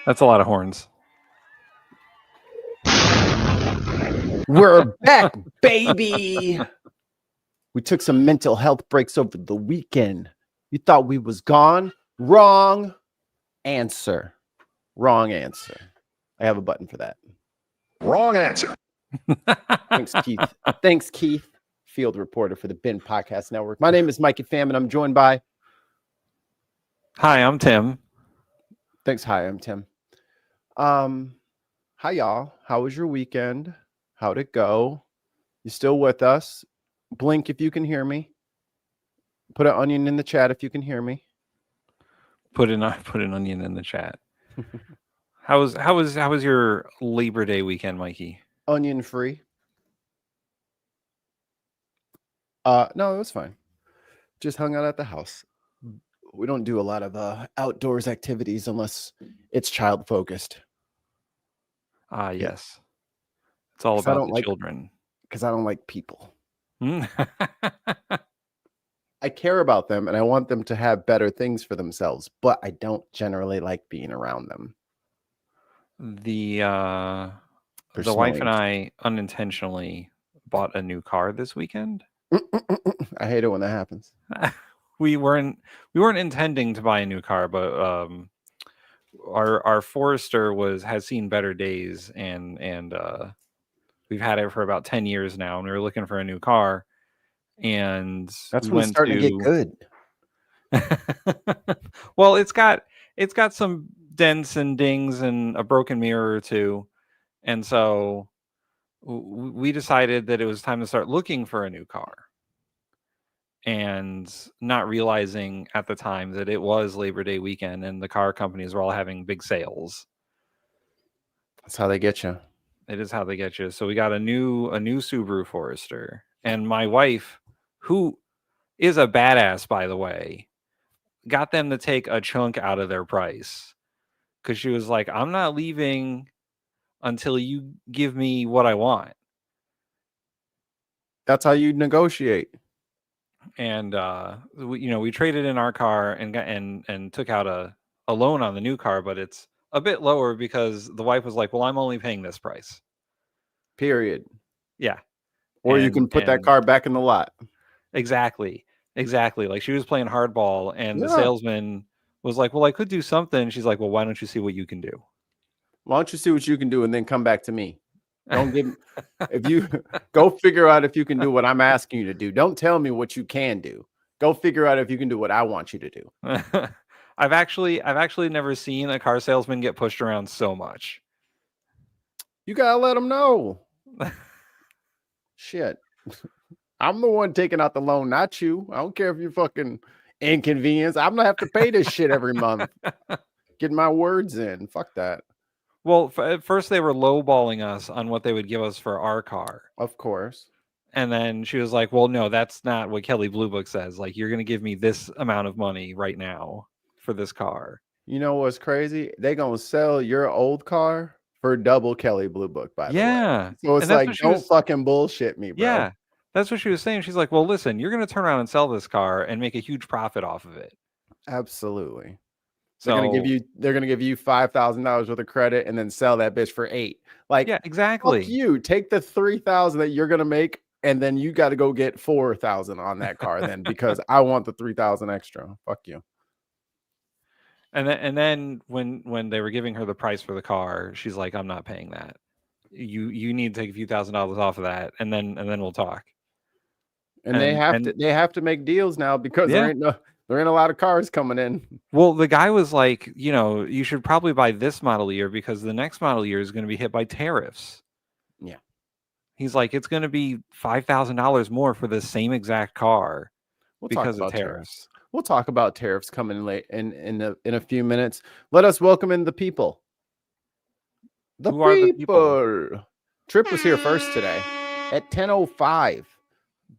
That's a lot of horns. We're back, baby. We took some mental health breaks over the weekend. You thought we was gone? Wrong answer. Wrong answer. I have a button for that. Wrong answer. Thanks, Keith. Thanks, Keith, field reporter for the Bin Podcast Network. My name is Mikey Pham, and I'm joined by... Hi, I'm Tim. Thanks. Hi, I'm Tim. Hi, y'all. How was your weekend? How'd it go? You still with us? Blink if you can hear me. Put an onion in the chat if you can hear me. Put an onion in the chat. How was your Labor Day weekend, Mikey? Onion free. No, it was fine. Just hung out at the house. We don't do a lot of outdoors activities unless it's child focused. Yes. It's all about the children. Because I don't like people. I care about them and I want them to have better things for themselves, but I don't generally like being around them. The wife and I unintentionally bought a new car this weekend. I hate it when that happens. We weren't intending to buy a new car, but our Forester has seen better days, and we've had it for about 10 years now, and we were looking for a new car, and that's when it's starting to get good. Well, it's got some dents and dings and a broken mirror or two, and so we decided that it was time to start looking for a new car. And not realizing at the time that it was Labor Day weekend and the car companies were all having big sales. That's how they get you. It is how they get you. So we got a new Subaru Forester, and my wife, who is a badass, by the way, got them to take a chunk out of their price, because she was like, "I'm not leaving until you give me what I want." That's how you negotiate. And we traded in our car and took out a loan on the new car, but it's a bit lower because the wife was like, "Well, I'm only paying this price." Period. Yeah. Or you can put that car back in the lot. Exactly. Like, she was playing hardball, and the salesman was like, "Well, I could do something." She's like, "Well, why don't you see what you can do? Why don't you see what you can do and then come back to me? Don't give if you go figure out if you can do what I'm asking you to do. Don't tell me what you can do. Go figure out if you can do what I want you to do." I've actually never seen a car salesman get pushed around so much. You gotta let them know. Shit. I'm the one taking out the loan, not you. I don't care if you're fucking inconvenienced. I'm gonna have to pay this shit every month. Get my words in. Fuck that. Well, at first they were lowballing us on what they would give us for our car. Of course. And then she was like, "Well, no, that's not what Kelley Blue Book says. Like, you're going to give me this amount of money right now for this car." You know what's crazy? They going to sell your old car for double Kelley Blue Book, by the way. So it's like, don't fucking bullshit me, bro. Yeah, that's what she was saying. She's like, "Well, listen, you're going to turn around and sell this car and make a huge profit off of it." Absolutely. So they're gonna give you $5,000 worth of credit and then sell that bitch for $8,000. Like, yeah, exactly. Fuck you. Take the $3,000 that you're gonna make, and then you got to go get $4,000 on that car then, because I want the $3,000 extra. Fuck you. And then when they were giving her the price for the car, she's like, "I'm not paying that. You need to take a few $1,000s off of that, and then we'll talk." And they have to make deals now, because there ain't a lot of cars coming in. Well, the guy was like, "You should probably buy this model year because the next model year is going to be hit by tariffs." Yeah. He's like, it's going to be $5,000 more for the same exact car We'll talk because of about tariffs. We'll talk about tariffs coming late in a few minutes. Let us welcome in the people. Who are the people? Trip was here first today at 10:05.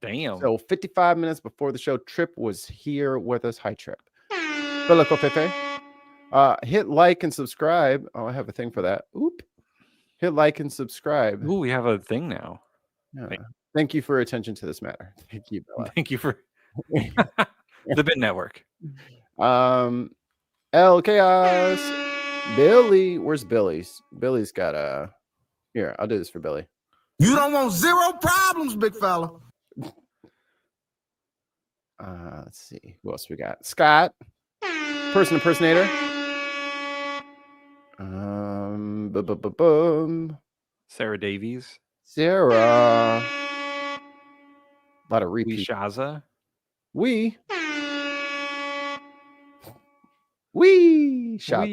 Damn. So 55 minutes before the show, Trip was here with us. Hi, Trip. Bella Cofefe. Hit like and subscribe. Oh, I have a thing for that. Oop. Hit like and subscribe. Ooh, we have a thing now. Yeah. Thank you for attention to this matter. Thank you, Bella. Thank you for the Bit Network. L Chaos. Billy. Where's Billy's? Billy's got a... Here, I'll do this for Billy. You don't want zero problems, big fella. Let's see. Who else we got? Scott. Person impersonator. Sarah Davies. Sarah. A lot of repeat. Shaza. We. Shot.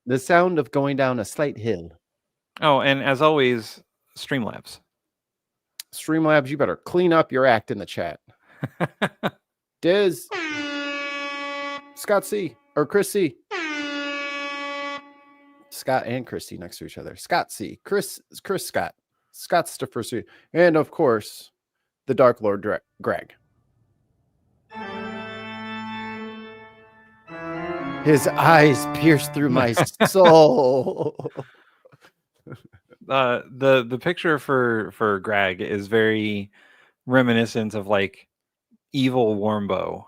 The sound of going down a slight hill. Oh, and as always, Streamlabs. Streamlabs, you better clean up your act in the chat. Diz. Scott C. Or Chris C. Scott and Christy next to each other. Scott C. Chris Scott. Scott Stoffer C. And of course, the Dark Lord Greg. His eyes pierced through my soul. The picture for Greg is very reminiscent of like evil Warmbo.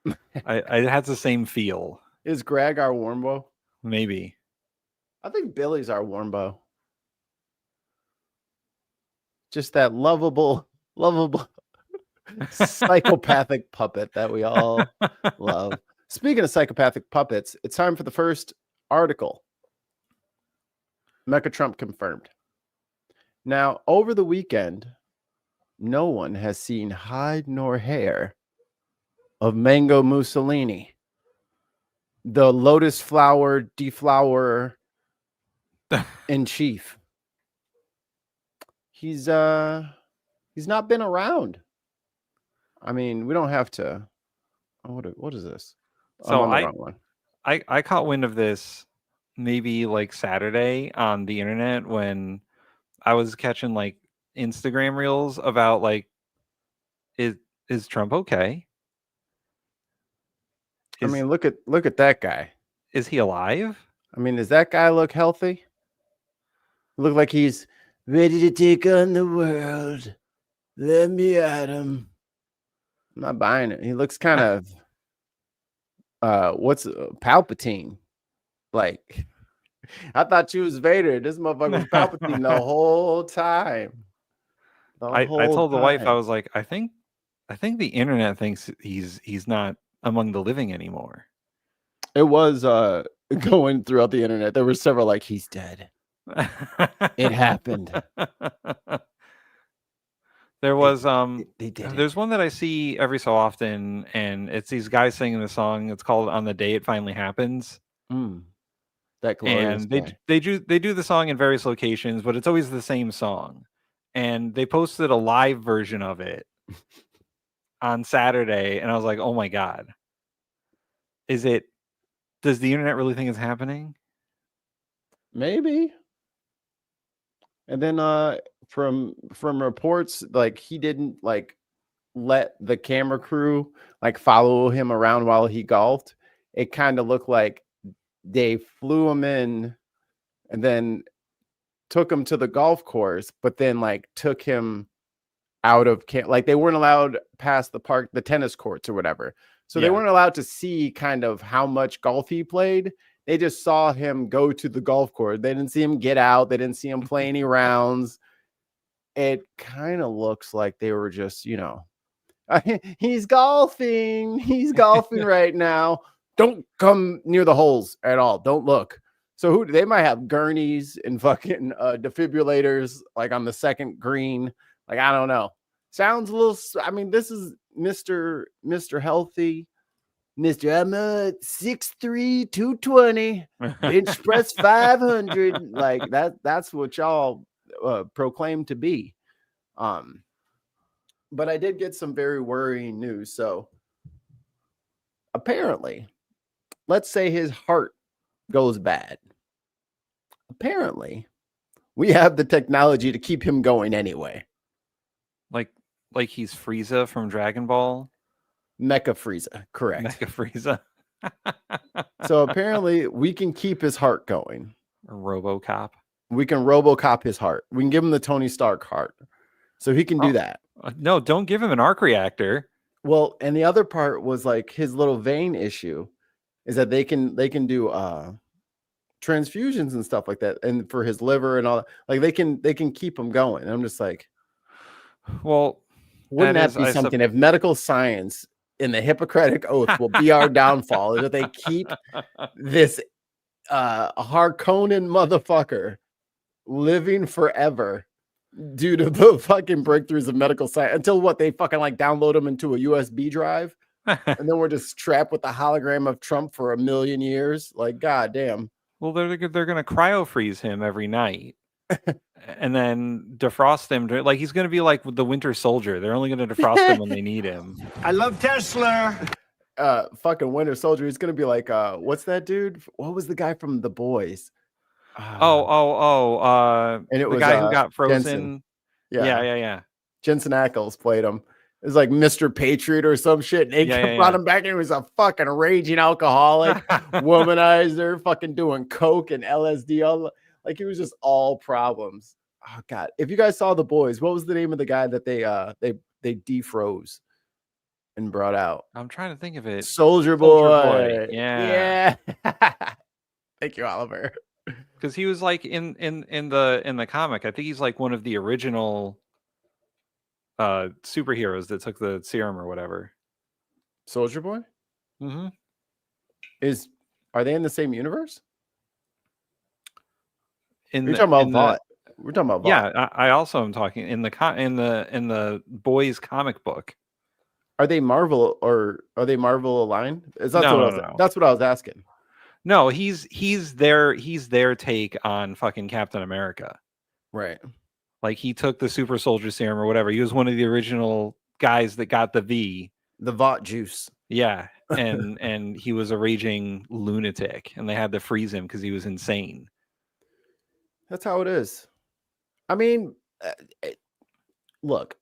It has the same feel. Is Greg our Warmbo? Maybe. I think Billy's our Warmbo. Just that lovable psychopathic puppet that we all love. Speaking of psychopathic puppets, it's time for the first article. MECHA-TRUMP confirmed. Now, over the weekend, no one has seen hide nor hair of Mango Mussolini, the lotus flower deflowerer in chief. He's not been around. I mean, we don't have to. What is this? So I caught wind of this maybe like Saturday on the internet when I was catching like Instagram reels about like is Trump okay? I mean, look at that guy. Is he alive? I mean, does that guy look healthy? Look like he's ready to take on the world. Let me at him. I'm not buying it. He looks kind of what's Palpatine? Like, I thought you was Vader. This motherfucker was Palpatine the whole time. I told the wife, I was like, I think the internet thinks he's not among the living anymore. It was going throughout the internet. There were several like, he's dead. It happened. There was they did it. There's one that I see every so often, and it's these guys singing the song. It's called "On the Day It Finally Happens." That glorious and guy. they do the song in various locations, but it's always the same song. And they posted a live version of it on Saturday, and I was like, "Oh my god, does the internet really think it's happening?" Maybe. And then from reports, like he didn't like let the camera crew like follow him around while he golfed. It kind of looked like they flew him in and then took him to the golf course, but then like took him out of camp. Like they weren't allowed past the tennis courts or whatever. So they weren't allowed to see kind of how much golf he played. They just saw him go to the golf course. They didn't see him get out. They didn't see him play any rounds. It kind of looks like they were just, he's golfing. He's golfing right now. Don't come near the holes at all. Don't look. So they might have gurneys and fucking defibrillators like on the second green. Like, I don't know. Sounds a little, I mean, this is Mr. Healthy. Mr. I'm 6'3", 220, bench press 500. Like that's what y'all proclaimed to be. But I did get some very worrying news. So apparently, let's say his heart goes bad. Apparently, we have the technology to keep him going anyway. Like he's Frieza from Dragon Ball. Mecha Frieza, correct. Mecha Frieza. So apparently, we can keep his heart going. Or RoboCop. We can RoboCop his heart. We can give him the Tony Stark heart, so he can do that. No, don't give him an arc reactor. Well, and the other part was like his little vein issue is that they can do transfusions and stuff like that, and for his liver and all that. Like they can keep him going. And I'm just like, well, wouldn't that be something if medical science in the Hippocratic Oath will be our downfall? Is that they keep this Harkonnen motherfucker living forever due to the fucking breakthroughs of medical science until what they fucking like download them into a USB drive and then we're just trapped with the hologram of Trump for 1 million years. Like, goddamn. Well, they're gonna cryo freeze him every night. And then defrost him. Like he's going to be like the Winter Soldier. They're only going to defrost him when they need him. I love Tesla. Fucking Winter Soldier. He's going to be like, what's that dude? What was the guy from The Boys? And it the was guy who got frozen. Jensen. Yeah. Jensen Ackles played him. It was like Mr. Patriot or some shit. And they brought him back and he was a fucking raging alcoholic, womanizer, fucking doing coke and LSD. Like he was just all problems. Oh God! If you guys saw The Boys, what was the name of the guy that they defroze and brought out? I'm trying to think of it. Soldier Boy. Yeah. Thank you, Oliver. Because he was like in the comic. I think he's like one of the original superheroes that took the serum or whatever. Soldier Boy. Mm-hmm. Are they in the same universe? We're talking about Vought. We're talking about Vought. Yeah, I also am talking in the Boys comic book. Are they Marvel or are they Marvel aligned? That's what I was asking. No, he's their take on fucking Captain America. Right. Like he took the super soldier serum or whatever. He was one of the original guys that got the V. The Vought juice. Yeah. And he was a raging lunatic and they had to freeze him because he was insane. That's how it is. I mean, look,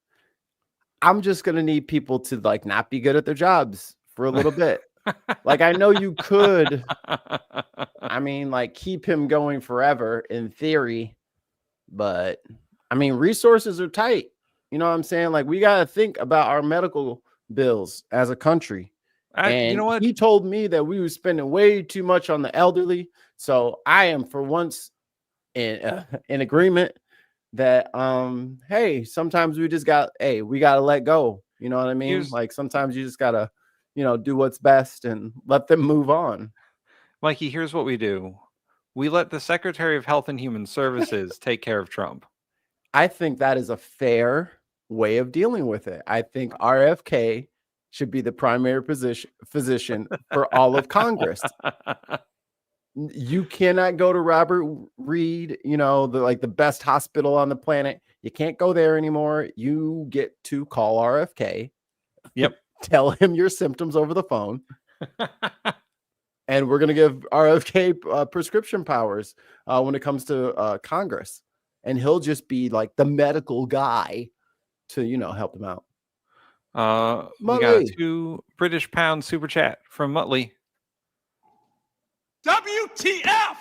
I'm just going to need people to like not be good at their jobs for a little bit. Like, I know you could, I mean, like keep him going forever in theory, but I mean, resources are tight. You know what I'm saying? Like we got to think about our medical bills as a country. And you know what? He told me that we were spending way too much on the elderly. So I am for once in agreement that hey, sometimes we gotta let go. You know what I mean? Like sometimes you just gotta, do what's best and let them move on. Mikey, here's what we do. We let the Secretary of Health and Human Services take care of Trump. I think that is a fair way of dealing with it. I think RFK should be the primary physician for all of Congress. You cannot go to Robert Reed, the best hospital on the planet. You can't go there anymore. You get to call RFK. Yep. Tell him your symptoms over the phone. And we're going to give RFK prescription powers when it comes to Congress. And he'll just be like the medical guy to, help them out. We got a £2 super chat from Muttley. WTF?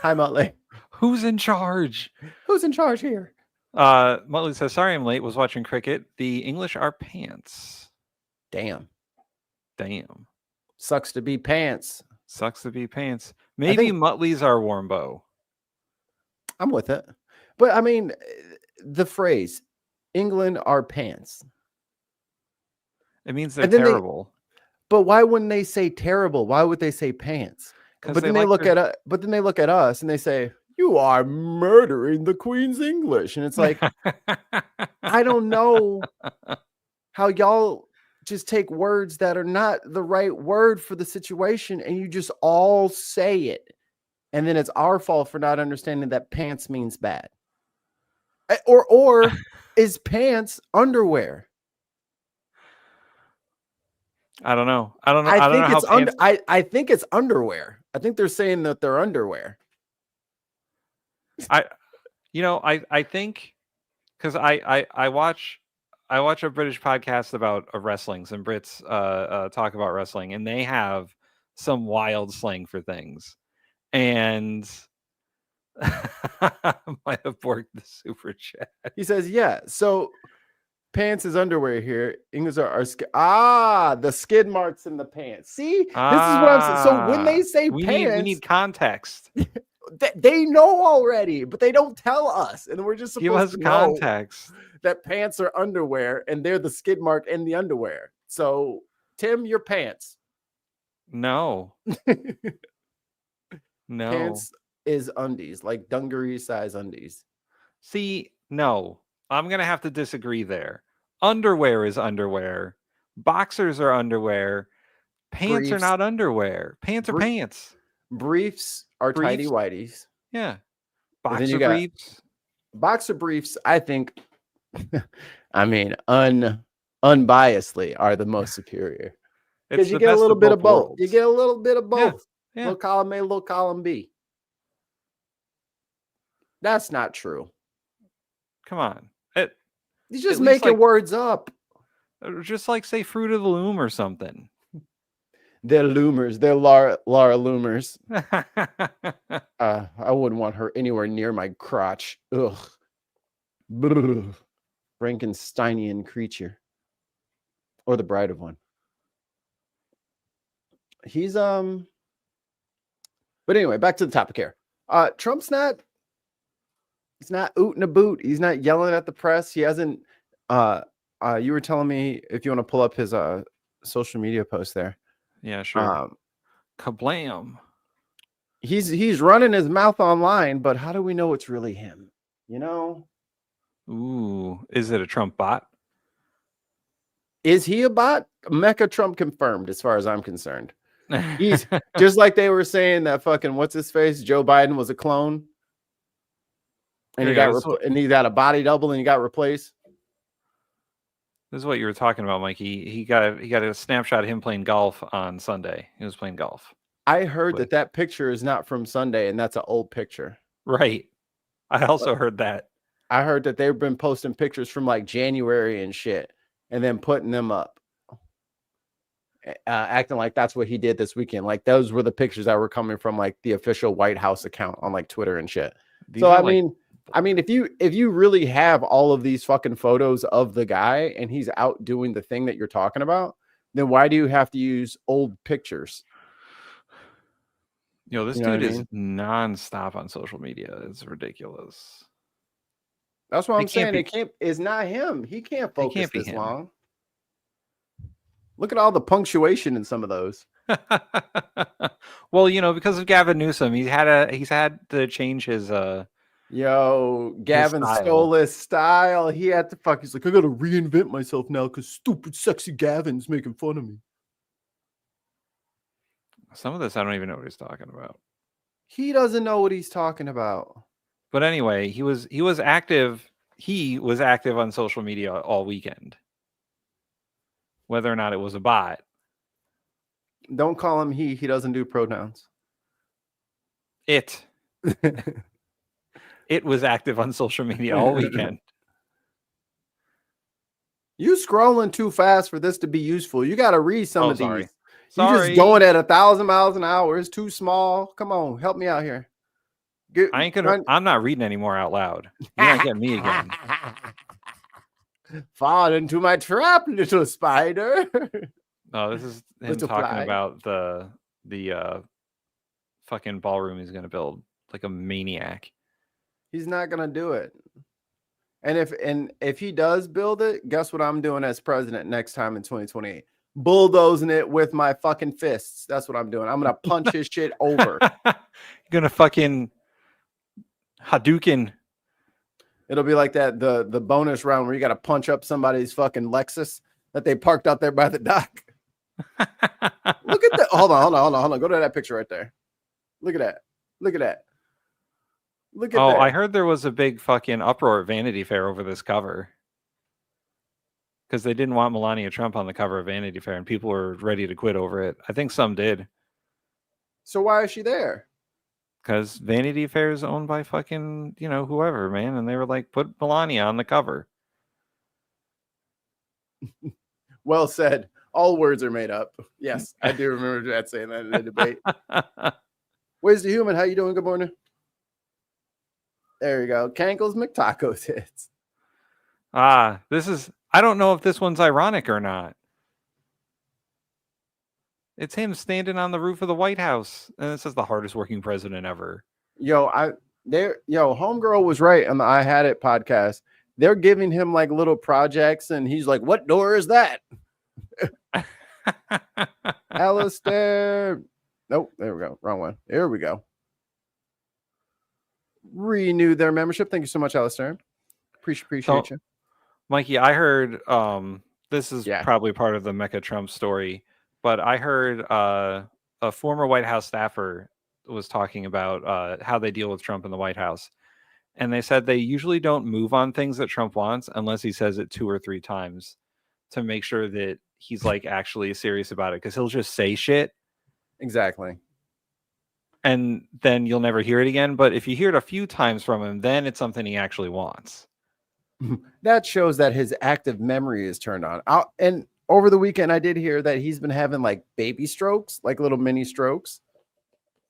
Hi, Muttley. Who's in charge? Who's in charge here? Muttley says, sorry I'm late. Was watching cricket. The English are pants. Damn. Sucks to be pants. I Maybe think Muttley's are Warmbo. I'm with it. But I mean, the phrase, England are pants. It means they're terrible. But why wouldn't they say terrible? Why would they say pants? But then they look at us and they say, you are murdering the Queen's English. And it's like, I don't know how y'all just take words that are not the right word for the situation and you just all say it. And then it's our fault for not understanding that pants means bad. Or is pants underwear? I don't know. I don't know. I I don't know think how it's under. pants. I think it's underwear. I think they're saying that they're underwear. I think because I watch a British podcast about wrestling. Some Brits talk about wrestling, and they have some wild slang for things. And might have worked the super chat. He says, yeah. So pants is underwear here. English are the skid marks in the pants. See, this is what I'm saying. So when they say we pants, need context. they know already, but they don't tell us, and we're just Give supposed us to know context. that pants are underwear, and they're the skid mark in the underwear. So Tim, your pants. No. No. Pants is undies, like dungaree size undies. See, no. I'm going to have to disagree there. Underwear is underwear. Boxers are underwear. Pants are Briefs. not underwear. Pants are pants. Briefs are tidy Briefs. whities. Yeah. And then you Boxer got briefs. boxer briefs, I think, I mean, unbiasedly are the most superior. Because you get a little bit of both. You get a little bit of both. Yeah. Little column A, little column B. That's not true. Come on. You're just making words up. Just like say Fruit of the Loom or something. They're loomers. They're Laura Loomers. I wouldn't want her anywhere near my crotch. Ugh. Brr. Frankensteinian creature. Or the bride of one. He's but anyway, back to the topic here. Trump's not, he's not ooting a boot. He's not yelling at the press. He hasn't you were telling me, if you want to pull up his social media post there. Yeah, sure. Kablam. He's running his mouth online, but how do we know it's really him? You know? Ooh, is it a Trump bot? Is he a bot? MECHA-TRUMP confirmed, as far as I'm concerned. He's just like they were saying that fucking what's his face, Joe Biden was a clone, and he got a body double, and he got replaced. This is what you were talking about, Mikey. He got a snapshot of him playing golf on Sunday. He was playing golf. I heard that picture is not from Sunday, and that's an old picture. Right. I also heard that. I heard that they've been posting pictures from like January and shit, and then putting them up, acting like that's what he did this weekend. Like those were the pictures that were coming from like the official White House account on like Twitter and shit. So I mean, if you really have all of these fucking photos of the guy and he's out doing the thing that you're talking about, then why do you have to use old pictures? This dude is nonstop on social media. It's ridiculous. That's what I'm saying. It's not him. He can't focus this long. Look at all the punctuation in some of those. Well, because of Gavin Newsom, he's had to change his Gavin stole his style. He had to he's like, I gotta reinvent myself now because stupid sexy Gavin's making fun of me. Some of this I don't even know what he's talking about. He doesn't know what he's talking about. But anyway, he was active. He was active on social media all weekend. Whether or not it was a bot. Don't call him he. He doesn't do pronouns. It was active on social media all weekend. You scrolling too fast for this to be useful. You got to read some of these. Sorry. You're just going at 1,000 miles an hour. It's too small. Come on, help me out here. I'm not reading anymore out loud. You're not getting me again. Fall into my trap, little spider. No, this is him talking about the fucking ballroom he's gonna build like a maniac. He's not gonna do it. And if he does build it, guess what I'm doing as president next time in 2028? Bulldozing it with my fucking fists. That's what I'm doing. I'm gonna punch his shit over. You're gonna fucking Hadouken. It'll be like that the bonus round where you got to punch up somebody's fucking Lexus that they parked out there by the dock. Look at that. Hold on. Go to that picture right there. Look at that. Look at Oh, that. I heard there was a big fucking uproar at Vanity Fair over this cover. Because they didn't want Melania Trump on the cover of Vanity Fair, and people were ready to quit over it. I think some did. So why is she there? Because Vanity Fair is owned by fucking, whoever, man. And they were like, put Melania on the cover. Well said. All words are made up. Yes, I do remember that saying that in the debate. Where's the human? How you doing? Good morning. There you go. Cankles McTacos hits. I don't know if this one's ironic or not. It's him standing on the roof of the White House. And it says the hardest working president ever. Homegirl was right on the I Had It podcast. They're giving him like little projects, and he's like, what door is that? Alistair. Nope, there we go. Wrong one. There we go. Renew their membership. Thank you so much, Alistair. Appreciate you. Mikey, I heard this is probably part of the MECHA-TRUMP story, but I heard a former White House staffer was talking about how they deal with Trump in the White House. And they said they usually don't move on things that Trump wants unless he says it 2 or 3 times to make sure that he's like actually serious about it, because he'll just say shit. Exactly. And then you'll never hear it again. But if you hear it a few times from him, then it's something he actually wants. That shows that his active memory is turned on. And over the weekend, I did hear that he's been having like baby strokes, like little mini strokes.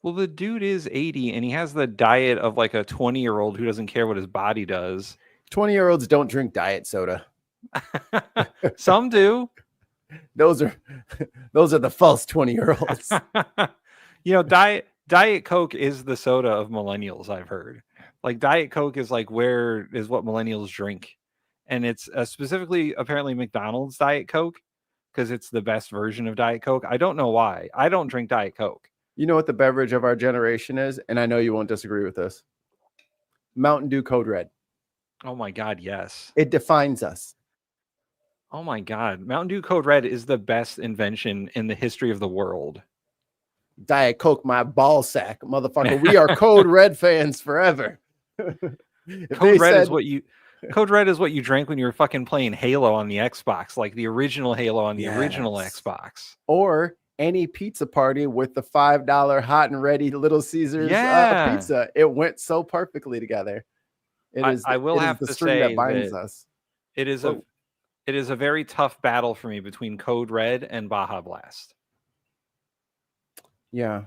Well, the dude is 80 and he has the diet of like a 20-year-old who doesn't care what his body does. 20-year-olds don't drink diet soda. Some do. Those are the false 20-year-olds. Diet Coke is the soda of millennials, I've heard. Like Diet Coke is like what millennials drink. And it's specifically apparently McDonald's Diet Coke, because it's the best version of Diet Coke. I don't know why. I don't drink Diet Coke. You know what the beverage of our generation is? And I know you won't disagree with this. Mountain Dew Code Red. Oh my God, yes. It defines us. Oh my God. Mountain Dew Code Red is the best invention in the history of the world. Diet Coke, my ball sack, motherfucker. We are Code Red fans forever. Code Red is what you drank when you were fucking playing Halo on the Xbox, like the original Halo on the original Xbox. Or any pizza party with the $5 hot and ready Little Caesars pizza. It went so perfectly together. I will have to say that binds us. It is a very tough battle for me between Code Red and Baja Blast. Yeah.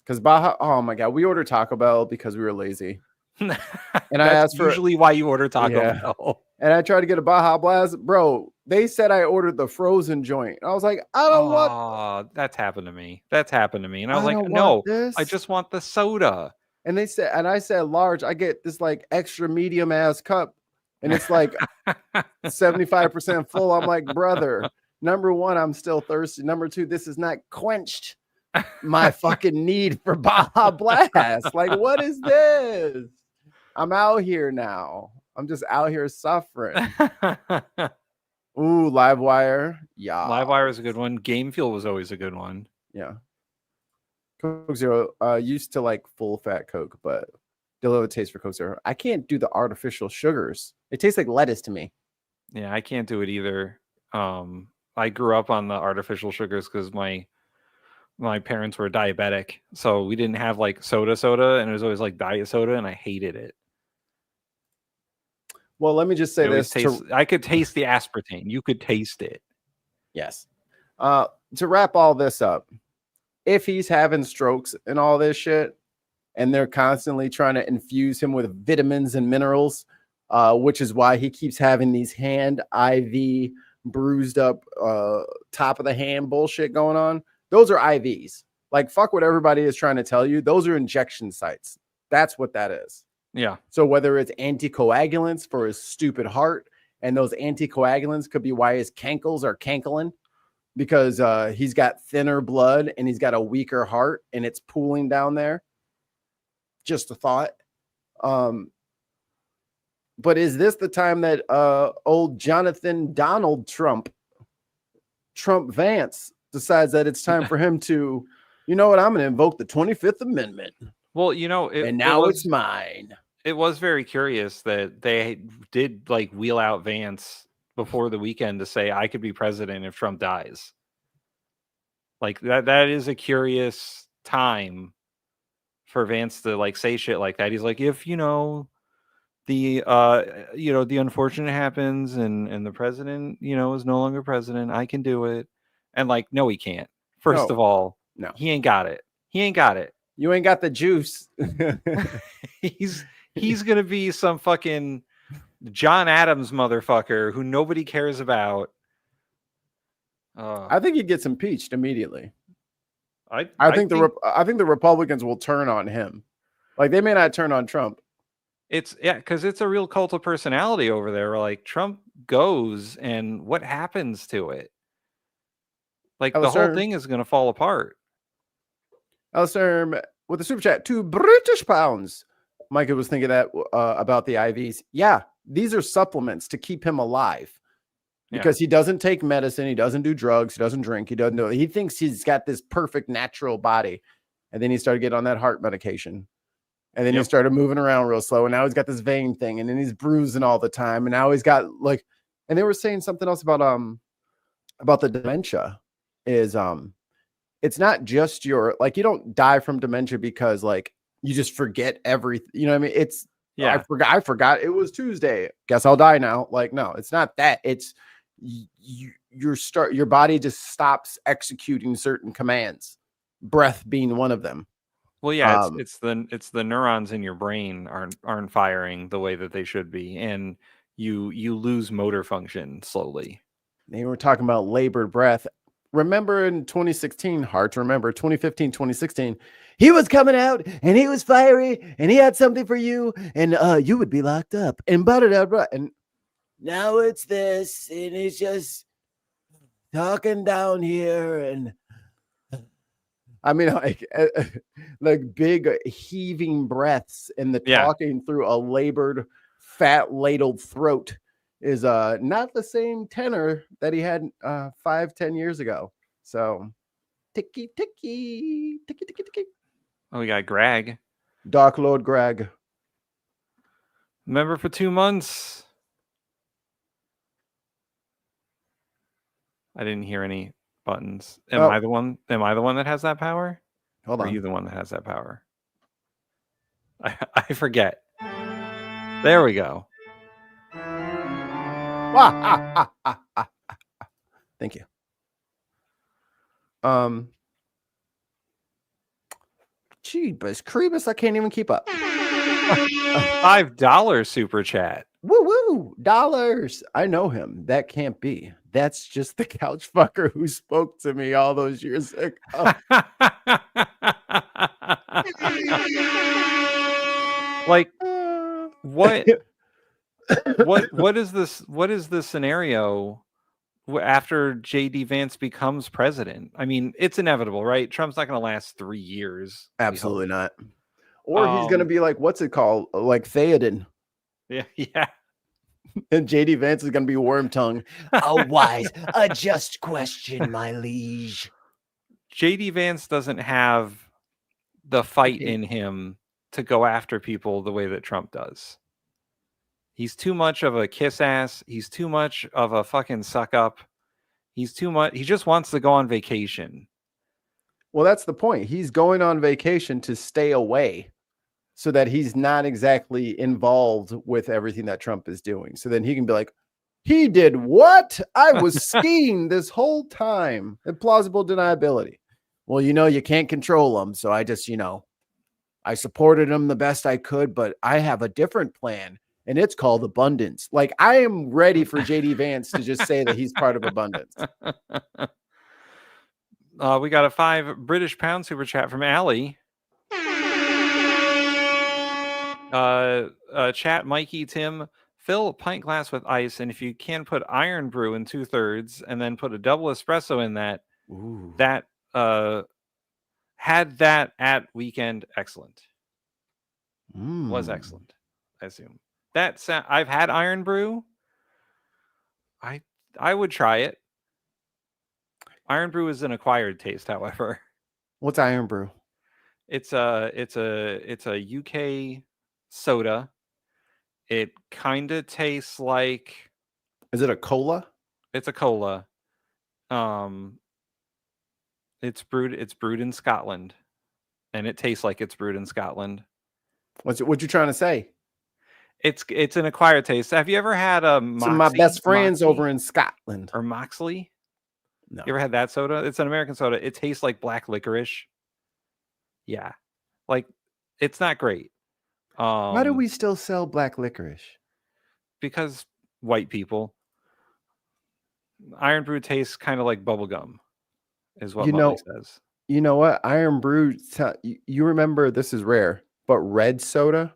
Because Baja, oh my God, we ordered Taco Bell because we were lazy. And I asked for usually why you order Taco Bell. And I tried to get a Baja Blast. Bro, they said I ordered the frozen joint. I was like, I don't want. Oh, that's happened to me. And I was like, no, I just want the soda. And they said, and I said large. I get this like extra medium ass cup. And it's like 75% full. I'm like, brother, number one, I'm still thirsty. Number two, this is not quenched my fucking need for Baja Blast. Like, what is this? I'm out here now. I'm just out here suffering. Ooh, Livewire. Yeah. Livewire is a good one. Game Fuel was always a good one. Yeah. Coke Zero used to like full fat Coke, but still have a taste for Coke Zero. I can't do the artificial sugars. It tastes like lettuce to me. Yeah, I can't do it either. I grew up on the artificial sugars because my parents were diabetic, so we didn't have like soda, and it was always like diet soda, and I hated it. Well, let me just say this. I could taste the aspartame. You could taste it. Yes. To wrap all this up, if he's having strokes and all this shit, and they're constantly trying to infuse him with vitamins and minerals, which is why he keeps having these hand IV bruised up top of the hand bullshit going on. Those are IVs. Like, fuck what everybody is trying to tell you. Those are injection sites. That's what that is. Yeah. So whether it's anticoagulants for his stupid heart, and those anticoagulants could be why his cankles are cankling, because he's got thinner blood and he's got a weaker heart and it's pooling down there. Just a thought. But is this the time that old Jonathan Donald Trump Vance decides that it's time for him to, you know what, I'm going to invoke the 25th Amendment? Well, you know, and now it's mine. It was very curious that they did like wheel out Vance before the weekend to say I could be president if Trump dies. Like that is a curious time for Vance to like say shit like that. He's like, if the the unfortunate happens and the president, is no longer president, I can do it. And like, no, he can't. First of all, no, he ain't got it. He ain't got it. You ain't got the juice. He's gonna be some fucking John Adams motherfucker who nobody cares about. I think he gets impeached immediately. I think the Republicans will turn on him. Like they may not turn on Trump. Because it's a real cult of personality over there. Like Trump goes, and what happens to it? Like the whole thing is gonna fall apart. Alistair with the super chat, 2 British pounds. Micah was thinking that about the IVs. Yeah, these are supplements to keep him alive because he doesn't take medicine. He doesn't do drugs. He doesn't drink. He doesn't know. He thinks he's got this perfect natural body. And then he started getting on that heart medication. And then he started moving around real slow. And now he's got this vein thing. And then he's bruising all the time. And now he's got like, and they were saying something else about the dementia is, it's not just you don't die from dementia because like you just forget everything. You know what I mean? It's I forgot it was Tuesday. Guess I'll die now. Like, no, it's not that. It's your body just stops executing certain commands. Breath being one of them. Well, yeah, it's the neurons in your brain aren't firing the way that they should be, and you lose motor function slowly. They were talking about labored breath. Remember in 2016, hard to remember, 2015, 2016, he was coming out and he was fiery and he had something for you and you would be locked up and blah. And now it's this and he's just talking down here and I mean like big heaving breaths and the talking through a labored fat ladled throat is not the same tenor that he had 5-10 years ago. So ticky. Oh, we got Greg. Dark Lord Greg. Member for 2 months. I didn't hear any buttons. Am I the one that has that power? Hold on. Are you the one that has that power? I forget. There we go. Thank you. Jeebus Creebus, I can't even keep up. $5 super chat. Woo dollars. I know him. That can't be. That's just the couch fucker who spoke to me all those years ago. Like what is this? What is the scenario after JD Vance becomes president? I mean, it's inevitable, right? Trump's not going to last 3 years. Absolutely not. Or he's going to be like, what's it called? Like Theoden. Yeah. And JD Vance is going to be worm tongue. A just question, my liege. JD Vance doesn't have the fight in him to go after people the way that Trump does. He's too much of a kiss ass. He's too much of a fucking suck up. He's too much. He just wants to go on vacation. Well, that's the point. He's going on vacation to stay away so that he's not exactly involved with everything that Trump is doing. So then he can be like, he did what? I was skiing this whole time. And plausible deniability. Well, you can't control him. So I just, I supported him the best I could, but I have a different plan. And it's called abundance. Like, I am ready for JD Vance to just say that he's part of abundance. We got a 5 British pound super chat from Allie. Chat, Mikey, Tim, fill a pint glass with ice. And if you can put iron brew in 2/3 and then put a double espresso in that, that had that at weekend. Excellent. Was excellent, I assume. I've had iron brew. I would try it. Iron brew is an acquired taste, however. What's iron brew? It's a UK soda. It kind of tastes like Is it a cola? it's a cola. It's brewed in Scotland, and it tastes like it's brewed in Scotland. What you trying to say? It's an acquired taste. Have you ever had a Some of my best friends Moxie over in Scotland. or Moxley? No. You ever had that soda? It's an American soda. It tastes like black licorice. Yeah, like it's not great. Why do we still sell black licorice? Because white people. Iron Brew tastes kind of like bubble gum, is what Molly says. You know what? Iron Brew. You remember, this is rare, but red soda,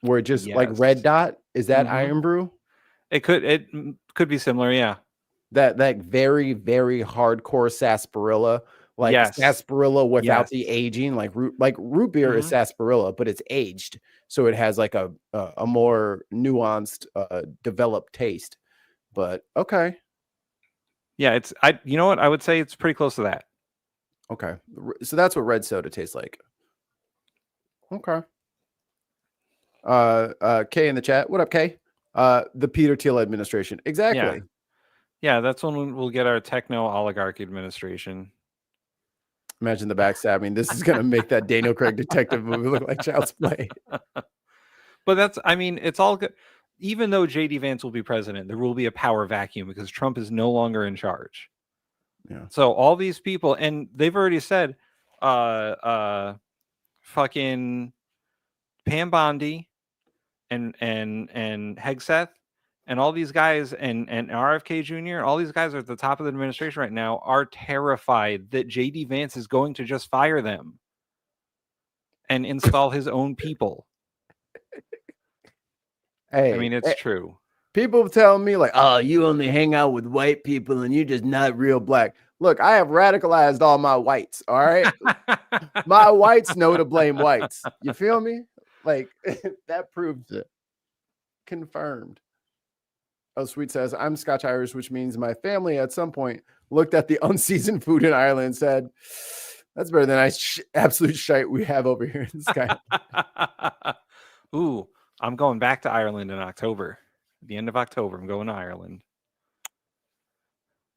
where it just like red dot, is that Iron Brew? It could be similar, yeah. That very, very hardcore sarsaparilla, like sarsaparilla without the aging, like root beer is sarsaparilla, but it's aged, so it has like a more nuanced, developed taste. But okay, yeah, you know what, I would say it's pretty close to that. Okay, so that's what red soda tastes like. Okay. Kay in the chat. What up, Kay? The Peter Thiel administration. Exactly. Yeah, that's when we'll get our techno oligarch administration. Imagine the backstabbing. This is gonna make that Daniel Craig detective movie look like child's play. But it's all good. Even though JD Vance will be president, there will be a power vacuum because Trump is no longer in charge. Yeah. So all these people, and they've already said, fucking Pam Bondi and Hegseth and all these guys and RFK Jr., all these guys are at the top of the administration right now, are terrified that JD Vance is going to just fire them and install his own people. Hey, I mean, it's true. People tell me like, oh, you only hang out with white people and you're just not real black. Look, I have radicalized all my whites. All right. My whites know to blame whites. You feel me? Like that proves it. Confirmed. Oh, Sweet says, I'm Scotch Irish, which means my family at some point looked at the unseasoned food in Ireland and said, that's better than absolute shite we have over here in Scotland. Ooh, I'm going back to Ireland in October. At the end of October, I'm going to Ireland.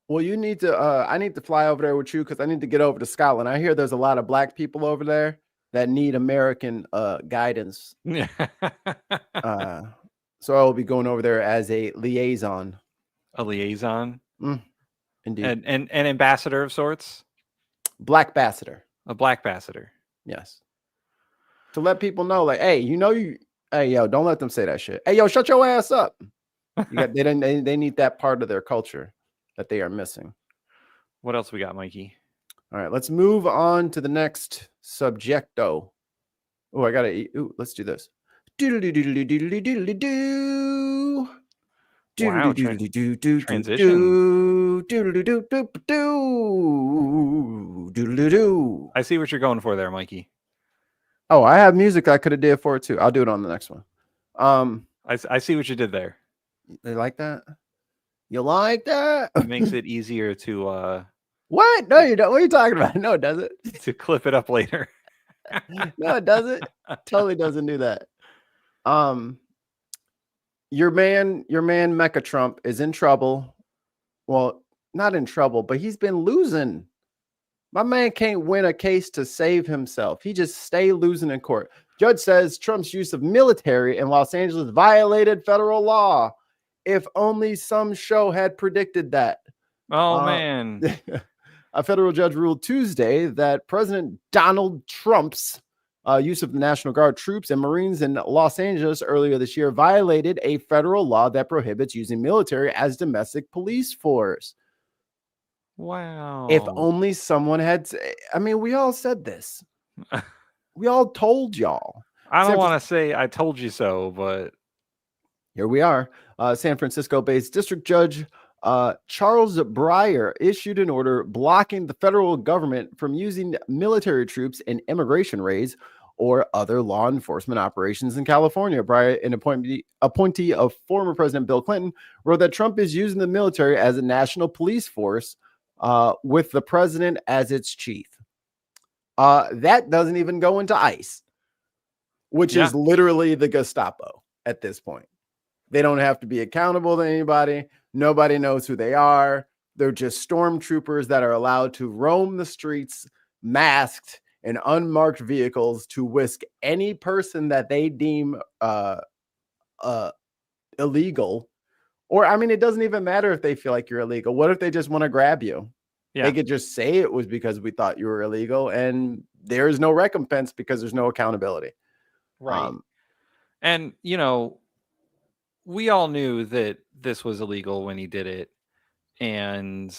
Well, you need to, I need to fly over there with you because I need to get over to Scotland. I hear there's a lot of black people over there that need American guidance. So I will be going over there as a liaison. A liaison? Indeed. And an ambassador of sorts? Black ambassador. A black ambassador. Yes. To let people know, like, hey, hey, yo, don't let them say that shit. Hey, yo, shut your ass up. They need that part of their culture that they are missing. What else we got, Mikey? All right, let's move on to the next subjecto. Oh, I gotta eat. Ooh, let's do this. Wow, transition. I see what you're going for there, Mikey. Oh, I have music I could have did for it too. I'll do it on the next one. I see what you did there. They like that? You like that? It makes it easier to what? No, you don't. What are you talking about? No, it doesn't. To clip it up later. No, it doesn't. Totally doesn't do that. Your man MECHA-TRUMP is in trouble. Well, not in trouble, but he's been losing. My man can't win a case to save himself. He just stay losing in court. Judge says Trump's use of military in Los Angeles violated federal law. If only some show had predicted that. Oh, man. A federal judge ruled Tuesday that President Donald Trump's use of the National Guard troops and Marines in Los Angeles earlier this year violated a federal law that prohibits using military as domestic police force. Wow. If only someone had. I mean, we all said this. We all told y'all. I don't want to say I told you so, but here we are. San Francisco-based district judge Charles Breyer issued an order blocking the federal government from using military troops in immigration raids or other law enforcement operations in California. Breyer, an appointee of former President Bill Clinton, wrote that Trump is using the military as a national police force with the president as its chief. That doesn't even go into ICE, which Yeah. is literally the Gestapo at this point. They don't have to be accountable to anybody. Nobody knows who they are. They're just stormtroopers that are allowed to roam the streets masked in unmarked vehicles to whisk any person that they deem illegal. Or, I mean, it doesn't even matter if they feel like you're illegal. What if they just want to grab you? Yeah. They could just say it was because we thought you were illegal, and there's no recompense because there's no accountability. Right. And, you know, we all knew that this was illegal when he did it. And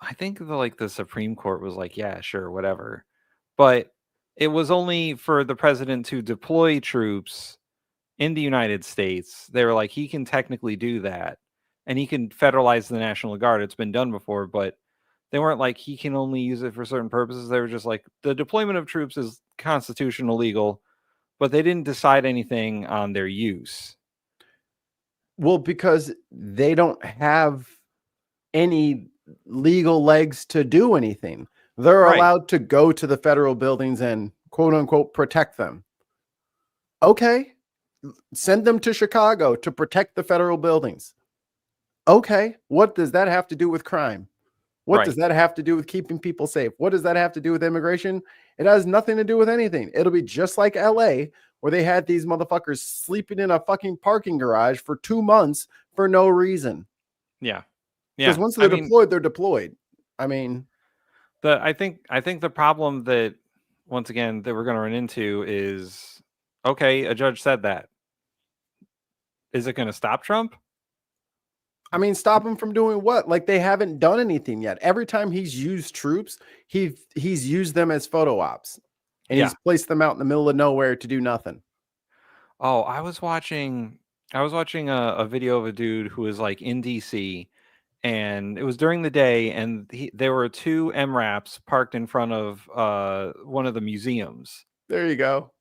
I think the Supreme Court was like, yeah, sure, whatever. But it was only for the president to deploy troops in the United States. They were like, he can technically do that. And he can federalize the National Guard. It's been done before, but they weren't like he can only use it for certain purposes. They were just like the deployment of troops is constitutional legal, but they didn't decide anything on their use. Well, because they don't have any legal legs to do anything. They're Right. allowed to go to the federal buildings and quote unquote protect them. Okay. Send them to Chicago to protect the federal buildings. Okay. What does that have to do with crime? What does that have to do with keeping people safe? What does that have to do with immigration? It has nothing to do with anything. It'll be just like LA, where they had these motherfuckers sleeping in a fucking parking garage for 2 months for no reason. Yeah. Because once they're deployed, they're deployed. I mean, I think the problem that once again that we're going to run into is, okay, a judge said that. Is it going to stop Trump? I mean, stop him from doing what? Like, they haven't done anything yet. Every time he's used troops, he's used them as photo ops, and he's placed them out in the middle of nowhere to do nothing. Oh, I was watching a video of a dude who was like in DC, and it was during the day, and there were 2 MRAPs parked in front of one of the museums. There you go.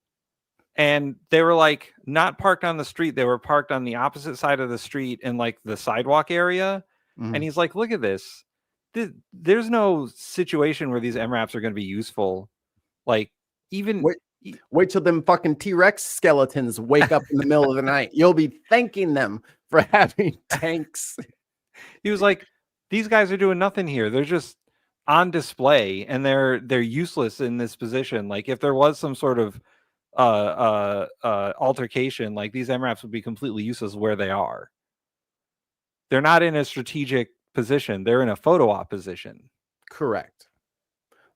And they were like not parked on the street. They were parked on the opposite side of the street in like the sidewalk area. And he's like, look at this. There's no situation where these MRAPs are going to be useful. Like, even wait till them fucking T-Rex skeletons wake up in the middle of the night. You'll be thanking them for having tanks. He was like, these guys are doing nothing here. They're just on display, and they're useless in this position. Like, if there was some sort of altercation, like, these MRAPs would be completely useless where they are. They're not in a strategic position. They're in a photo op position. Correct.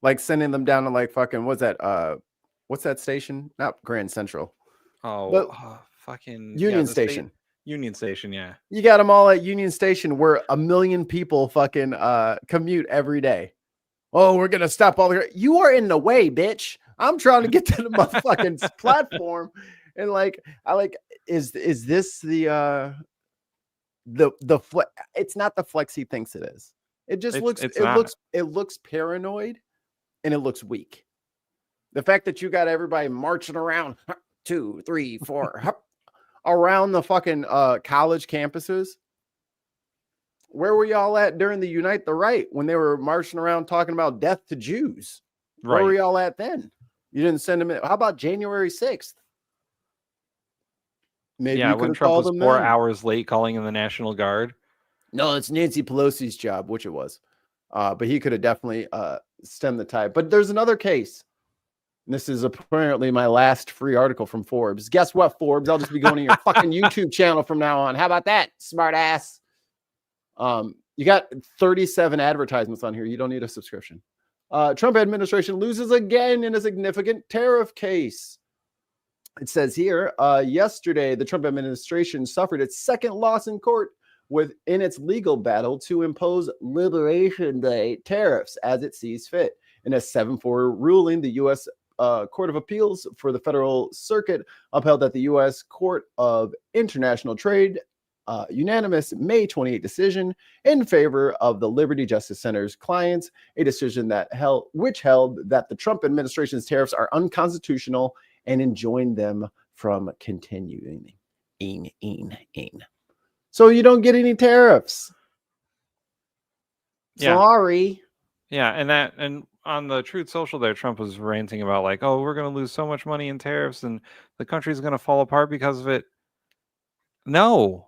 Like sending them down to like fucking what's that station? Not Grand Central. Fucking Union Station. Union Station, yeah. You got them all at Union Station where 1 million people fucking commute every day. Oh, we're gonna stop all the. You are in the way, bitch. I'm trying to get to the motherfucking platform, and like, is this the it's not the flex he thinks it is. It just it looks paranoid, and it looks weak. The fact that you got everybody marching around 2, 3, 4 around the fucking college campuses. Where were y'all at during the Unite the Right when they were marching around talking about death to Jews? Where were y'all at then? You didn't send them in. How about January 6th? Maybe when Trump was 4 hours late calling in the National Guard. No, it's Nancy Pelosi's job, which it was. But he could have definitely stemmed the tide. But there's another case. This is apparently my last free article from Forbes. Guess what, Forbes? I'll just be going to your fucking YouTube channel from now on. How about that, smart ass? You got 37 advertisements on here. You don't need a subscription. Trump administration loses again in a significant tariff case. It says here, yesterday, the Trump administration suffered its second loss in court in its legal battle to impose Liberation Day tariffs as it sees fit. In a 7-4 ruling, the U.S. Court of Appeals for the Federal Circuit upheld that the U.S. Court of International Trade unanimous May 28 decision in favor of the Liberty Justice Center's clients, a decision which held that the Trump administration's tariffs are unconstitutional and enjoined them from continuing. So you don't get any tariffs. Yeah. Sorry. Yeah, and on the Truth Social there, Trump was ranting about like, oh, we're going to lose so much money in tariffs and the country's going to fall apart because of it. No.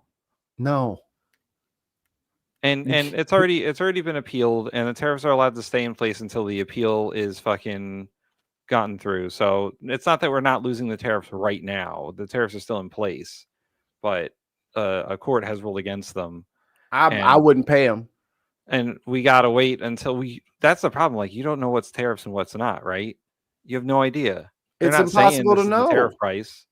And it's already been appealed, and the tariffs are allowed to stay in place until the appeal is fucking gotten through. So it's not that we're not losing the tariffs right now. The tariffs are still in place, but a court has ruled against them. I wouldn't pay them. And we gotta wait until that's the problem. Like, you don't know what's tariffs and what's not, right? You have no idea. They're It's not saying impossible this to is the tariff know. price.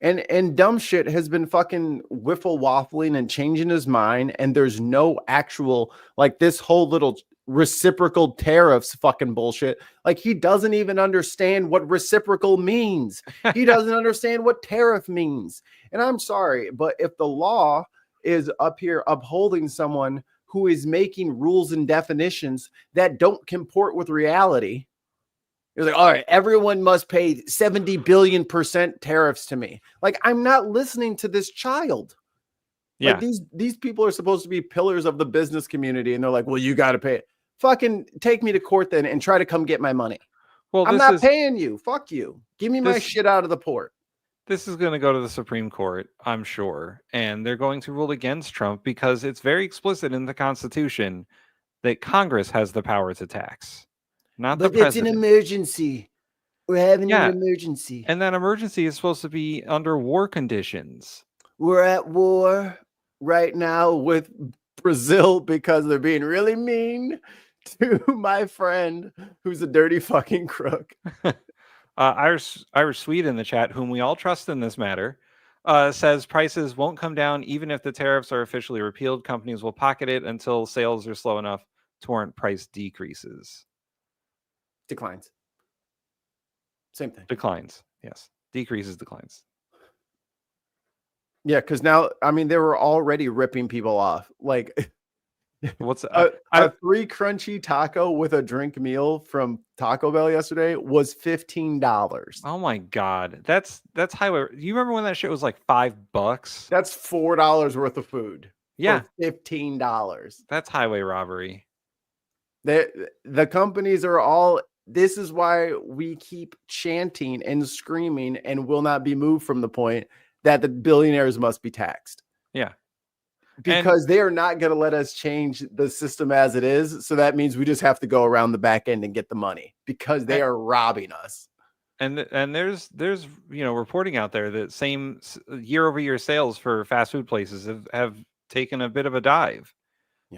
And dumb shit has been fucking whiffle waffling and changing his mind. And there's no actual, like, this whole little reciprocal tariffs fucking bullshit. Like, he doesn't even understand what reciprocal means. He doesn't understand what tariff means. And I'm sorry, but if the law is up here upholding someone who is making rules and definitions that don't comport with reality, it's like, all right, everyone must pay 70 billion% tariffs to me. Like, I'm not listening to this child. Yeah. Like, these people are supposed to be pillars of the business community, and they're like, well, you got to pay it. Fucking take me to court then and try to come get my money. Well, I'm not paying you. Fuck you. Give me my shit out of the port. This is going to go to the Supreme Court, I'm sure, and they're going to rule against Trump because it's very explicit in the Constitution that Congress has the power to tax, not the president. But it's an emergency. We're having an emergency. And that emergency is supposed to be under war conditions. We're at war right now with Brazil because they're being really mean to my friend who's a dirty fucking crook. Irish Swede in the chat, whom we all trust in this matter, says prices won't come down even if the tariffs are officially repealed. Companies will pocket it until sales are slow enough to warrant price decreases. Declines. Same thing. Declines. Yes. Decreases, declines. Yeah, because now, I mean, they were already ripping people off. Like, what's a 3 crunchy taco with a drink meal from Taco Bell yesterday was $15. Oh my god, that's highway. You remember when that shit was like $5? That's $4 worth of food. Yeah, $15. That's highway robbery. The companies are all. This is why we keep chanting and screaming and will not be moved from the point that the billionaires must be taxed. Yeah. Because they are not going to let us change the system as it is. So that means we just have to go around the back end and get the money because they are robbing us. And there's reporting out there that same year-over-year sales for fast food places have taken a bit of a dive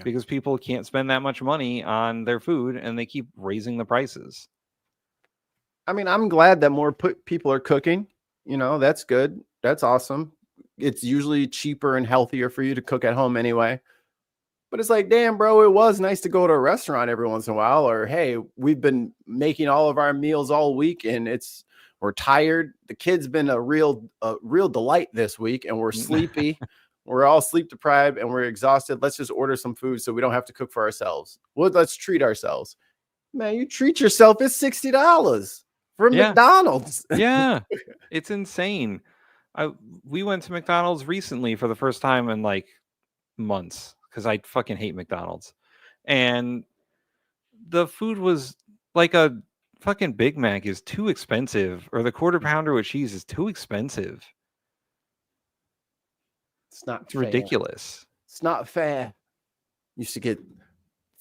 because people can't spend that much money on their food and they keep raising the prices. I mean, I'm glad that more people are cooking. That's good. That's awesome. It's usually cheaper and healthier for you to cook at home anyway. But it's like, damn, bro, it was nice to go to a restaurant every once in a while. Or, hey, we've been making all of our meals all week and we're tired. The kid's been a real delight this week and we're sleepy. We're all sleep deprived and we're exhausted. Let's just order some food so we don't have to cook for ourselves. Well, let's treat ourselves. Man, you treat yourself. It's $60 from McDonald's. Yeah, it's insane. We went to McDonald's recently for the first time in like months because I fucking hate McDonald's. And the food was like a fucking Big Mac is too expensive, or the quarter pounder with cheese is too expensive. It's ridiculous. It's not fair. Used to get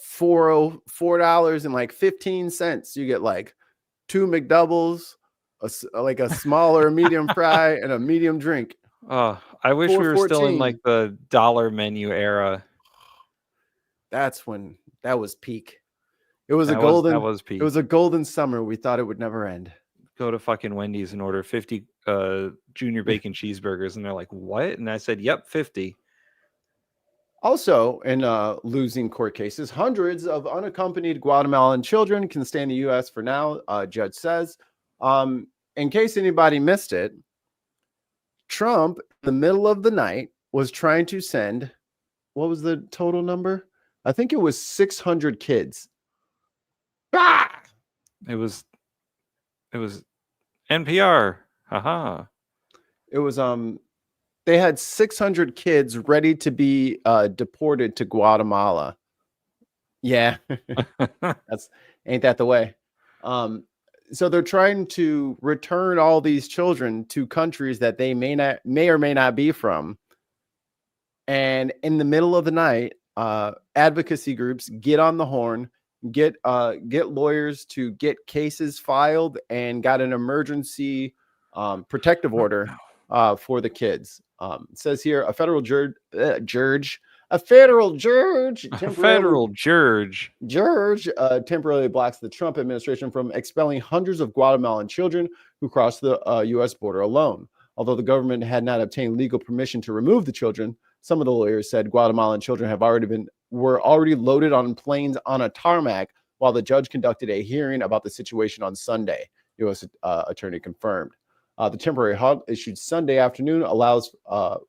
$4 and like 15 cents. You get like 2 McDoubles, like a smaller medium fry and a medium drink. I wish we were still in like the dollar menu era. That's when that was peak. It was peak. It was a golden summer. We thought it would never end. Go to fucking Wendy's and order 50 junior bacon cheeseburgers, and they're like, "What?" And I said, "Yep, 50." Also, in losing court cases, hundreds of unaccompanied Guatemalan children can stay in the U.S. for now. Judge says. In case anybody missed it, Trump, in the middle of the night, was trying to send, what was the total number? I think it was 600 kids. It was NPR. Haha. It was they had 600 kids ready to be deported to Guatemala. Yeah. Ain't that the way? So they're trying to return all these children to countries that they may or may not be from. And in the middle of the night, advocacy groups get on the horn, get lawyers to get cases filed, and got an emergency protective order for the kids. It says here a federal judge temporarily blocks the Trump administration from expelling hundreds of Guatemalan children who crossed the U.S. border alone. Although the government had not obtained legal permission to remove the children, some of the lawyers said Guatemalan children were already loaded on planes on a tarmac while the judge conducted a hearing about the situation on Sunday. U.S. attorney confirmed. The temporary halt issued Sunday afternoon allows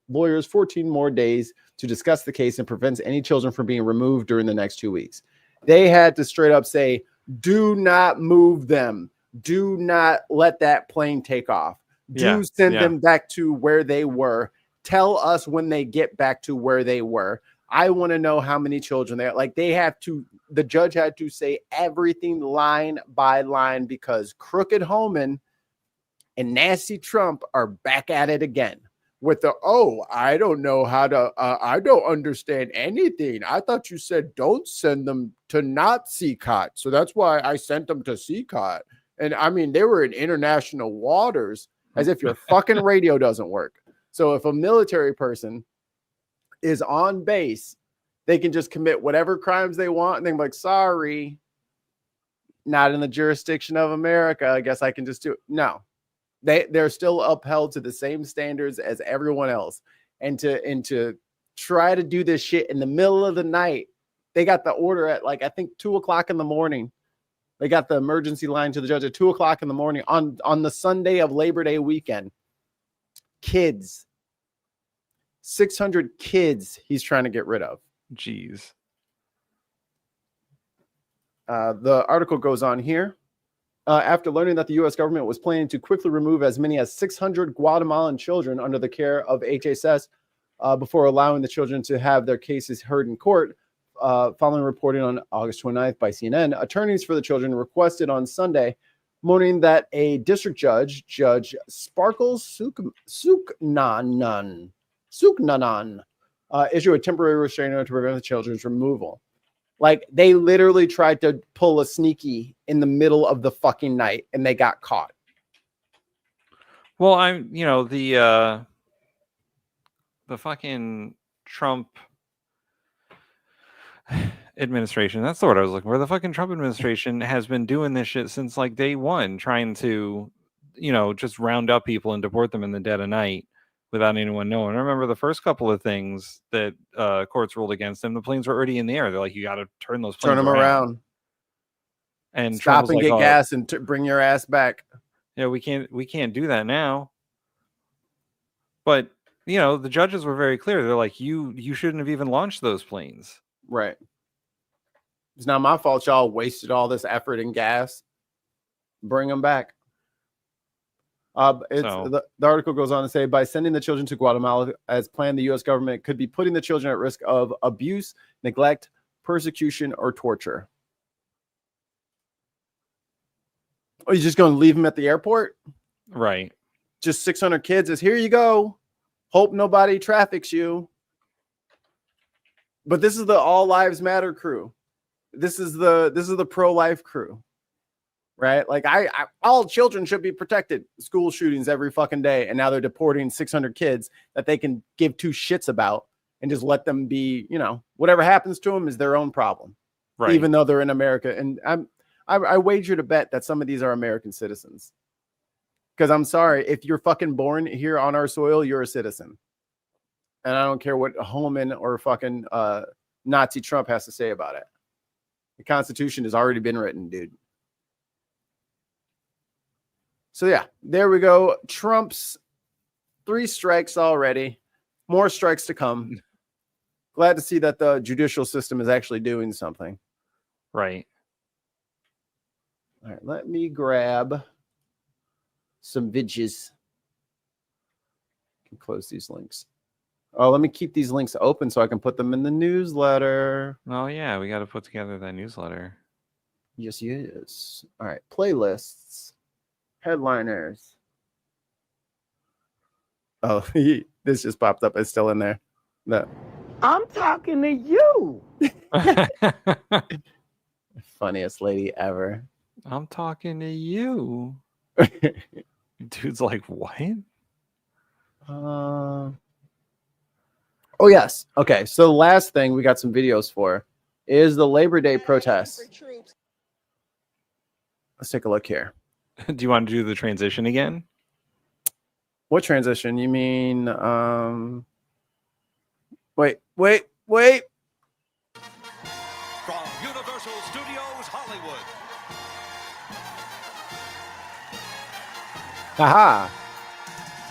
lawyers 14 more days to discuss the case and prevents any children from being removed during the next 2 weeks. They had to straight up say, do not move them. Do not let that plane take off. Send them back to where they were. Tell us when they get back to where they were. I want to know how many children they are. Like the judge had to say everything line by line because Crooked Holman and Nasty Trump are back at it again with I don't know how to, I don't understand anything. I thought you said don't send them to not CCOT. So that's why I sent them to CCOT. And I mean, they were in international waters, as if your fucking radio doesn't work. So if a military person is on base, they can just commit whatever crimes they want. And they're like, sorry, not in the jurisdiction of America. I guess I can just do it. No, they're still upheld to the same standards as everyone else. And to try to do this shit in the middle of the night, they got the order at I think 2:00 in the morning. They got the emergency line to the judge at 2:00 in the morning on the Sunday of Labor Day weekend. Kids, 600 kids he's trying to get rid of. Jeez. The article goes on here. After learning that the U.S. government was planning to quickly remove as many as 600 Guatemalan children under the care of HHS before allowing the children to have their cases heard in court, following reporting on August 29th by CNN, attorneys for the children requested on Sunday morning that a district judge, Judge Sparkles Suknanan, issue a temporary restraining order to prevent the children's removal. Like, they literally tried to pull a sneaky in the middle of the fucking night, and they got caught. Well, the fucking Trump administration, that's the word I was looking for. The fucking Trump administration has been doing this shit since day one, trying to, just round up people and deport them in the dead of night without anyone knowing. I remember the first couple of things that courts ruled against them, the planes were already in the air. They're like, you got to turn those planes around. And stop and get gas and bring your ass back. Yeah, we can't do that now. But the judges were very clear. They're like, you shouldn't have even launched those planes. Right. It's not my fault y'all wasted all this effort and gas. Bring them back. The article goes on to say, by sending the children to Guatemala as planned, the U.S. government could be putting the children at risk of abuse, neglect, persecution, or torture. Are you just going to leave them at the airport? Right. Just 600 kids is here you go. Hope nobody traffics you. But this is the All Lives Matter crew. This is the pro-life crew. Right? Like all children should be protected. School shootings every fucking day. And now they're deporting 600 kids that they can give two shits about and just let them be, whatever happens to them is their own problem. Right. Even though they're in America. And I wager to bet that some of these are American citizens. Because I'm sorry, if you're fucking born here on our soil, you're a citizen. And I don't care what Holman or fucking Nazi Trump has to say about it. The Constitution has already been written, dude. So yeah, there we go. Trump's 3 strikes already. More strikes to come. Glad to see that the judicial system is actually doing something. Right. All right, let me grab some vidges. Can close these links. Oh, let me keep these links open so I can put them in the newsletter. Oh yeah, we got to put together that newsletter. Yes, he is. All right. Playlists. Headliners. Oh, this just popped up. It's still in there. No. I'm talking to you. Funniest lady ever. I'm talking to you. Dude's like, what? Oh, yes. Okay. So the last thing we got some videos for is the Labor Day protests. Let's take a look here. Do you want to do the transition again? What transition? You mean, wait. From Universal Studios Hollywood. Haha.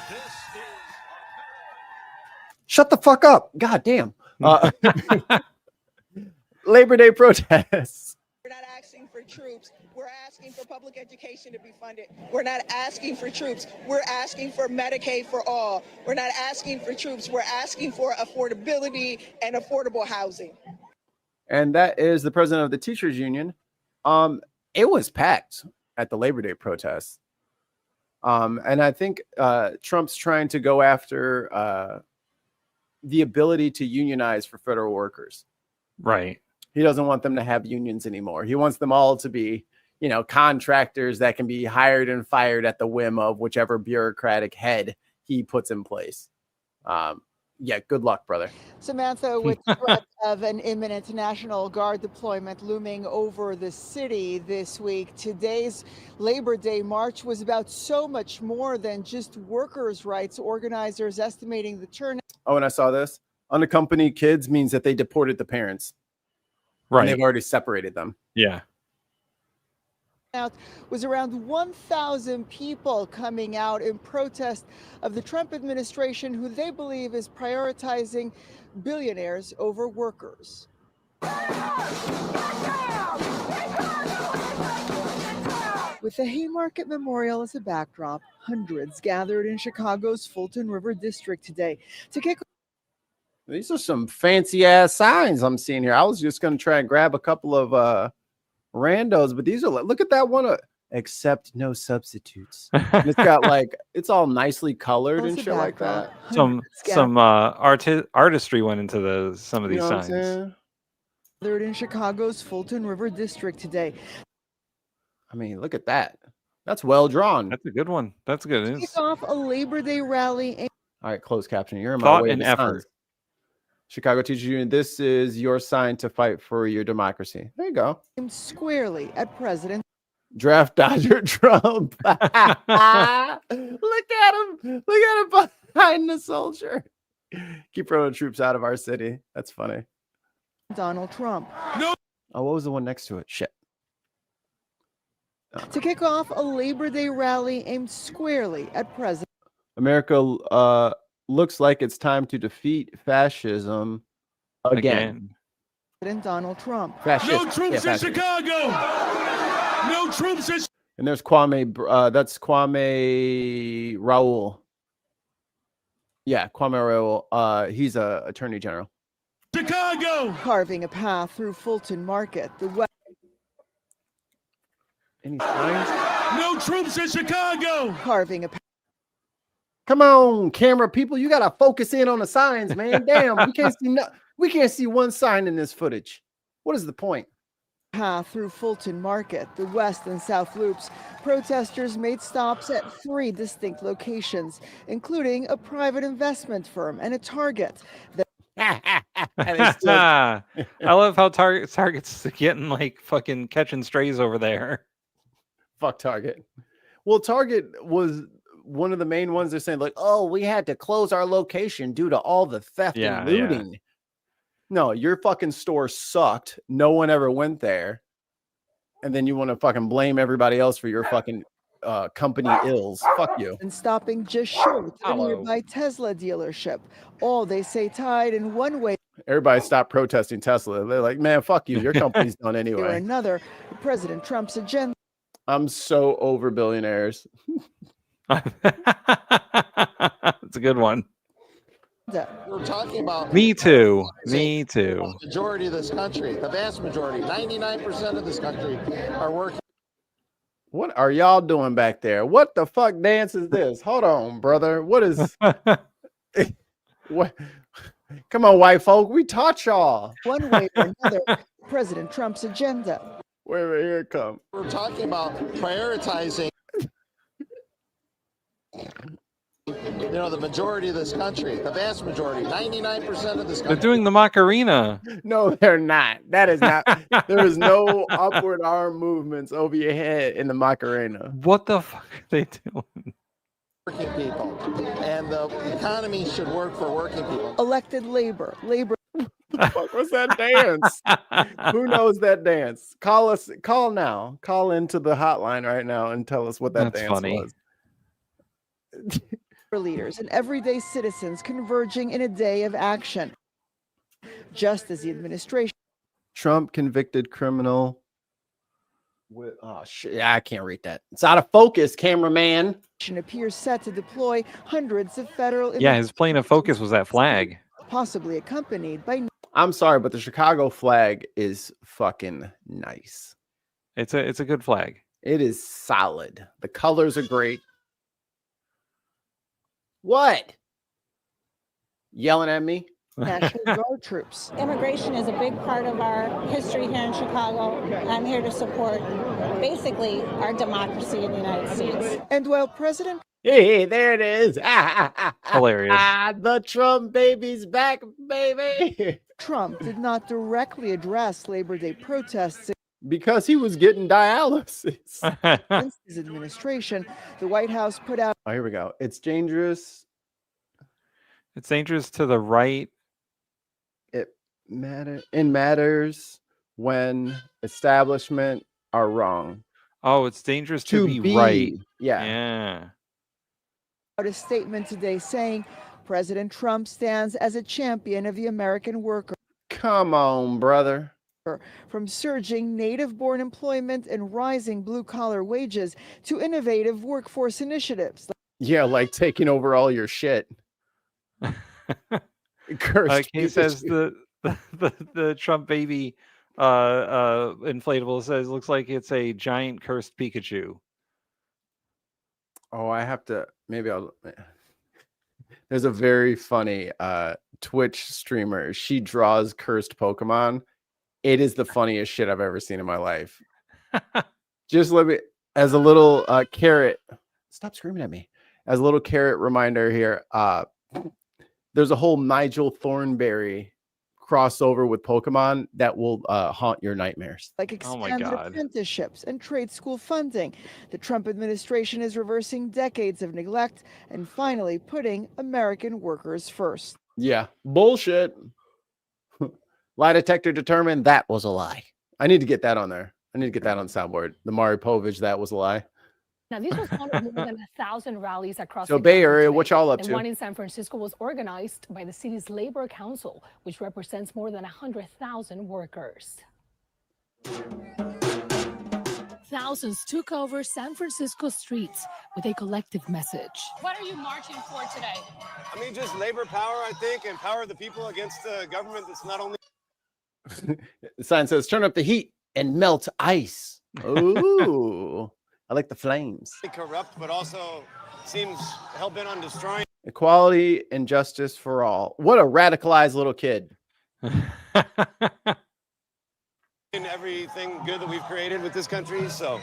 This is Shut the fuck up. God damn. Labor Day protests. We're not asking for troops. We're asking for public education to be funded. We're not asking for troops. We're asking for Medicaid for all. We're not asking for troops. We're asking for affordability and affordable housing. And that is the president of the teachers union. It was packed at the Labor Day protests. And I think Trump's trying to go after the ability to unionize for federal workers. Right. He doesn't want them to have unions anymore. He wants them all to be, contractors that can be hired and fired at the whim of whichever bureaucratic head he puts in place. Yeah, good luck, brother. Samantha, with threat of an imminent National Guard deployment looming over the city this week, today's Labor Day march was about so much more than just workers' rights. Organizers estimating the turnout. Oh, and I saw this. Unaccompanied kids means that they deported the parents. Right. And they've already separated them. Yeah. Was around 1,000 people coming out in protest of the Trump administration, who they believe is prioritizing billionaires over workers. With the Haymarket Memorial as a backdrop, hundreds gathered in Chicago's Fulton River District today to kick. These are some fancy ass signs I'm seeing here. I was just going to try and grab a couple of randos, but these are, look at that one, accept no substitutes. And it's got it's all nicely colored and shit like that. Some artistry went into some of these signs. Gathered in Chicago's Fulton River District today. I mean, look at that. That's well drawn. That's a good one. That's good. Kick off a Labor Day rally. All right, closed caption. You're in my Thought way. and effort. Chicago Teachers Union, this is your sign to fight for your democracy. There you go. Squarely at President. Draft Dodger Trump. Look at him. Look at him behind the soldier. Keep rolling troops out of our city. That's funny. Donald Trump. No. Oh, what was the one next to it? Shit. To kick off a Labor Day rally aimed squarely at President. America looks like it's time to defeat fascism again. President Donald Trump. No troops in Chicago. No troops in. And there's Kwame. That's Kwame Raoul. Yeah, Kwame Raoul. He's a attorney general. Chicago. Carving a path through Fulton Market. The West. Any signs? No troops in Chicago. Carving a path. Come on, camera people, you gotta focus in on the signs, man. Damn, we can't see one sign in this footage. What is the point? Path through Fulton Market, the West and South Loops. Protesters made stops at 3 distinct locations, including a private investment firm and a Target. I love how Target's getting fucking catching strays over there. Fuck Target. Well, Target was one of the main ones. They're saying oh, we had to close our location due to all the theft and looting. No, your fucking store sucked. No one ever went there. And then you want to fucking blame everybody else for your fucking company ills. Fuck you. And stopping just short of a nearby Tesla dealership. All they say tied in one way. Everybody stopped protesting Tesla. They're like, man, fuck you. Your company's done Or anyway. another, President Trump's agenda. I'm so over billionaires. It's a good one. We're talking about Me too. Me too. the majority of this country, the vast majority, 99% of this country are working. What are y'all doing back there? What the fuck dance is this? Hold on, brother. What is what? Come on, white folk. We taught y'all. One way or another, President Trump's agenda. Wait, here it come. We're talking about prioritizing, the majority of this country, the vast majority, 99% of this They're country. doing the Macarena. No, they're not. That is not. There is no upward arm movements over your head in the Macarena. What the fuck are they doing? Working people, and the economy should work for working people. Elected labor. Fuck, what's that dance? Who knows that dance? Call now. Call into the hotline right now and tell us what that That's dance funny. was. Leaders and everyday citizens converging in a day of action. Just as the administration Trump convicted criminal with shit, I can't read that. It's out of focus, cameraman. appears set to deploy hundreds of federal Yeah, his plane of focus was that flag. possibly accompanied by I'm sorry, but the Chicago flag is fucking nice. It's a good flag. It is solid. The colors are great. What? Yelling at me? National Guard troops. Immigration is a big part of our history here in Chicago. I'm here to support basically our democracy in the United States. And while President Hey, there it is. Hilarious. The Trump baby's back, baby. Trump did not directly address Labor Day protests Because he was getting dialysis. against his administration, the White House put out Oh, here we go. It's dangerous. It's dangerous to the right. It matters when establishment are wrong. Oh, it's dangerous to be right. Yeah. Yeah. a statement today saying President Trump stands as a champion of the American worker. Come on, brother. From surging native-born employment and rising blue-collar wages to innovative workforce initiatives. Yeah, like taking over all your shit. Cursed He says the Trump baby inflatable says looks like it's a giant cursed Pikachu. Oh, there's a very funny Twitch streamer. She draws cursed Pokemon. It is the funniest shit I've ever seen in my life. Just let me, as a little carrot, stop screaming at me. As a little carrot reminder here, there's a whole Nigel Thornberry crossover with Pokemon that will haunt your nightmares. Like expanded apprenticeships and trade school funding. The Trump administration is reversing decades of neglect and finally putting American workers first. Yeah, bullshit. Lie detector determined that was a lie. I need to get that on there. I need to get that on the soundboard. The Mari Povich, that was a lie. Now, this was one of more than 1,000 rallies across So the Bay Area, today. what y'all up and to? one in San Francisco was organized by the city's Labor Council, which represents more than 100,000 workers. Thousands took over San Francisco streets with a collective message. What are you marching for today? I mean, just labor power, I think, and power of the people against a government that's not only... The sign says, turn up the heat and melt ice. Ooh, I like the flames. corrupt, but also seems hell-bent on destroying Equality and justice for all. What a radicalized little kid. everything good that we've created with this country, so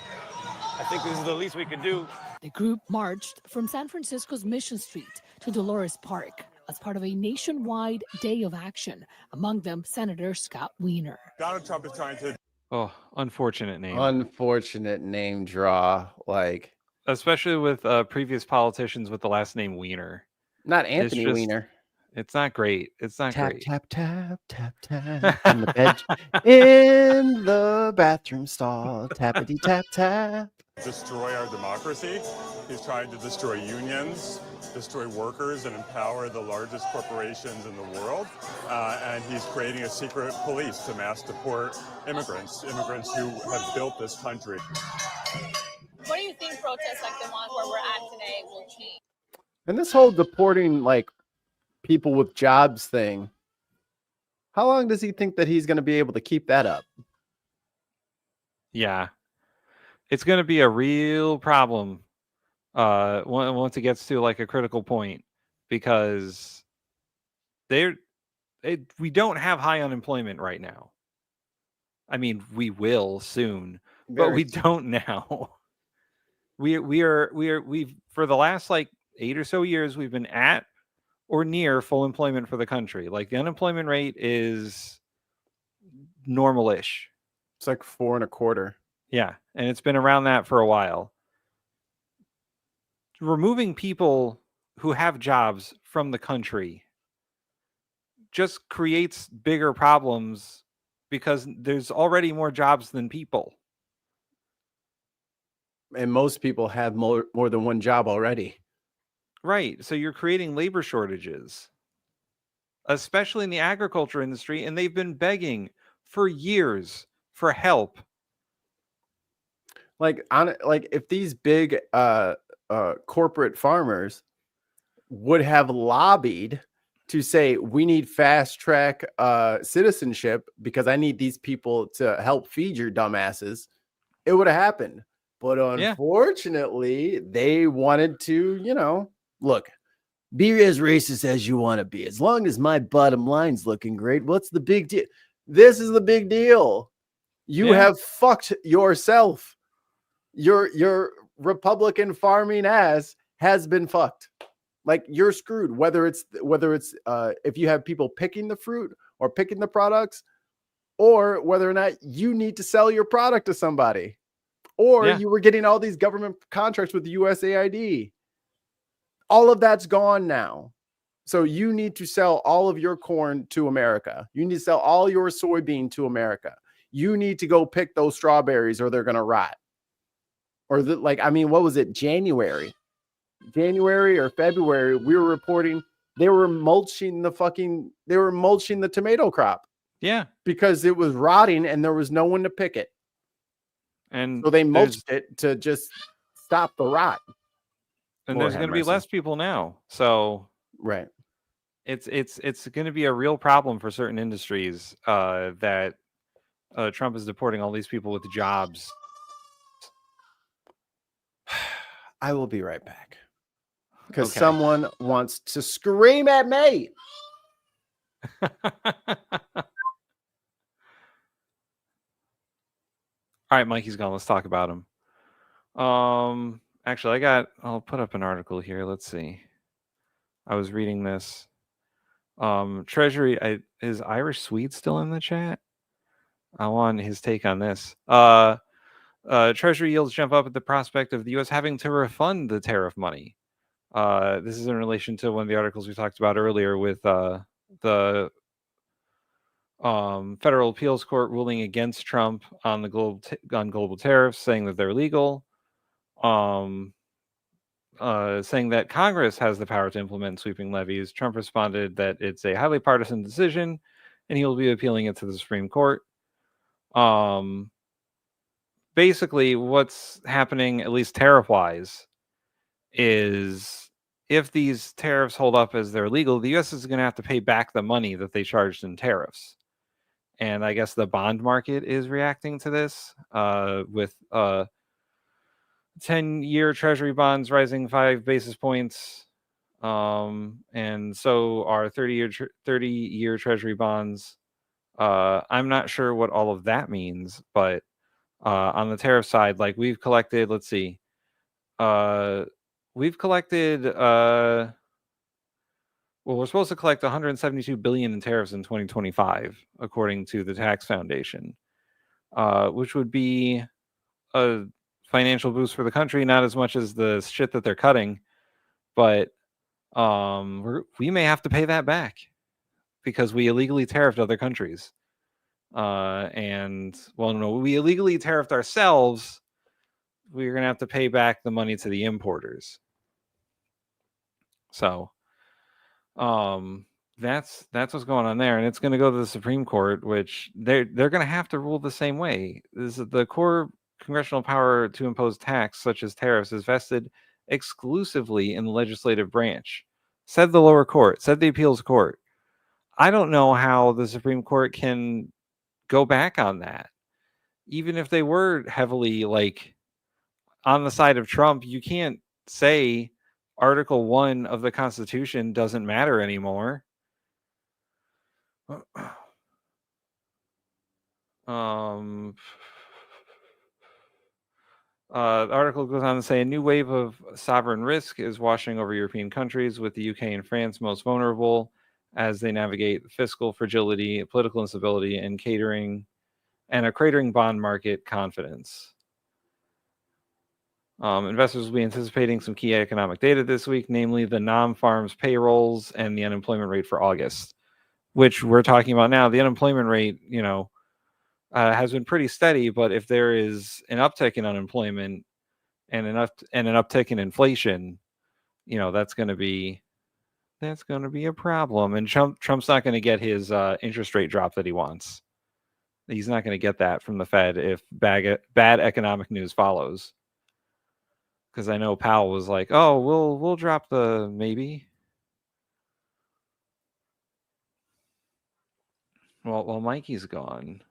I think this is the least we could do. The group marched from San Francisco's Mission Street to Dolores Park as part of a nationwide day of action, among them Senator Scott Wiener. Donald Trump is trying to... Oh, unfortunate name. Unfortunate name draw. Like, especially with previous politicians with the last name Wiener. Not Anthony Weiner. It's not great. It's not tap, great. Tap, tap, tap, tap. In the bed, in the bathroom stall. Tappity, tap, tap. destroy our democracy. He's trying to destroy unions, destroy workers, and empower the largest corporations in the world. And he's creating a secret police to mass deport immigrants who have built this country. What do you think protests like the one where we're at today will change? And this whole deporting, like, people with jobs thing, how long does he think that he's going to be able to keep that up? Yeah. It's going to be a real problem once it gets to like a critical point, because we don't have high unemployment right now. I mean, we will soon, but we don't now. We've for the last like 8 or so years, we've been at or near full employment for the country. Like the unemployment rate is normal-ish. It's like 4.25. Yeah, and it's been around that for a while. Removing people who have jobs from the country just creates bigger problems because there's already more jobs than people. And most people have more than one job already. Right. So you're creating labor shortages, especially in the agriculture industry, and they've been begging for years for help. Like if these big corporate farmers would have lobbied to say, we need fast track citizenship because I need these people to help feed your dumbasses, it would have happened. But unfortunately, they wanted to, look, be as racist as you want to be. As long as my bottom line's looking great, what's the big deal? This is the big deal. You have fucked yourself. Your Republican farming ass has been fucked. Like, you're screwed, whether it's if you have people picking the fruit or picking the products, or whether or not you need to sell your product to somebody, or you were getting all these government contracts with the USAID. All of that's gone now. So you need to sell all of your corn to America. You need to sell all your soybean to America. You need to go pick those strawberries or they're going to rot. Or what was it? January or February, we were reporting they were mulching the tomato crop. Yeah. Because it was rotting and there was no one to pick it. And so they mulched it to just stop the rot. And there's going to be less people now. So right. It's going to be a real problem for certain industries that Trump is deporting all these people with jobs. I will be right back. Because someone wants to scream at me. All right, Mikey's gone. Let's talk about him. Actually, I'll put up an article here. Let's see. I was reading this. Treasury, is Irish Swede still in the chat? I want his take on this. Treasury yields jump up at the prospect of the U.S. having to refund the tariff money. This is in relation to one of the articles we talked about earlier with the federal appeals court ruling against Trump on the global tariffs, saying that they're legal. Saying that Congress has the power to implement sweeping levies. Trump responded that it's a highly partisan decision, and he will be appealing it to the Supreme Court. Basically, what's happening, at least tariff-wise, is if these tariffs hold up as they're legal, the U.S. is going to have to pay back the money that they charged in tariffs. And I guess the bond market is reacting to this with 10-year Treasury bonds rising 5 basis points. And so are 30-year Treasury bonds. I'm not sure what all of that means, but on the tariff side, like we've collected, let's see. We've collected we're supposed to collect 172 billion in tariffs in 2025, according to the Tax Foundation, which would be a financial boost for the country, not as much as the shit that they're cutting, but we may have to pay that back because we illegally tariffed other countries. We illegally tariffed ourselves. We're going to have to pay back the money to the importers. So that's what's going on there, and it's going to go to the Supreme Court, which they're going to have to rule the same way. This is the core congressional power to impose tax, such as tariffs, is vested exclusively in the legislative branch. said the lower court, said the appeals court. I don't know how the Supreme Court can go back on that. Even if they were heavily like on the side of Trump, you can't say Article 1 of the Constitution doesn't matter anymore. The article goes on to say a new wave of sovereign risk is washing over European countries, with the UK and France most vulnerable as they navigate fiscal fragility, political instability, and a cratering bond market confidence. Investors will be anticipating some key economic data this week, namely the non-farms payrolls and the unemployment rate for August, which we're talking about now. The unemployment rate, has been pretty steady, but if there is an uptick in unemployment and an uptick in inflation, that's going to be a problem. And Trump's not going to get his interest rate drop that he wants. He's not going to get that from the Fed if bad economic news follows. Because I know Powell was like, "Oh, we'll drop the maybe." Well, while Mikey's gone,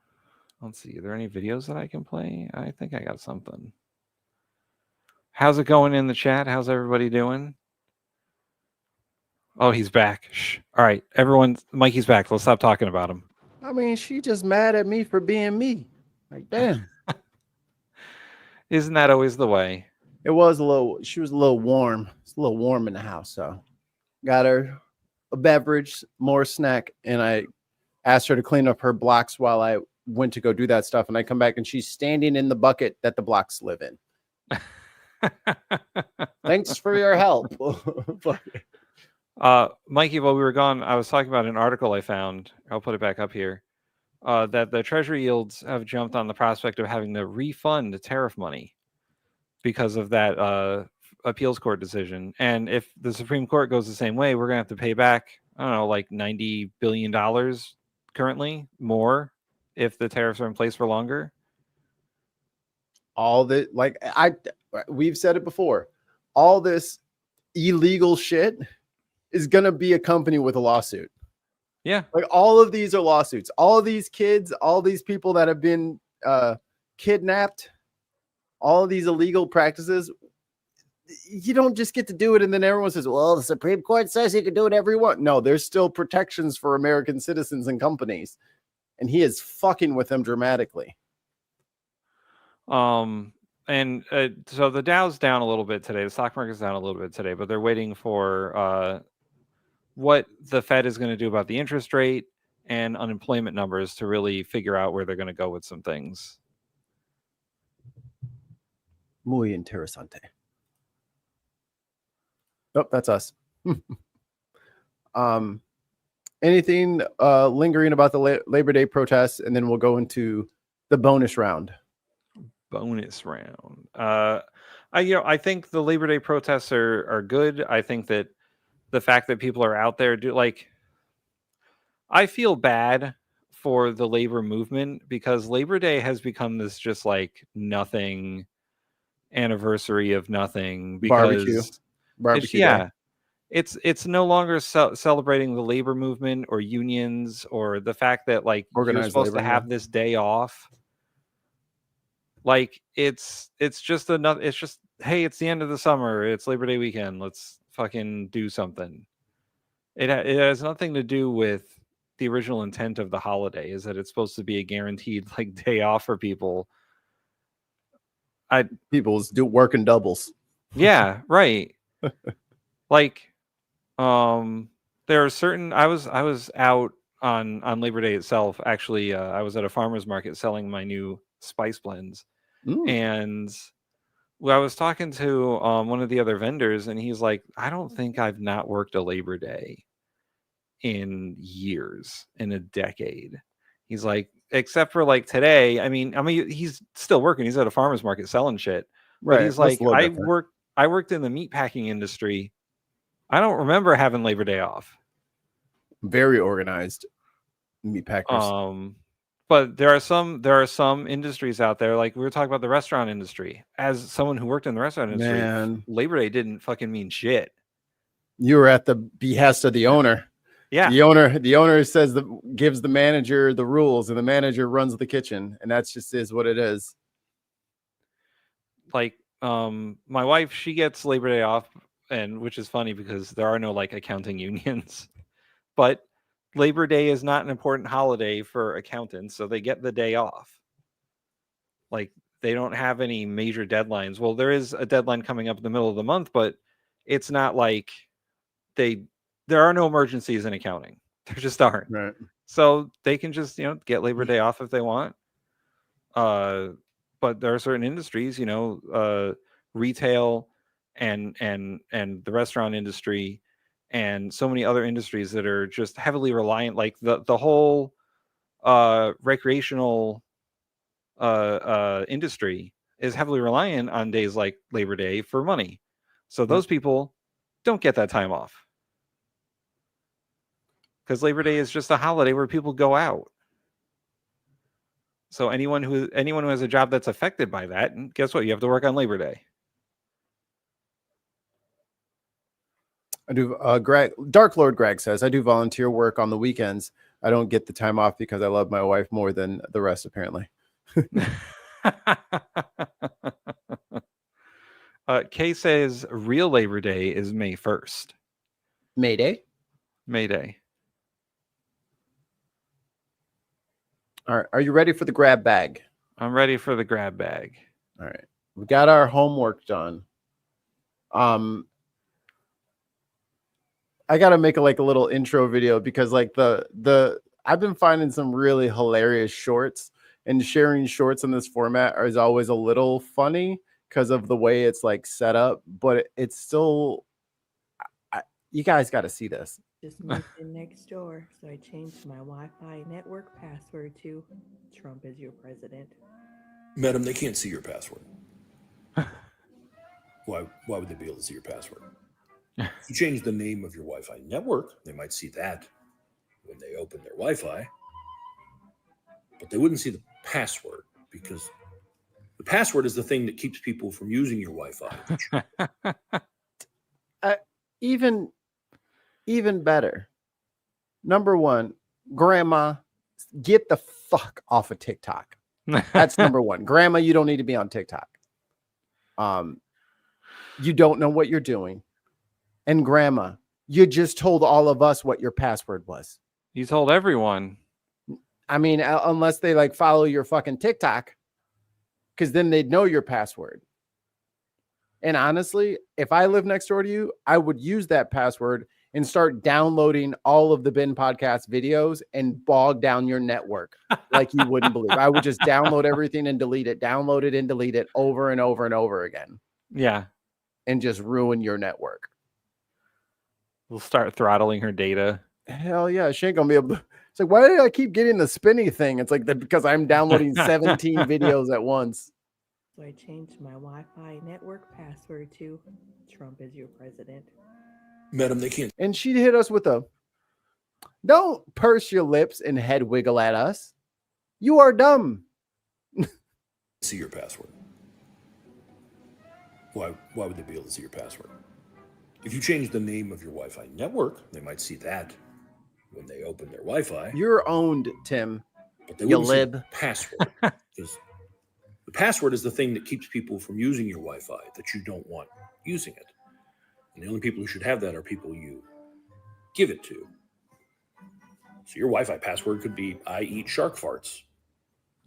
let's see. Are there any videos that I can play? I think I got something. How's it going in the chat? How's everybody doing? Oh, he's back. Shh. All right, everyone. Mikey's back. Let's stop talking about him. I mean, she just mad at me for being me. Like, damn. Isn't that always the way? She was a little warm. It's a little warm in the house. So got her a beverage, more snack. And I asked her to clean up her blocks while I went to go do that stuff. And I come back and she's standing in the bucket that the blocks live in. Thanks for your help. Mikey, while we were gone, I was talking about an article I found. I'll put it back up here. That the Treasury yields have jumped on the prospect of having to refund the tariff money because of that appeals court decision. And if the Supreme Court goes the same way, we're going to have to pay back, I don't know, like $90 billion currently, more if the tariffs are in place for longer. All that, we've said it before, all this illegal shit is going to be accompanied with a lawsuit. Yeah. Like all of these are lawsuits. All of these kids, all these people that have been kidnapped, all of these illegal practices, you don't just get to do it and then everyone says, well, the Supreme Court says you can do whatever you want. No, there's still protections for American citizens and companies. And he is fucking with them dramatically. So the Dow's down a little bit today. The stock market's down a little bit today, but they're waiting for what the Fed is going to do about the interest rate and unemployment numbers to really figure out where they're going to go with some things. Muy interesante. Oh, that's us. Anything lingering about the Labor Day protests, and then we'll go into the bonus round. I think the Labor Day protests are good. I think that the fact that people are out there I feel bad for the labor movement because Labor Day has become this just like nothing anniversary of nothing because barbecue day. It's no longer celebrating the labor movement or unions or the fact that like organized you're supposed labor, to have this day off. Like it's just hey, it's the end of the summer, it's Labor Day weekend, let's fucking do something. It has nothing to do with the original intent of the holiday, is that it's supposed to be a guaranteed like day off for people. People do working doubles. Yeah, right. Like there are certain I was out on Labor Day itself. Actually, I was at a farmer's market selling my new spice blends. And I was talking to one of the other vendors, and he's like, I don't think I've not worked a Labor Day in years, in a decade. He's like, except for like today. I mean, he's still working. He's at a farmer's market selling shit. Right. But he's like, I worked in the meat packing industry. I don't remember having Labor Day off. Very organized meat packers. But there are some industries out there, like we were talking about the restaurant industry. As someone who worked in the restaurant industry, Labor Day didn't fucking mean shit. You were at the behest of the owner. Yeah. The owner says gives the manager the rules, and the manager runs the kitchen, and that's just is what it is. Like, my wife, she gets Labor Day off, and which is funny because there are no like accounting unions, but Labor Day is not an important holiday for accountants, so they get the day off. Like, they don't have any major deadlines. Well, there is a deadline coming up in the middle of the month, but it's not like there are no emergencies in accounting. There just aren't. Right. So they can just, get Labor Day off if they want. But there are certain industries, retail and the restaurant industry and so many other industries that are just heavily reliant, like the whole recreational industry is heavily reliant on days like Labor Day for money. So those people don't get that time off. Because Labor Day is just a holiday where people go out. So anyone who has a job that's affected by that, and guess what? You have to work on Labor Day. I do. Dark Lord Greg says, I do volunteer work on the weekends. I don't get the time off because I love my wife more than the rest, apparently. Kay says real Labor Day is May 1st. May Day? May Day. All right. Are you ready for the grab bag? I'm ready for the grab bag. All right. We got our homework done. I gotta make a little intro video because like I've been finding some really hilarious shorts, and sharing shorts in this format is always a little funny because of the way it's like set up, but it's still you guys got to see this. Just moved in next door, so I changed my Wi-Fi network password to Trump is your president. Madam, they can't see your password. Why would they be able to see your password? If you change the name of your Wi-Fi network, they might see that when they open their Wi-Fi, but they wouldn't see the password because the password is the thing that keeps people from using your Wi-Fi. Even better. Number one, grandma, get the fuck off of TikTok. That's number one. Grandma, you don't need to be on TikTok. You don't know what you're doing. And grandma, you just told all of us what your password was. You told everyone. I mean, unless they like follow your fucking TikTok, because then they'd know your password. And honestly, if I live next door to you, I would use that password and start downloading all of the Ben Podcast videos and bog down your network like you wouldn't believe. I would just download everything and delete it, download it and delete it over and over and over again. Yeah. And just ruin your network. We'll start throttling her data. Hell yeah. She ain't gonna be able to. It's like, why do I keep getting the spinny thing? It's like because I'm downloading 17 videos at once. So I changed my Wi-Fi network password to Trump is your president. Madam, they can't. And she'd hit us with don't purse your lips and head wiggle at us. You are dumb. See your password. Why would they be able to see your password? If you change the name of your Wi-Fi network, they might see that when they open their Wi-Fi. You're owned, Tim. But they you wouldn't see lib. the password. Because the password is the thing that keeps people from using your Wi-Fi that you don't want using it. And the only people who should have that are people you give it to. So your Wi-Fi password could be, I eat shark farts.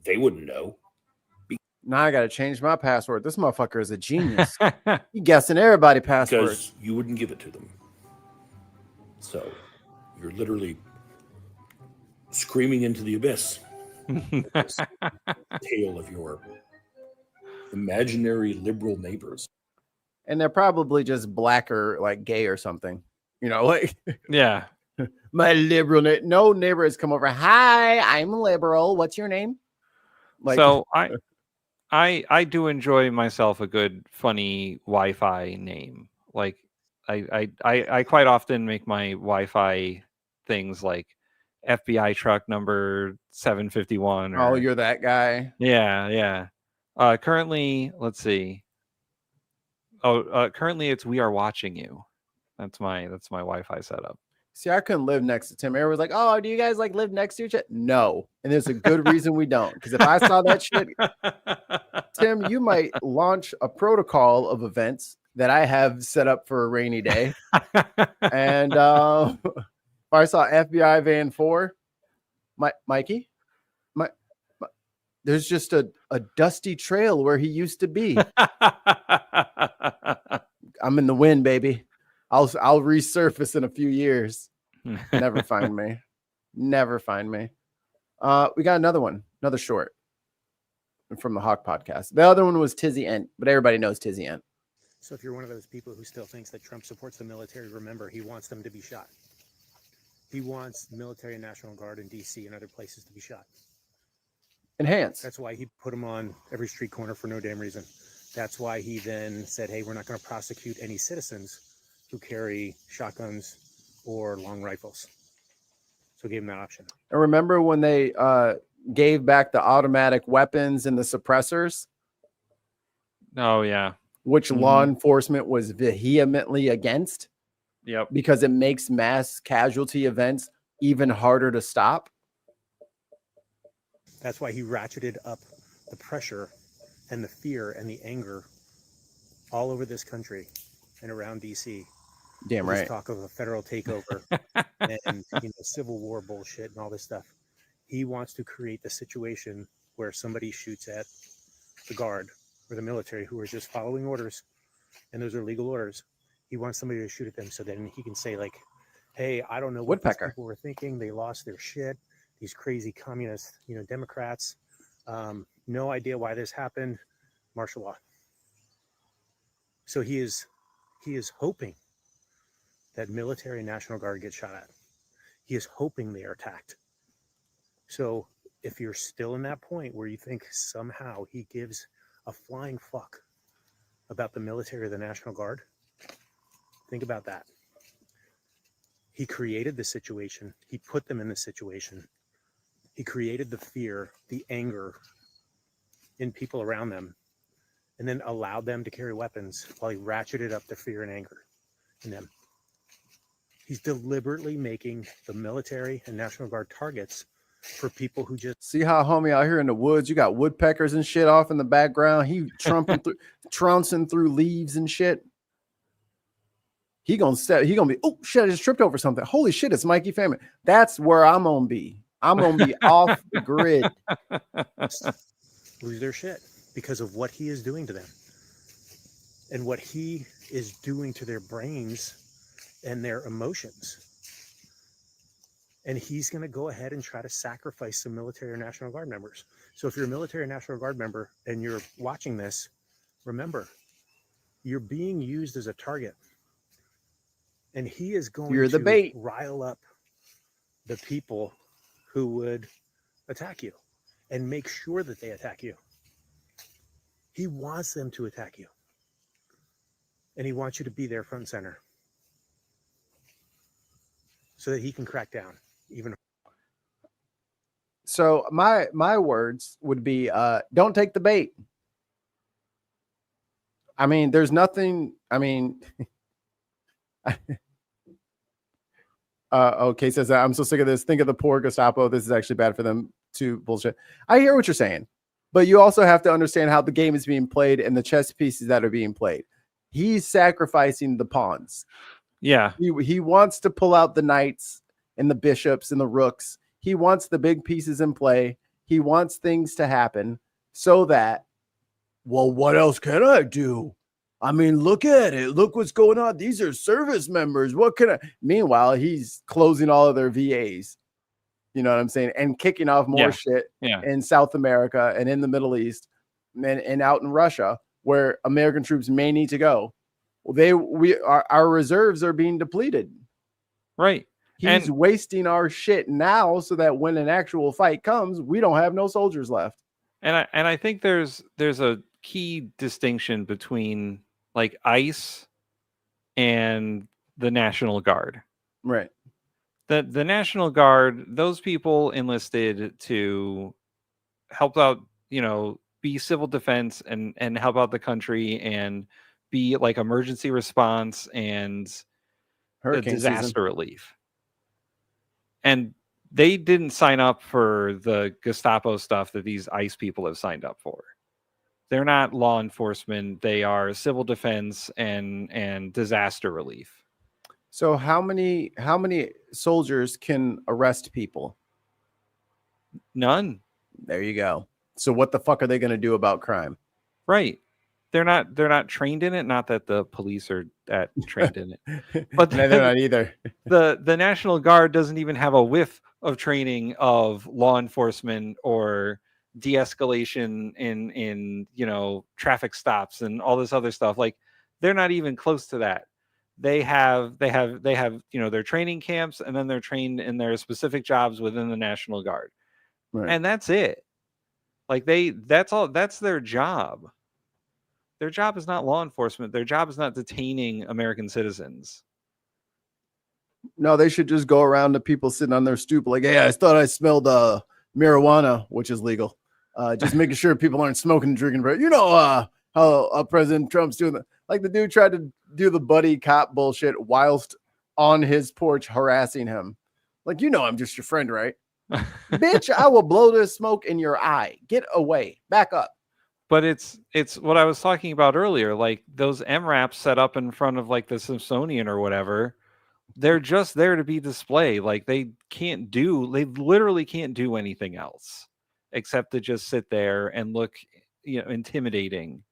They wouldn't know. Now I got to change my password. This motherfucker is a genius. You guessing everybody's password. Because you wouldn't give it to them. So you're literally screaming into the abyss. This tale of your imaginary liberal neighbors. And they're probably just black or like gay or something. Like yeah. My liberal no neighbor has come over. Hi, I'm liberal. What's your name? Like, so I do enjoy myself a good funny Wi-Fi name. Like I quite often make my Wi-Fi things like FBI truck number 751. Oh, you're that guy. Yeah. Currently, let's see. Currently it's We Are Watching You. That's my Wi-Fi setup. See, I couldn't live next to Tim. Everyone's like, "Oh, do you guys like live next to each other?" No, and there's a good reason we don't. Because if I saw that shit, Tim, you might launch a protocol of events that I have set up for a rainy day. And if I saw FBI van 4, Mikey, there's just a dusty trail where he used to be. I'm in the wind, baby. I'll resurface in a few years. Never find me. Never find me. We got another short from the Hawk podcast. The other one was Tizzy Ent, but everybody knows Tizzy Ent. So if you're one of those people who still thinks that Trump supports the military, remember, he wants them to be shot. He wants military and National Guard in D.C. and other places to be shot. Enhance. That's why he put them on every street corner for no damn reason. That's why he then said, hey, we're not going to prosecute any citizens who carry shotguns or long rifles. So gave him that option. And remember when they gave back the automatic weapons and the suppressors? Oh, yeah. Which law enforcement was vehemently against? Yep. Because it makes mass casualty events even harder to stop. That's why he ratcheted up the pressure and the fear and the anger all over this country and around DC. Damn right. Talk of a federal takeover and civil war bullshit and all this stuff. He wants to create the situation where somebody shoots at the guard or the military who are just following orders, and those are legal orders. He wants somebody to shoot at them so then he can say, like, hey, I don't know what these people were thinking. They lost their shit. These crazy communist, Democrats. No idea why this happened. Martial law. So he is hoping that military and National Guard get shot at. He is hoping they are attacked. So if you're still in that point where you think somehow he gives a flying fuck about the military or the National Guard, think about that. He created the situation. He put them in the situation. He created the fear, the anger in people around them, and then allowed them to carry weapons while he ratcheted up the fear and anger in them. He's deliberately making the military and National Guard targets for people who just see how homie out here in the woods. You got woodpeckers and shit off in the background. He trouncing through leaves and shit. He gonna be, oh shit, I just tripped over something. Holy shit, it's Mikey Famine. That's where I'm gonna be. I'm gonna be off the grid. Lose their shit because of what he is doing to them and what he is doing to their brains and their emotions. And he's going to go ahead and try to sacrifice some military or National Guard members. So if you're a military or National Guard member and you're watching this, remember, you're being used as a target. And he is going to rile up the people who would attack you and make sure that they attack you. He wants them to attack you. And he wants you to be there front and center so that he can crack down even. So my words would be, don't take the bait. I mean, there's nothing, I mean, okay, says I'm so sick of this. Think of the poor Gestapo. This is actually bad for them too. Bullshit. I hear what you're saying, but you also have to understand how the game is being played and the chess pieces that are being played. He's sacrificing the pawns. Yeah. He wants to pull out the knights and the bishops and the rooks. He wants the big pieces in play. He wants things to happen so that, well, what else can I do? I mean, look at it. Look what's going on. These are service members. What can I? Meanwhile, he's closing all of their VAs. You know what I'm saying? And kicking off more shit in South America and in the Middle East and out in Russia, where American troops may need to go. Our reserves are being depleted. Right. He's wasting our shit now so that when an actual fight comes, we don't have no soldiers left. And I think there's a key distinction between like ICE and the National Guard. Right. The National Guard, those people enlisted to help out, be civil defense and help out the country and be like emergency response and Hurricane disaster relief. And they didn't sign up for the Gestapo stuff that these ICE people have signed up for. They're not law enforcement. They are civil defense and disaster relief. So how many soldiers can arrest people? None. There you go. So what the fuck are they going to do about crime? Right. They're not trained in it. Not that the police are trained in it, but No, they're not either. The National Guard doesn't even have a whiff of training of law enforcement or de-escalation in traffic stops and all this other stuff. Like, they're not even close to that. They have their training camps, and then they're trained in their specific jobs within the National Guard. Right. And that's it. Like, that's their job. Their job is not law enforcement. Their job is not detaining American citizens. No, they should just go around to people sitting on their stoop like, hey, I thought I smelled marijuana, which is legal. Just making sure people aren't smoking and drinking. But how President Trump's doing that. Like, the dude tried to do the buddy cop bullshit whilst on his porch harassing him. Like, I'm just your friend, right? Bitch, I will blow this smoke in your eye. Get away. Back up. But it's what I was talking about earlier. Like, those MRAPs set up in front of like the Smithsonian or whatever, they're just there to be displayed. Like, they literally can't do anything else except to just sit there and look, intimidating.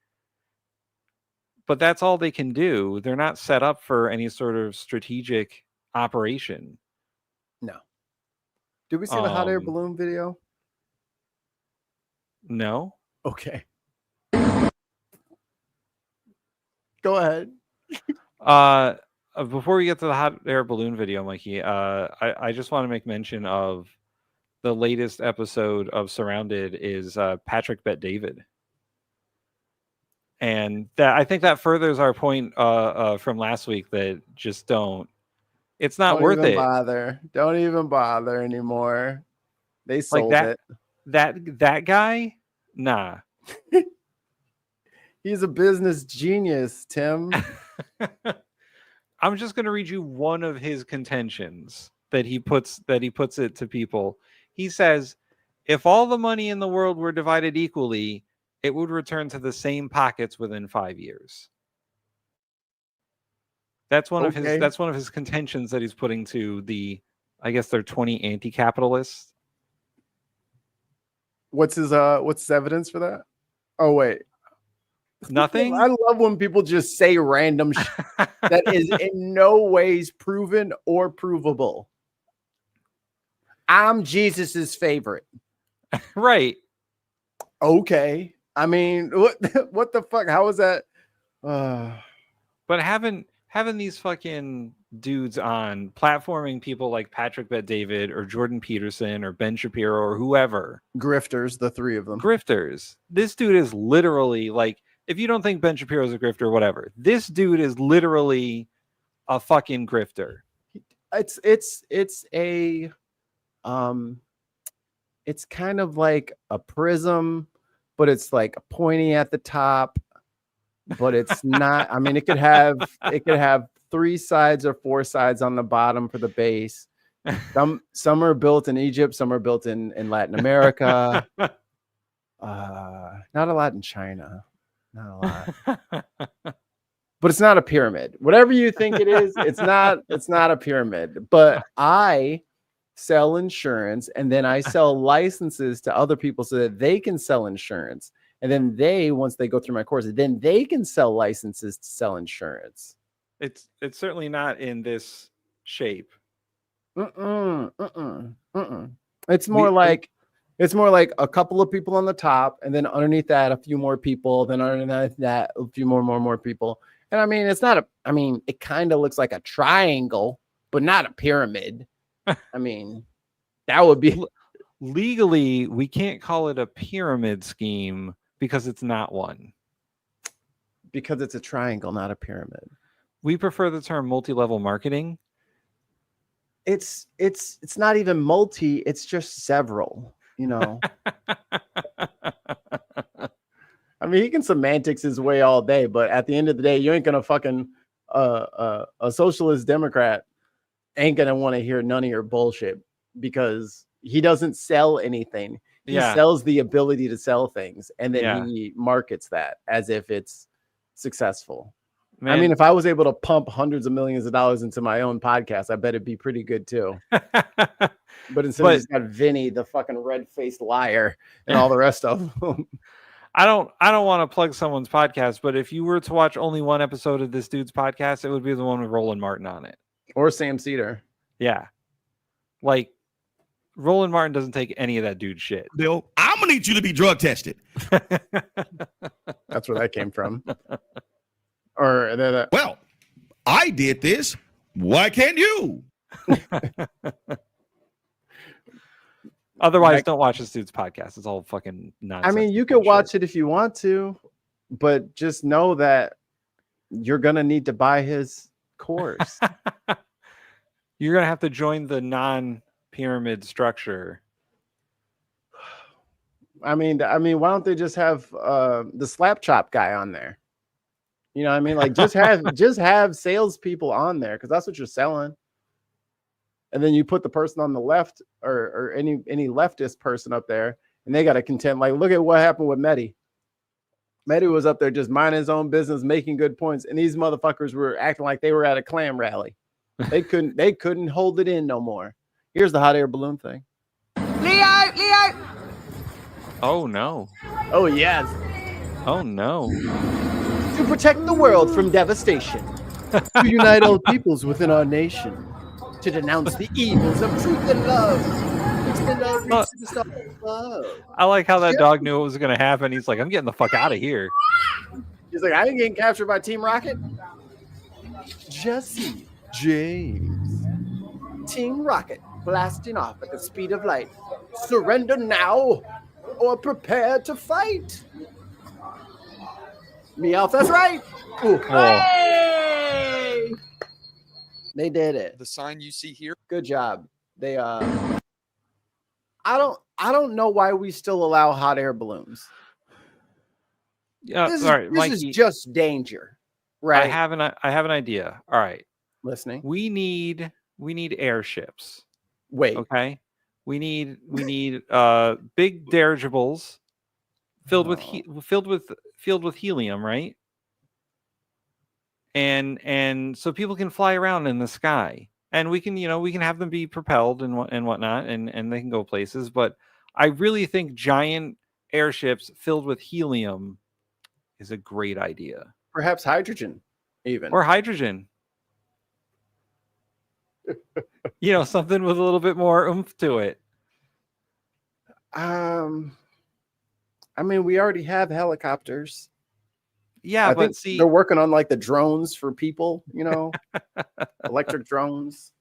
But that's all they can do. They're not set up for any sort of strategic operation. No. Did we see the hot air balloon video? No. Okay. Go ahead. Before we get to the hot air balloon video, Mikey, I just want to make mention of the latest episode of Surrounded is Patrick Bet-David. And that, I think that furthers our point from last week that just it's not worth it. Don't even bother anymore. They sold like it. That guy? Nah. He's a business genius, Tim. I'm just going to read you one of his contentions that he puts it to people. He says, if all the money in the world were divided equally, it would return to the same pockets within 5 years. That's one of his contentions that he's putting to I guess they're 20 anti-capitalists. What's his evidence for that? Oh, wait. Nothing. I love when people just say random shit that is in no ways proven or provable. I'm Jesus's favorite. Right. Okay. I mean, what the fuck? How is that? But having these fucking dudes on platforming people like Patrick Bet-David or Jordan Peterson or Ben Shapiro or whoever. Grifters, the three of them. Grifters. This dude is literally like, if you don't think Ben Shapiro's a grifter, whatever. This dude is literally a fucking grifter. It's kind of like a prism, but it's like pointy at the top, but it's not. I mean, it could have 3 sides or 4 sides on the bottom for the base. Some are built in Egypt, some are built in Latin America. Not a lot in China. Not a lot. But it's not a pyramid. Whatever you think it is, it's not a pyramid. But I sell insurance, and then I sell licenses to other people so that they can sell insurance. And then once they go through my course, then they can sell licenses to sell insurance. It's certainly not in this shape. It's more like a couple of people on the top, and then underneath that, a few more people. Then underneath that, a few more people. And I mean, it kind of looks like a triangle, but not a pyramid. I mean, that would be legally, we can't call it a pyramid scheme because it's not one. Because it's a triangle, not a pyramid. We prefer the term multi-level marketing. It's not even multi, it's just several, I mean, he can semantics his way all day, but at the end of the day, you ain't gonna fucking a socialist Democrat ain't gonna want to hear none of your bullshit because he doesn't sell anything. He sells the ability to sell things, and then he markets that as if it's successful. Man. I mean, if I was able to pump hundreds of millions of dollars into my own podcast, I bet it'd be pretty good too. But instead, he's got Vinny, the fucking red-faced liar, and all the rest of them. I don't want to plug someone's podcast, but if you were to watch only one episode of this dude's podcast, it would be the one with Roland Martin on it. Or Sam Cedar. Yeah. Like, Roland Martin doesn't take any of that dude's shit. Bill, I'm going to need you to be drug tested. That's where that came from. Or well, I did this. Why can't you? Otherwise, don't watch this dude's podcast. It's all fucking nonsense. I mean, you can watch it if you want to, but just know that you're going to need to buy his course. You're going to have to join the non-pyramid structure. I mean, why don't they just have the slap chop guy on there? You know what I mean? Like just have salespeople on there because that's what you're selling. And then you put the person on the left or any leftist person up there, and they got to contend. Like, look at what happened with Mehdi. Mehdi was up there just minding his own business, making good points, and these motherfuckers were acting like they were at a clam rally. They couldn't hold it in no more. Here's the hot air balloon thing. Leo. Oh no. Oh yes. Oh no. To protect the world from devastation, to unite all peoples within our nation, to denounce the evils of truth and love, extend our reach to the stars above. I like how that dog knew what was going to happen. He's like, I'm getting the fuck out of here. He's like, I ain't getting captured by Team Rocket. Jesse James. Team Rocket blasting off at the speed of light. Surrender now or prepare to fight. Meowth, that's right. Ooh. Hey! They did it. The sign you see here. Good job. They I don't know why we still allow hot air balloons. Yeah, This Mikey, is just danger. Right. I have an idea. All right. Listening. We need airships. Wait. Okay. We need big dirigibles filled with helium, right? And so people can fly around in the sky, and we can have them be propelled and whatnot, and they can go places. But I really think giant airships filled with helium is a great idea. Perhaps hydrogen, even. Or hydrogen. Something with a little bit more oomph to it. I mean, we already have helicopters. Yeah, but see, they're working on like the drones for people, electric drones,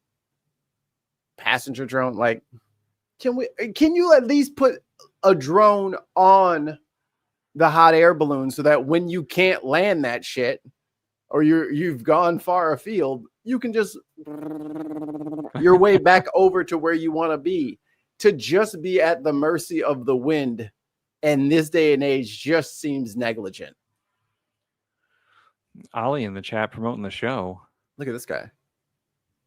passenger drone. Like, can you at least put a drone on the hot air balloon so that when you can't land that shit or you've gone far afield, you can just your way back over to where you want to be. To just be at the mercy of the wind in this day and age just seems negligent. Ollie in the chat promoting the show. Look at this guy.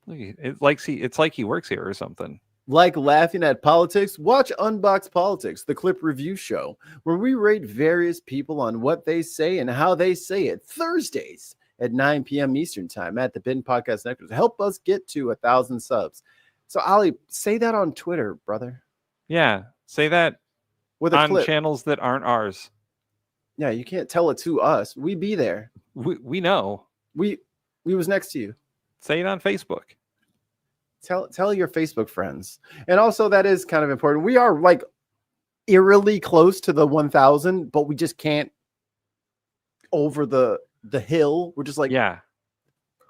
Look, it's like he works here or something. Like laughing at politics? Watch Unboxed Politics, the clip review show, where we rate various people on what they say and how they say it. Thursdays at 9 p.m. Eastern time at the Bin Podcast Network. Help us get to 1,000 subs. So, Ollie, say that on Twitter, brother. Yeah, say that with a on clip. Channels that aren't ours. Yeah, you can't tell it to us. We be there. We know. We was next to you. Say it on Facebook. Tell your Facebook friends. And also, that is kind of important. We are like eerily close to the 1,000, but we just can't over the hill. We're just like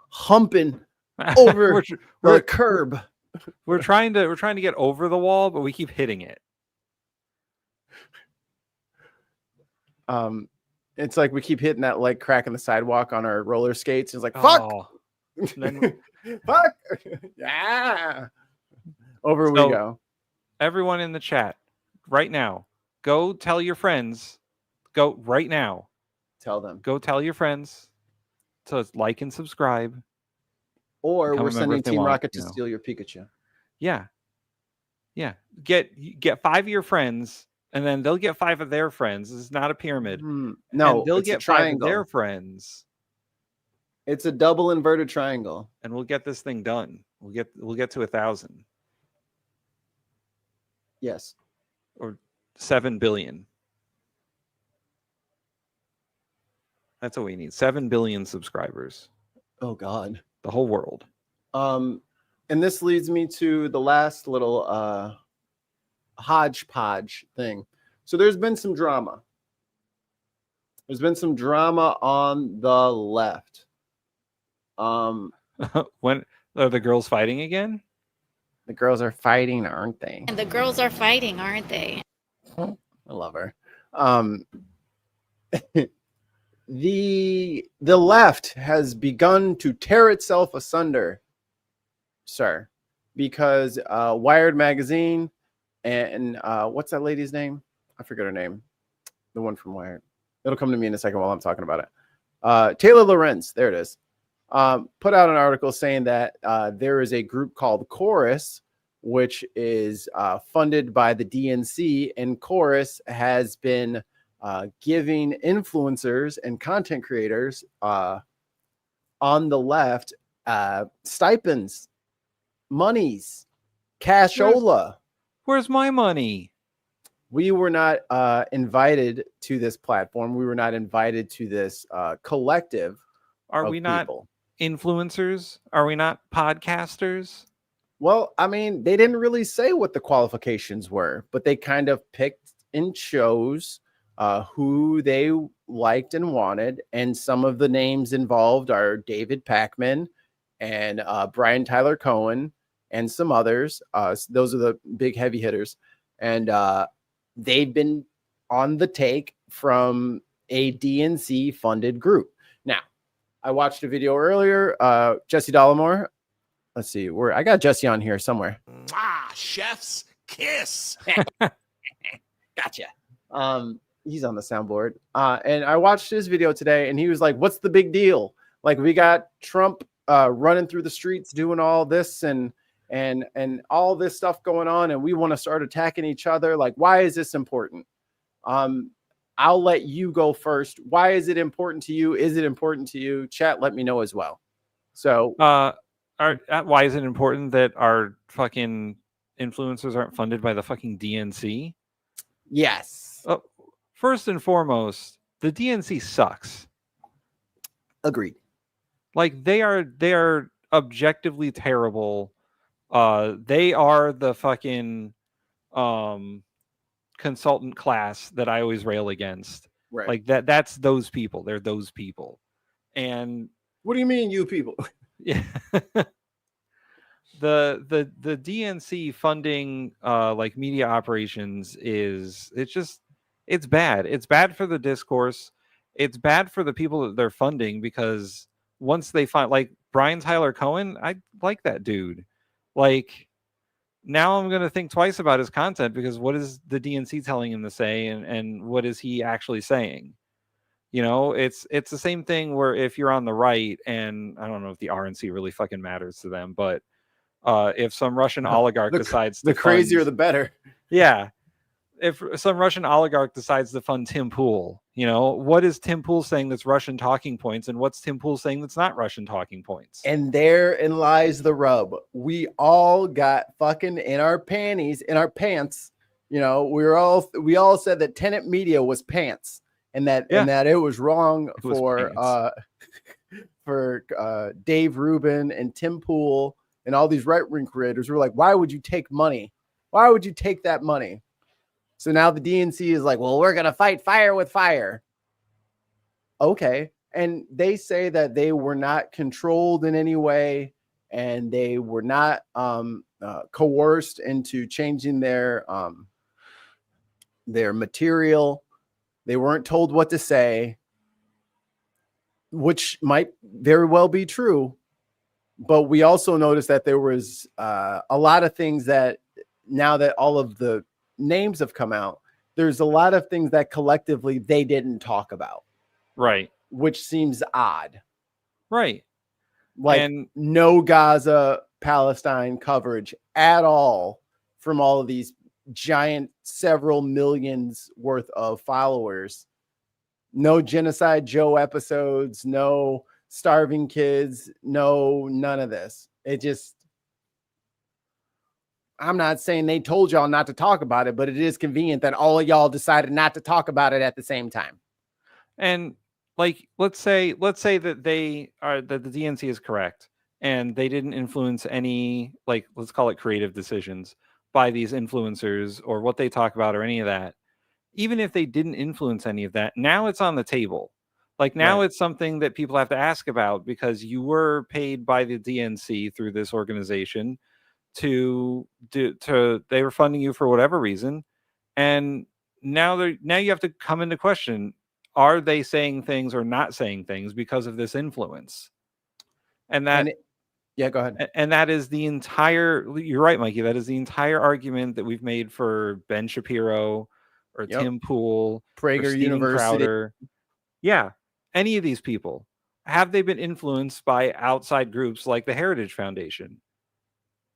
humping over the curb. We're trying to get over the wall, but we keep hitting it. It's like we keep hitting that like crack in the sidewalk on our roller skates. It's like fuck. Fuck. Yeah. Over we go. Everyone in the chat right now, go tell your friends. Go right now. Tell them. Go tell your friends So it's like and subscribe. Or Become we're a member sending if they Team want, Rocket you to know. steal your Pikachu. Yeah. Yeah. Get 5 of your friends, and then they'll get 5 of their friends. This is not a pyramid. No, and they'll it's a get 5 of their triangle. friends. It's a double inverted triangle. And we'll get this thing done. We'll get to 1,000. Yes. Or 7 billion. That's what we need. 7 billion subscribers. Oh God. The whole world. And this leads me to the last little hodgepodge thing. So there's been some drama. There's been some drama on the left. When are the girls fighting again? The girls are fighting, aren't they? And the girls are fighting, aren't they? I love her. The left has begun to tear itself asunder, sir, because Wired magazine and what's that lady's name? I forget her name. The one from Wired. It'll come to me in a second while I'm talking about it. Taylor Lorenz, there it is. Put out an article saying that there is a group called Chorus, which is funded by the DNC, and Chorus has been giving influencers and content creators on the left stipends, monies, cashola. Where's my money? We were not invited to this platform. We were not invited to this collective. Are we not influencers? Are we not podcasters? Well, I mean, they didn't really say what the qualifications were, but they kind of picked and chose who they liked and wanted. And some of the names involved are David Pakman and Brian Tyler Cohen and some others. Those are the big heavy hitters. And they've been on the take from a DNC funded group. Now, I watched a video earlier. Jesse Dollamore. Let's see where I got Jesse on here somewhere. Chef's kiss. Gotcha. He's on the soundboard. And I watched his video today and he was like, what's the big deal? Like, we got Trump running through the streets doing all this and all this stuff going on, and we want to start attacking each other. Like, why is this important? I'll let you go first. Why is it important to you? Is it important to you? Chat, let me know as well. So why is it important that our fucking influencers aren't funded by the fucking DNC? Yes. First and foremost, the DNC sucks. Agreed. Like, they are objectively terrible. They are the fucking consultant class that I always rail against. Right. Like that's those people. They're those people. And what do you mean, you people? Yeah. the DNC funding like media operations it's bad. It's bad for the discourse. It's bad for the people that they're funding, because once they find, like, Brian Tyler Cohen, I like that dude. Like, now I'm going to think twice about his content, because what is the DNC telling him to say, and what is he actually saying? You know, it's the same thing where if you're on the right, and I don't know if the RNC really fucking matters to them, but if some Russian oligarch decides the crazier the better. Yeah. If some Russian oligarch decides to fund Tim Pool, you know, what is Tim Pool saying that's Russian talking points, and what's Tim Pool saying that's not Russian talking points? And therein lies the rub. We all got fucking in our panties, in our pants. You know, we all said that Tenet Media was pants, and that it was wrong for Dave Rubin and Tim Pool and all these right-wing creators. We're like, why would you take money? Why would you take that money? So now the DNC is like, well, we're going to fight fire with fire. Okay. And they say that they were not controlled in any way, and they were not coerced into changing their material. They weren't told what to say, which might very well be true. But we also noticed that there was a lot of things that, now that all of the names have come out, there's a lot of things that collectively they didn't talk about. Right. Which seems odd. Right. Like And no Gaza, Palestine coverage at all from all of these giant several millions worth of followers. No Genocide Joe episodes, no starving kids, no none of this. It just, I'm not saying they told y'all not to talk about it, but it is convenient that all of y'all decided not to talk about it at the same time. And like, let's say that that the DNC is correct and they didn't influence any, like, let's call it creative decisions by these influencers or what they talk about or any of that. Even if they didn't influence any of that, now it's on the table. Like now Right. it's something that people have to ask about because you were paid by the DNC through this organization to they were funding you for whatever reason. And now you have to come into question, are they saying things or not saying things because of this influence? And that yeah, go ahead. And that is the entire, you're right, Mikey, that is the entire argument that we've made for Ben Shapiro or Yep. Tim Pool or Prager Steven University. Crowder. Yeah. Any of these people. Have they been influenced by outside groups like the Heritage Foundation?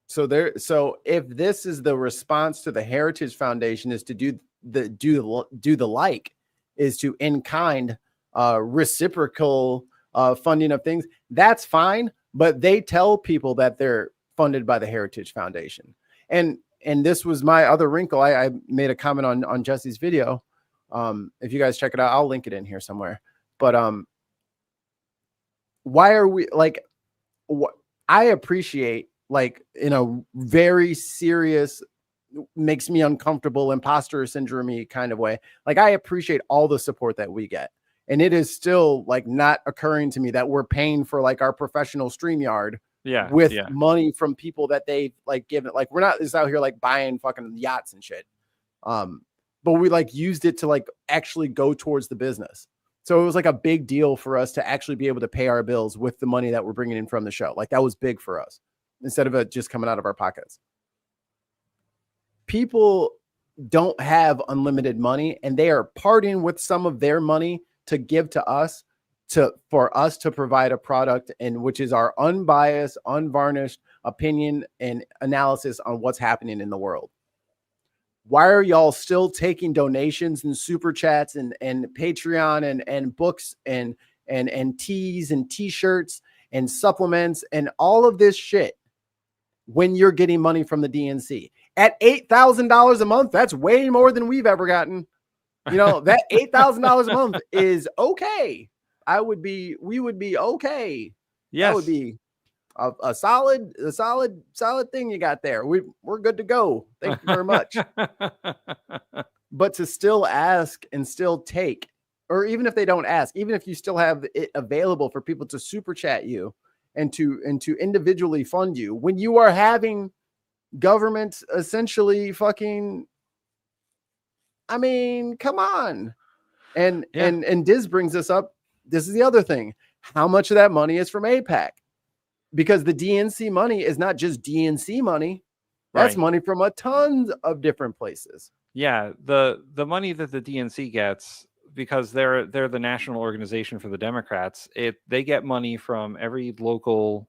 So if this is the response to the Heritage Foundation is to do the like, is to in kind reciprocal funding of things, that's fine. But they tell people that they're funded by the Heritage Foundation. And this was my other wrinkle. I made a comment on Jesse's video. If you guys check it out, I'll link it in here somewhere. But why are we like, I appreciate, like, in a very serious, makes me uncomfortable, imposter syndrome kind of way, like, I appreciate all the support that we get. And it is still like not occurring to me that we're paying for like our professional StreamYard with money from people that they like given. Like, we're not just out here like buying fucking yachts and shit. But we like used it to like actually go towards the business. So it was like a big deal for us to actually be able to pay our bills with the money that we're bringing in from the show. Like, that was big for us instead of it just coming out of our pockets. People don't have unlimited money, and they are parting with some of their money to give to us, for us to provide a product, and which is our unbiased, unvarnished opinion and analysis on what's happening in the world. Why are y'all still taking donations and super chats and Patreon and books and teas and t-shirts and supplements and all of this shit when you're getting money from the DNC at $8,000 a month? That's way more than we've ever gotten. You know, that $8,000 a month is okay. We would be okay. Yes. That would be a solid thing you got there. We're good to go. Thank you very much. But to still ask and still take, or even if they don't ask, even if you still have it available for people to super chat you and to individually fund you when you are having government essentially fucking, I mean, come on. And Diz brings this up. This is the other thing. How much of that money is from AIPAC? Because the DNC money is not just DNC money. That's money from a ton of different places. Yeah, the money that the DNC gets, because they're the national organization for the Democrats, they get money from every local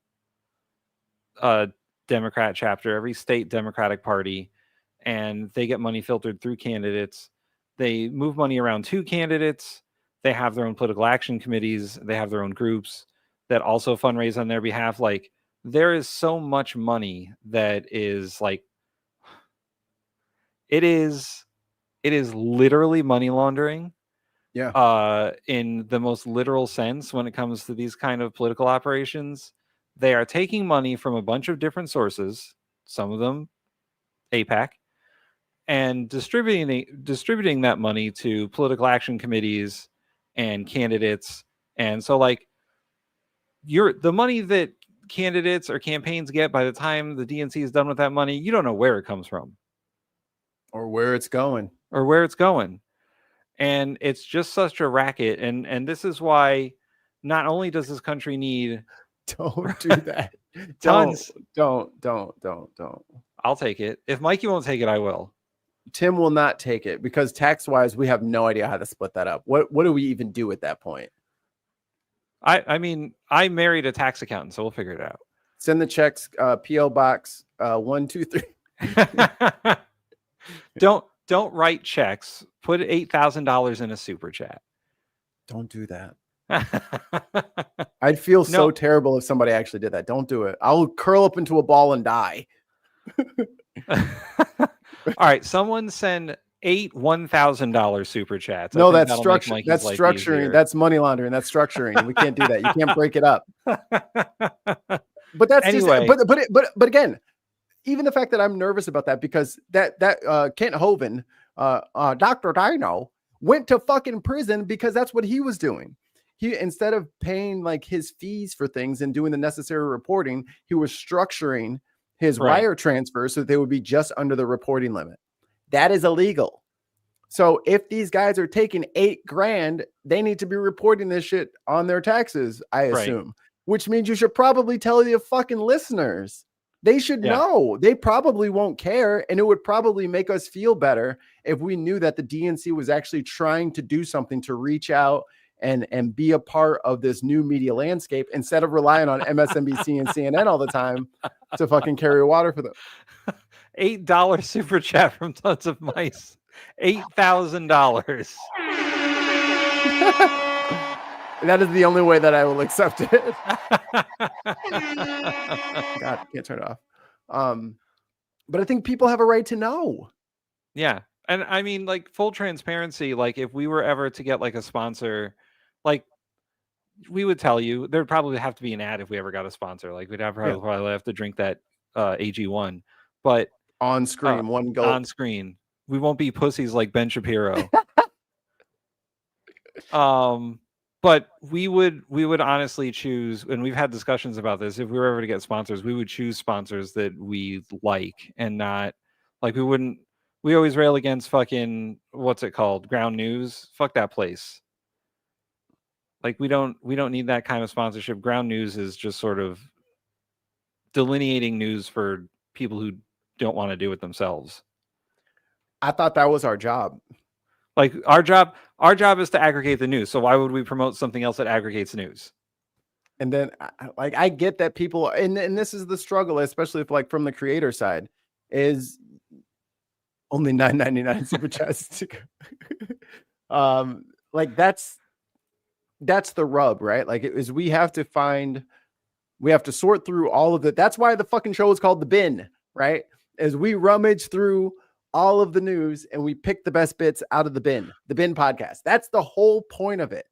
Democrat chapter, every state Democratic Party, and they get money filtered through candidates. They move money around to candidates. They have their own political action committees. They have their own groups that also fundraise on their behalf. Like, there is so much money that is like, it is literally money laundering. Yeah. In the most literal sense, when it comes to these kind of political operations, they are taking money from a bunch of different sources, some of them AIPAC, and distributing that money to political action committees and candidates. And so, like, the money that candidates or campaigns get, by the time the DNC is done with that money, you don't know where it comes from or where it's going. And it's just such a racket. And this is why not only does this country need don't do that. Tons. Don't. I'll take it. If Mikey won't take it, I will. Tim will not take it because tax wise, we have no idea how to split that up. What do we even do at that point? I mean, I married a tax accountant, so we'll figure it out. Send the checks, P.O. Box 123. Don't write checks. Put $8,000 in a super chat. Don't do that. I'd feel so terrible if somebody actually did that. Don't do it. I'll curl up into a ball and die. All right, someone send 8 $1,000 super chats. No, that's structure. That's structuring. Easier. That's money laundering. That's structuring. We can't do that. You can't break it up. But that's anyway. But again, even the fact that I'm nervous about that because that Kent Hovind, Dr. Dino, went to fucking prison because that's what he was doing. He, instead of paying like his fees for things and doing the necessary reporting, he was structuring his wire transfers so that they would be just under the reporting limit. That is illegal. So if these guys are taking $8,000, they need to be reporting this shit on their taxes, I assume, which means you should probably tell the fucking listeners. They should know. They probably won't care. And it would probably make us feel better if we knew that the DNC was actually trying to do something to reach out and be a part of this new media landscape instead of relying on MSNBC and CNN all the time to fucking carry water for them. $8 super chat from Tons of Mice. $8,000. That is the only way that I will accept it. God, can't turn it off. But I think people have a right to know. Yeah. And I mean, like, full transparency, like, if we were ever to get like a sponsor, like, we would tell you. There'd probably have to be an ad if we ever got a sponsor. Like, we'd probably have to drink that AG1. But on screen, one gulp. On screen. We won't be pussies like Ben Shapiro. But we would honestly choose, and we've had discussions about this, if we were ever to get sponsors, we would choose sponsors that we like and not like we always rail against fucking, what's it called? Ground News. Fuck that place. Like we don't need that kind of sponsorship. Ground News is just sort of delineating news for people who don't want to do it themselves. I thought that was our job. Like our job is to aggregate the news. So why would we promote something else that aggregates news? And then like I get that people and this is the struggle, especially if like from the creator side, is only $9.99 super chats. Like that's the rub, right? Like we have to sort through all of it. That's why the fucking show is called The Bin, right? As we rummage through all of the news and we pick the best bits out of the bin podcast. That's the whole point of it.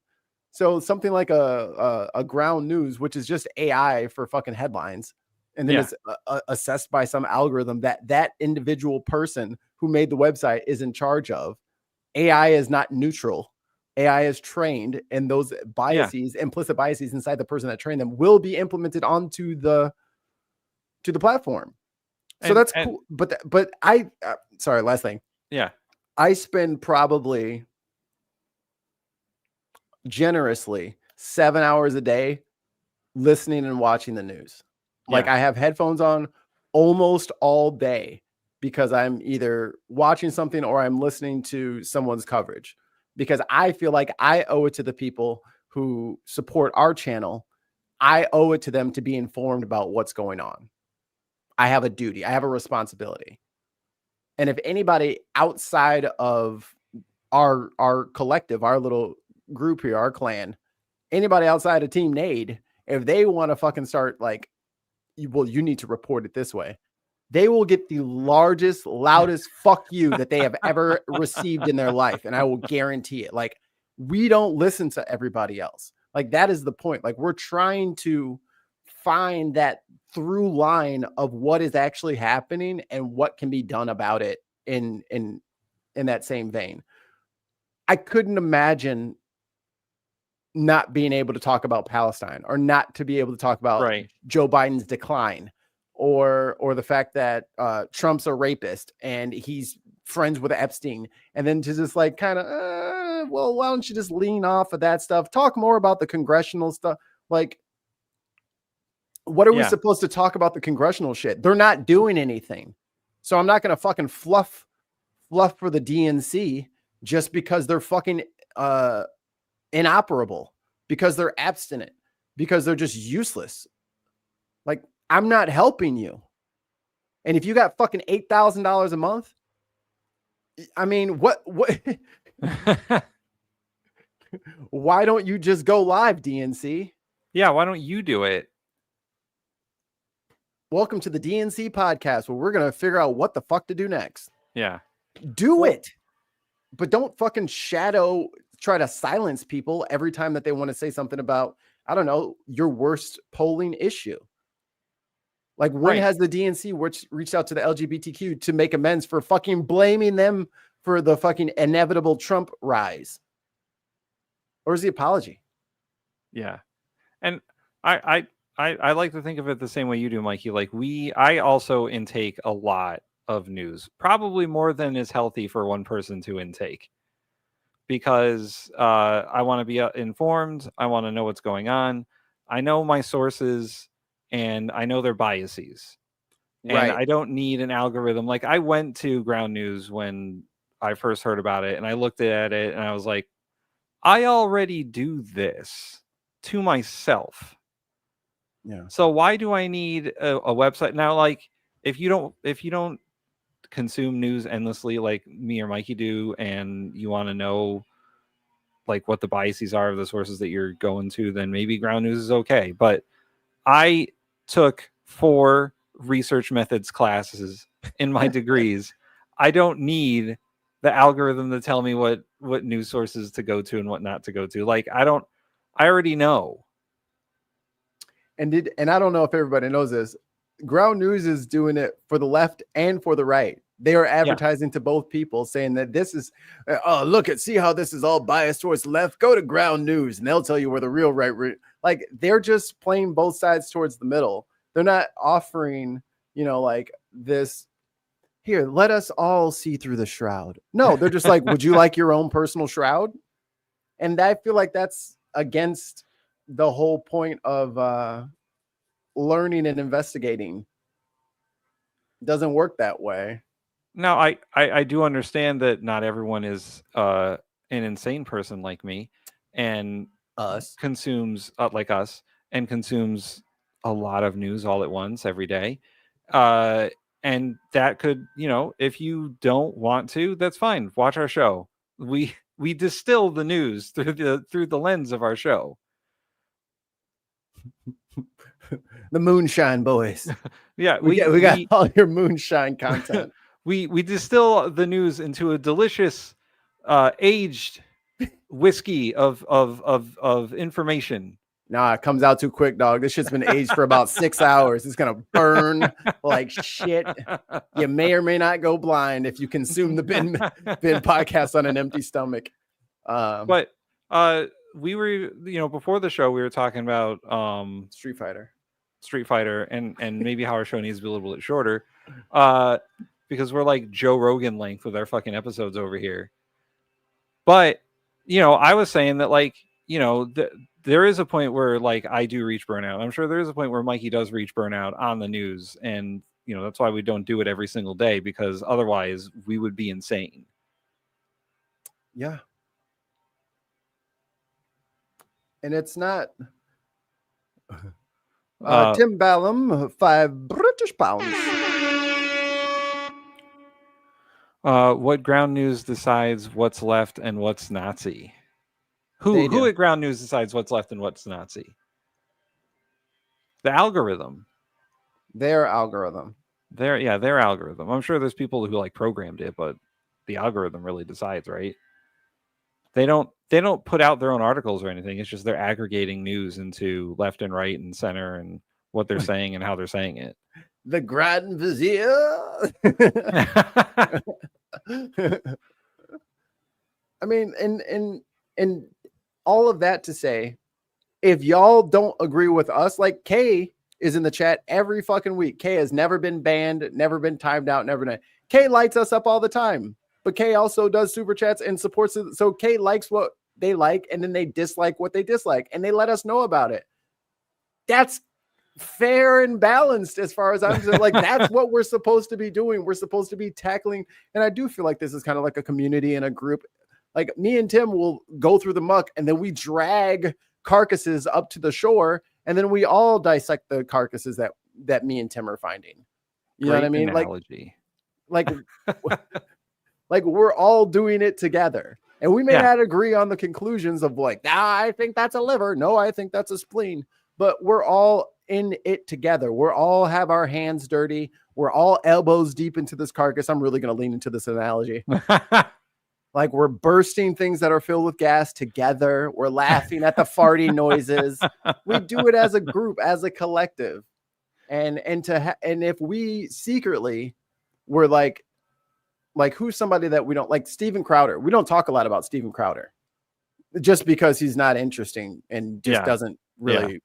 So something like a Ground News, which is just AI for fucking headlines, and then it's assessed by some algorithm that individual person who made the website is in charge of. AI is not neutral. AI is trained, and those biases, implicit biases inside the person that trained them, will be implemented onto the platform. So that's cool. But I sorry, last thing. Yeah. I spend probably generously 7 hours a day listening and watching the news. Like I have headphones on almost all day because I'm either watching something or I'm listening to someone's coverage, because I feel like I owe it to the people who support our channel. I owe it to them to be informed about what's going on. I have a duty. I have a responsibility. And if anybody outside of our collective, our little group here, our clan, anybody outside of Team Nade, if they want to fucking start like, well, you need to report it this way, they will get the largest, loudest fuck you that they have ever received in their life. And I will guarantee it. Like, we don't listen to everybody else. Like, that is the point. Like, we're trying to find that through line of what is actually happening and what can be done about it in that same vein. I couldn't imagine not being able to talk about Palestine, or not to be able to talk about Joe Biden's decline, or the fact that Trump's a rapist and he's friends with Epstein, and then to just like kind of, well, why don't you just lean off of that stuff? Talk more about the congressional stuff. Like, what are we supposed to talk about the congressional shit? They're not doing anything. So I'm not going to fucking fluff for the DNC just because they're fucking inoperable, because they're abstinent, because they're just useless. Like, I'm not helping you. And if you got fucking $8,000 a month, I mean, what? Why don't you just go live, DNC? Yeah, why don't you do it? Welcome to the DNC podcast, where we're going to figure out what the fuck to do next. Yeah. Do it. But don't fucking try to silence people every time that they want to say something about, I don't know, your worst polling issue. Like, when has the DNC reached out to the LGBTQ to make amends for fucking blaming them for the fucking inevitable Trump rise? Where's the apology? Yeah. And I like to think of it the same way you do, Mikey. Like, I also intake a lot of news, probably more than is healthy for one person to intake, because I want to be informed. I want to know what's going on. I know my sources and I know their biases. And I don't need an algorithm. Like, I went to Ground News when I first heard about it, and I looked at it and I was like, I already do this to myself. Yeah. So why do I need a website now? Like, if you don't consume news endlessly like me or Mikey do, and you want to know like what the biases are of the sources that you're going to, then maybe Ground News is okay. But I took 4 research methods classes in my degrees. I don't need the algorithm to tell me what news sources to go to and what not to go to. Like, I already know. And I don't know if everybody knows this. Ground News is doing it for the left and for the right. They are advertising to both people, saying that this is, see how this is all biased towards the left. Go to Ground News and they'll tell you where the real right. Like, they're just playing both sides towards the middle. They're not offering, like this. Here, let us all see through the shroud. No, they're just like, would you like your own personal shroud? And I feel like that's against the whole point of learning and investigating. It doesn't work that way. Now, I do understand that not everyone is an insane person like me, and consumes like us, and consumes a lot of news all at once every day. And that could, if you don't want to, that's fine. Watch our show. We distill the news through the lens of our show. The Moonshine Boys. Yeah, we got all your moonshine content. we distill the news into a delicious aged whiskey of information. Nah, it comes out too quick, dog. This shit's been aged for about 6 hours. It's gonna burn like shit. You may or may not go blind if you consume the bin podcast on an empty stomach. But we were, before the show, we were talking about Street Fighter, and maybe how our show needs to be a little bit shorter, because we're like Joe Rogan length with our fucking episodes over here. But I was saying that, like, there is a point where, like, I do reach burnout. I'm sure there is a point where Mikey does reach burnout on the news, and that's why we don't do it every single day, because otherwise we would be insane. Yeah. And it's not Tim Ballum, 5 British pounds. What Ground News decides what's left and what's Nazi? Who at Ground News decides what's left and what's Nazi? The algorithm. Their algorithm. Their algorithm. I'm sure there's people who like programmed it, but the algorithm really decides, right? They don't put out their own articles or anything. It's just they're aggregating news into left and right and center and what they're saying and how they're saying it. The Grand Vizier. I mean, and all of that to say, if y'all don't agree with us, like, Kay is in the chat every fucking week. Kay has never been banned, never been timed out, never done. Kay lights us up all the time, but Kay also does super chats and supports it. So Kay likes what they like, and then they dislike what they dislike, and they let us know about it. That's fair and balanced as far as I'm concerned. Like, that's what we're supposed to be doing. We're supposed to be tackling, and I do feel like this is kind of like a community and a group. Like, me and Tim will go through the muck, and then we drag carcasses up to the shore, and then we all dissect the carcasses that me and Tim are finding. You know what I mean? Analogy. Like we're all doing it together. And we may not agree on the conclusions of like, I think that's a liver. No, I think that's a spleen. But we're all in it together. We're all have our hands dirty. We're all elbows deep into this carcass. I'm really going to lean into this analogy. Like we're bursting things that are filled with gas together. We're laughing at the farting noises. We do it as a group, as a collective. And if we secretly were like who's somebody that we don't like, Steven Crowder. We don't talk a lot about Steven Crowder just because he's not interesting and just doesn't really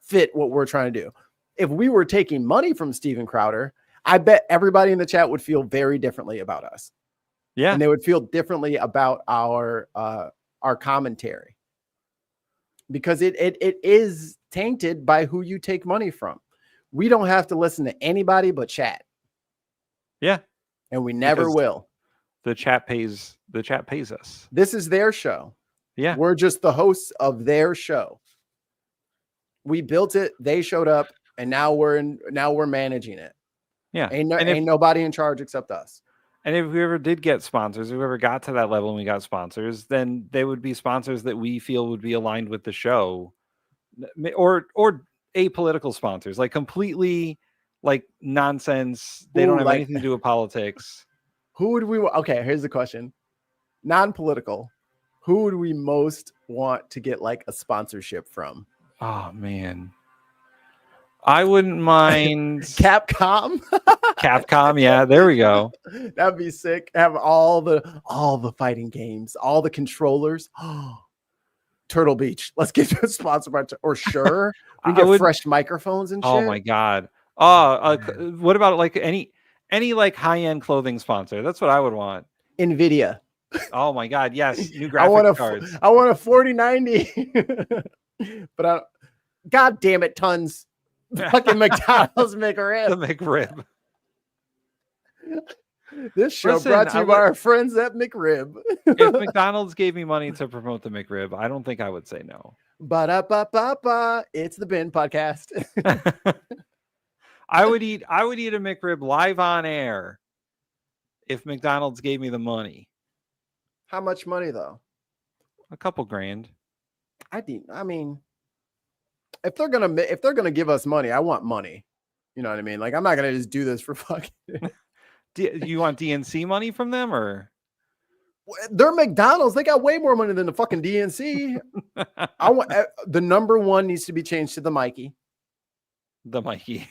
fit what we're trying to do. If we were taking money from Steven Crowder, I bet everybody in the chat would feel very differently about us. Yeah. And they would feel differently about our commentary because it is tainted by who you take money from. We don't have to listen to anybody but chat. Yeah. And we never will. The chat pays us. This is their show. Yeah. We're just the hosts of their show. We built it, they showed up, and now we're managing it. Yeah. Ain't nobody in charge except us. And if we ever did get sponsors, if we ever got to that level and we got sponsors, then they would be sponsors that we feel would be aligned with the show, or apolitical sponsors, like completely like nonsense. They don't have anything to do with politics. Who would we? Okay, here's the question: non-political. Who would we most want to get like a sponsorship from? Oh man, I wouldn't mind Capcom. Capcom, yeah, there we go. That'd be sick. Have all the fighting games, all the controllers. Turtle Beach. Let's get sponsored by or sure. We get fresh microphones and shit. Oh my god. What about like any like high-end clothing sponsor? That's what I would want. Nvidia. Oh my god, yes. New graphics cards. I want a 4090. But god damn it, tons. Fucking McDonald's McRib. The McRib. This show brought to you by our friends at McRib. If McDonald's gave me money to promote the McRib, I don't think I would say no. Ba-da-ba-ba-ba. It's the Bin Podcast. I would eat a McRib live on air if McDonald's gave me the money. How much money though? A couple grand. I mean, if they're gonna give us money, I want money. You know what I mean? Like I'm not gonna just do this for fucking. Do you want DNC money from them or? They're McDonald's. They got way more money than the fucking DNC. I want the number one needs to be changed to the Mikey. The Mikey.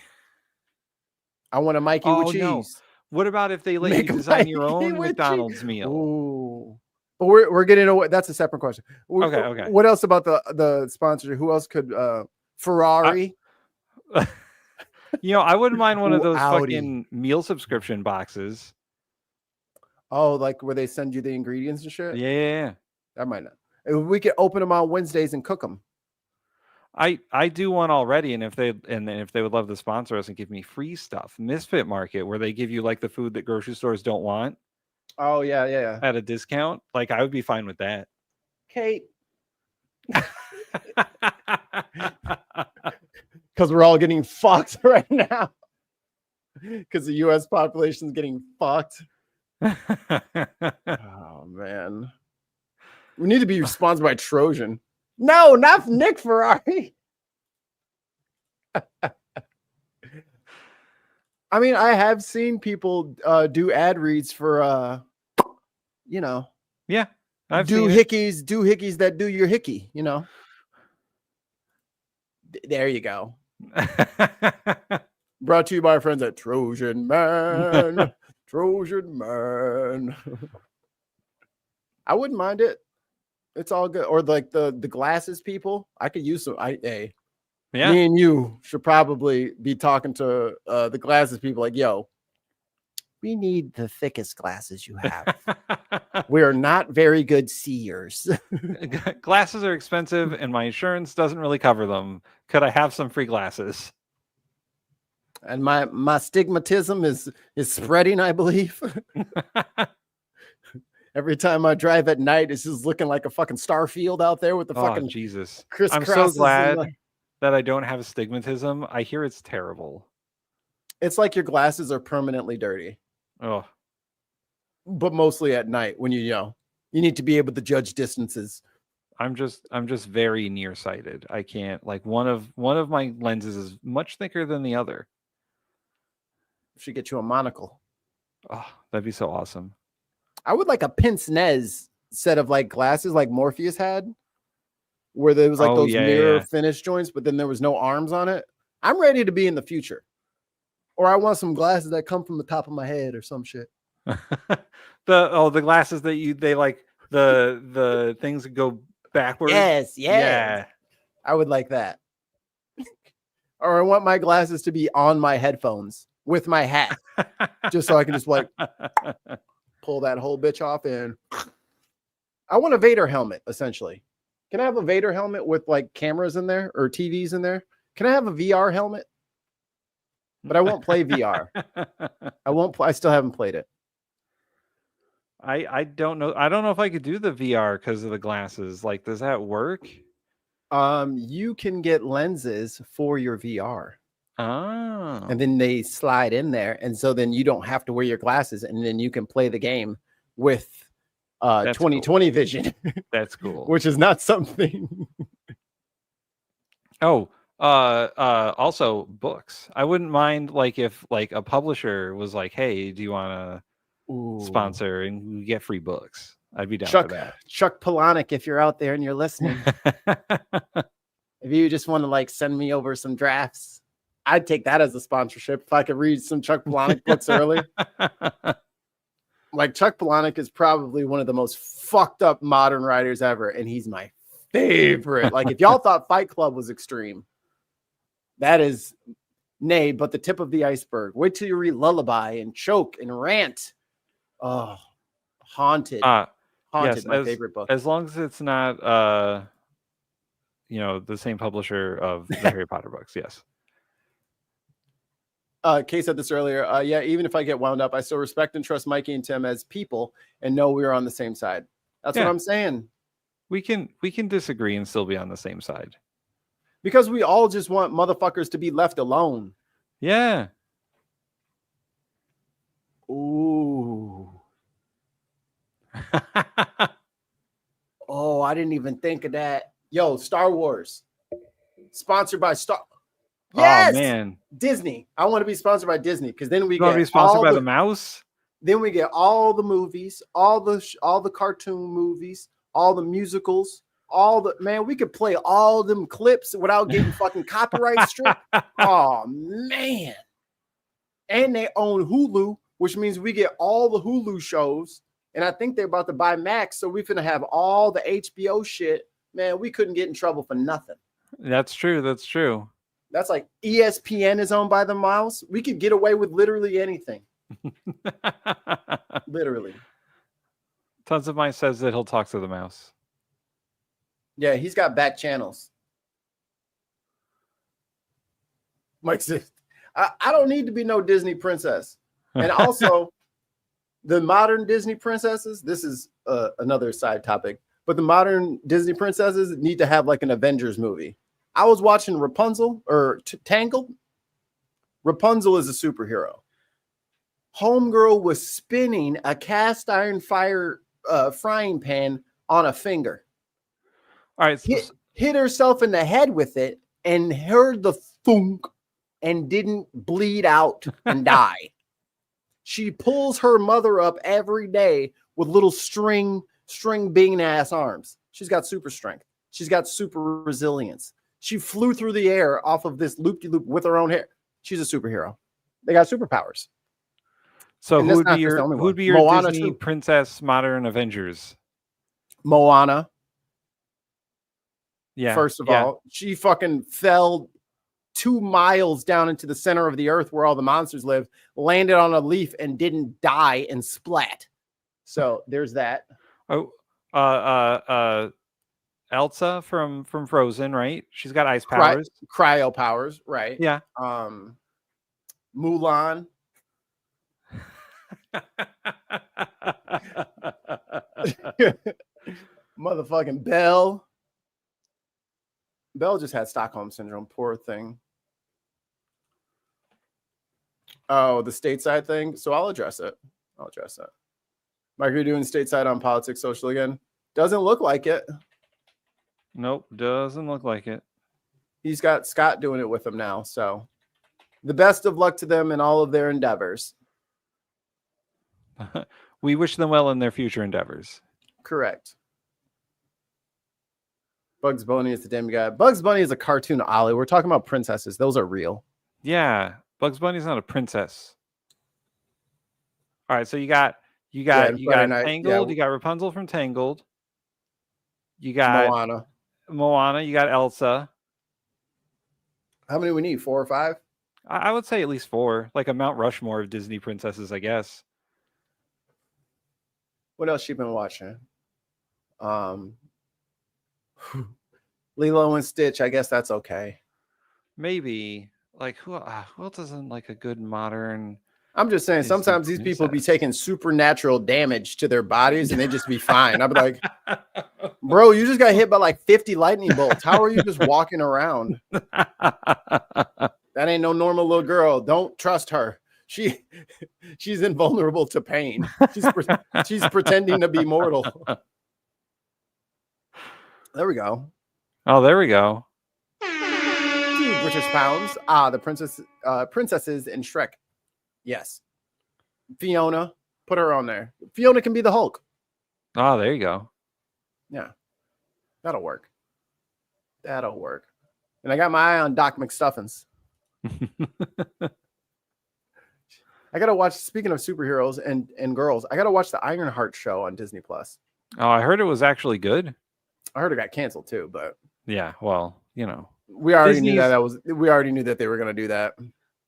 I want a Mikey with cheese. No. What about if they let you design your own McDonald's meal? Ooh. But we're getting away. That's a separate question. Okay. What else about the sponsor? Who else could Ferrari? I wouldn't mind one of those fucking meal subscription boxes. Oh, like where they send you the ingredients and shit? Yeah. That might not. We could open them on Wednesdays and cook them. I do one already, and if they would love to sponsor us and give me free stuff, Misfit Market, where they give you like the food that grocery stores don't want. Oh yeah. At a discount, like I would be fine with that. Kate. Because we're all getting fucked right now. Because the U.S. population is getting fucked. Oh man, we need to be sponsored by Trojan. No, not Nick Ferrari. I mean, I have seen people do ad reads for Yeah, do hickeys that do your hickey, There you go. Brought to you by our friends at Trojan Man. Trojan Man. I wouldn't mind it. It's all good. Or like the glasses people. I could use some. Me and you should probably be talking to the glasses people like, yo, we need the thickest glasses you have. We are not very good seers. Glasses are expensive and my insurance doesn't really cover them. Could I have some free glasses? And my Every time I drive at night, it's just looking like a fucking star field out there with the fucking Jesus. I'm so crisscrosses. glad that I don't have astigmatism. I hear it's terrible. It's like your glasses are permanently dirty. Oh, but mostly at night when you need to be able to judge distances. I'm just very nearsighted. I can't, like, one of my lenses is much thicker than the other. Should get you a monocle. Oh, that'd be so awesome. I would like a pince-nez set of like glasses like Morpheus had, where there was like those mirror finish joints, but then there was no arms on it. I'm ready to be in the future. Or I want some glasses that come from the top of my head or some shit. The glasses that they like the things that go backwards. Yes. Yeah. I would like that. Or I want my glasses to be on my headphones with my hat, just so I can just like pull that whole bitch off. And I want a Vader helmet, essentially. Can I have a Vader helmet with like cameras in there or TVs in there? Can I have a VR helmet? But I won't play VR. I still haven't played it. I don't know. I don't know if I could do the VR because of the glasses. Like, does that work? You can get lenses for your VR. Oh. And then they slide in there. And so then you don't have to wear your glasses. And then you can play the game with 2020 vision. That's cool. Which is not something. Oh, also books. I wouldn't mind like if like a publisher was like, hey, do you want to sponsor and we get free books? I'd be down for that. Chuck Palahniuk, if you're out there and you're listening, if you just want to like send me over some drafts, I'd take that as a sponsorship if I could read some Chuck Palahniuk books early. Like Chuck Palahniuk is probably one of the most fucked up modern writers ever, and he's my favorite. Like if y'all thought Fight Club was extreme, that is nay, but the tip of the iceberg. Wait till you read Lullaby and Choke and Rant. Oh, Haunted. Haunted, my favorite book. As long as it's not the same publisher of the Harry Potter books, yes. Kay said this earlier. Yeah, even if I get wound up, I still respect and trust Mikey and Tim as people and know we're on the same side. That's what I'm saying. We can disagree and still be on the same side. Because we all just want motherfuckers to be left alone. Yeah. Ooh. Oh, I didn't even think of that. Yo, Star Wars. Sponsored by Yes! Oh, man. Disney. I want to be sponsored by Disney because then we want to be sponsored by the mouse. Then we get all the movies, all the cartoon movies, all the musicals, man. We could play all them clips without getting fucking copyright struck. Oh man! And they own Hulu, which means we get all the Hulu shows. And I think they're about to buy Max, so we're gonna have all the HBO shit. Man, we couldn't get in trouble for nothing. That's true. That's true. That's like ESPN is owned by the mouse. We could get away with literally anything. Literally. Tons of Mine says that he'll talk to the mouse. Yeah, he's got back channels. Mike says, I don't need to be no Disney princess. And also, the modern Disney princesses, this is another side topic, but the modern Disney princesses need to have like an Avengers movie. I was watching Rapunzel or Tangled. Rapunzel is a superhero. Homegirl was spinning a cast iron frying pan on a finger. All right. Hit herself in the head with it and heard the thunk and didn't bleed out and die. She pulls her mother up every day with little string bean ass arms. She's got super strength. She's got super resilience. She flew through the air off of this loop-de-loop with her own hair. She's a superhero. They got superpowers. So who would be your Moana Disney princess modern Avengers? Moana. Yeah. First of all, she fucking fell 2 miles down into the center of the earth where all the monsters live, landed on a leaf and didn't die and splat. So there's that. Oh, Elsa from Frozen, right? She's got ice powers. Cryo powers, right? Yeah. Mulan. Motherfucking Bell. Bell just had Stockholm syndrome. Poor thing. Oh, the stateside thing. So I'll address it. Mike, are you doing stateside on Politics Social again? Doesn't look like it. Nope, doesn't look like it. He's got Scott doing it with him now. So the best of luck to them in all of their endeavors. We wish them well in their future endeavors. Correct. Bugs Bunny is the demigod. Bugs Bunny is a cartoon Ollie. We're talking about princesses. Those are real. Yeah, Bugs Bunny's not a princess. All right, so you got Friday night, Tangled, you got Rapunzel from Tangled. You got Moana, you got Elsa. How many we need? 4 or 5? I would say at least 4, like a Mount Rushmore of Disney princesses, I guess. What else you been watching? Lilo and Stitch. I guess that's okay. Maybe like who else isn't like a good modern? I'm just saying, sometimes these people be taking supernatural damage to their bodies and they just be fine. I'd be like, bro, you just got hit by like 50 lightning bolts. How are you just walking around? That ain't no normal little girl. Don't trust her. She's invulnerable to pain. She's pretending to be mortal. There we go. Oh, there we go. 2 British pounds. The princesses in Shrek. Yes. Fiona, put her on there. Fiona can be the Hulk. Oh, there you go. Yeah. That'll work. And I got my eye on Doc McStuffins. I gotta watch, speaking of superheroes and girls, I gotta watch the Ironheart show on Disney Plus. Oh, I heard it was actually good. I heard it got canceled too, but yeah, well, you know. We already knew that they were gonna do that.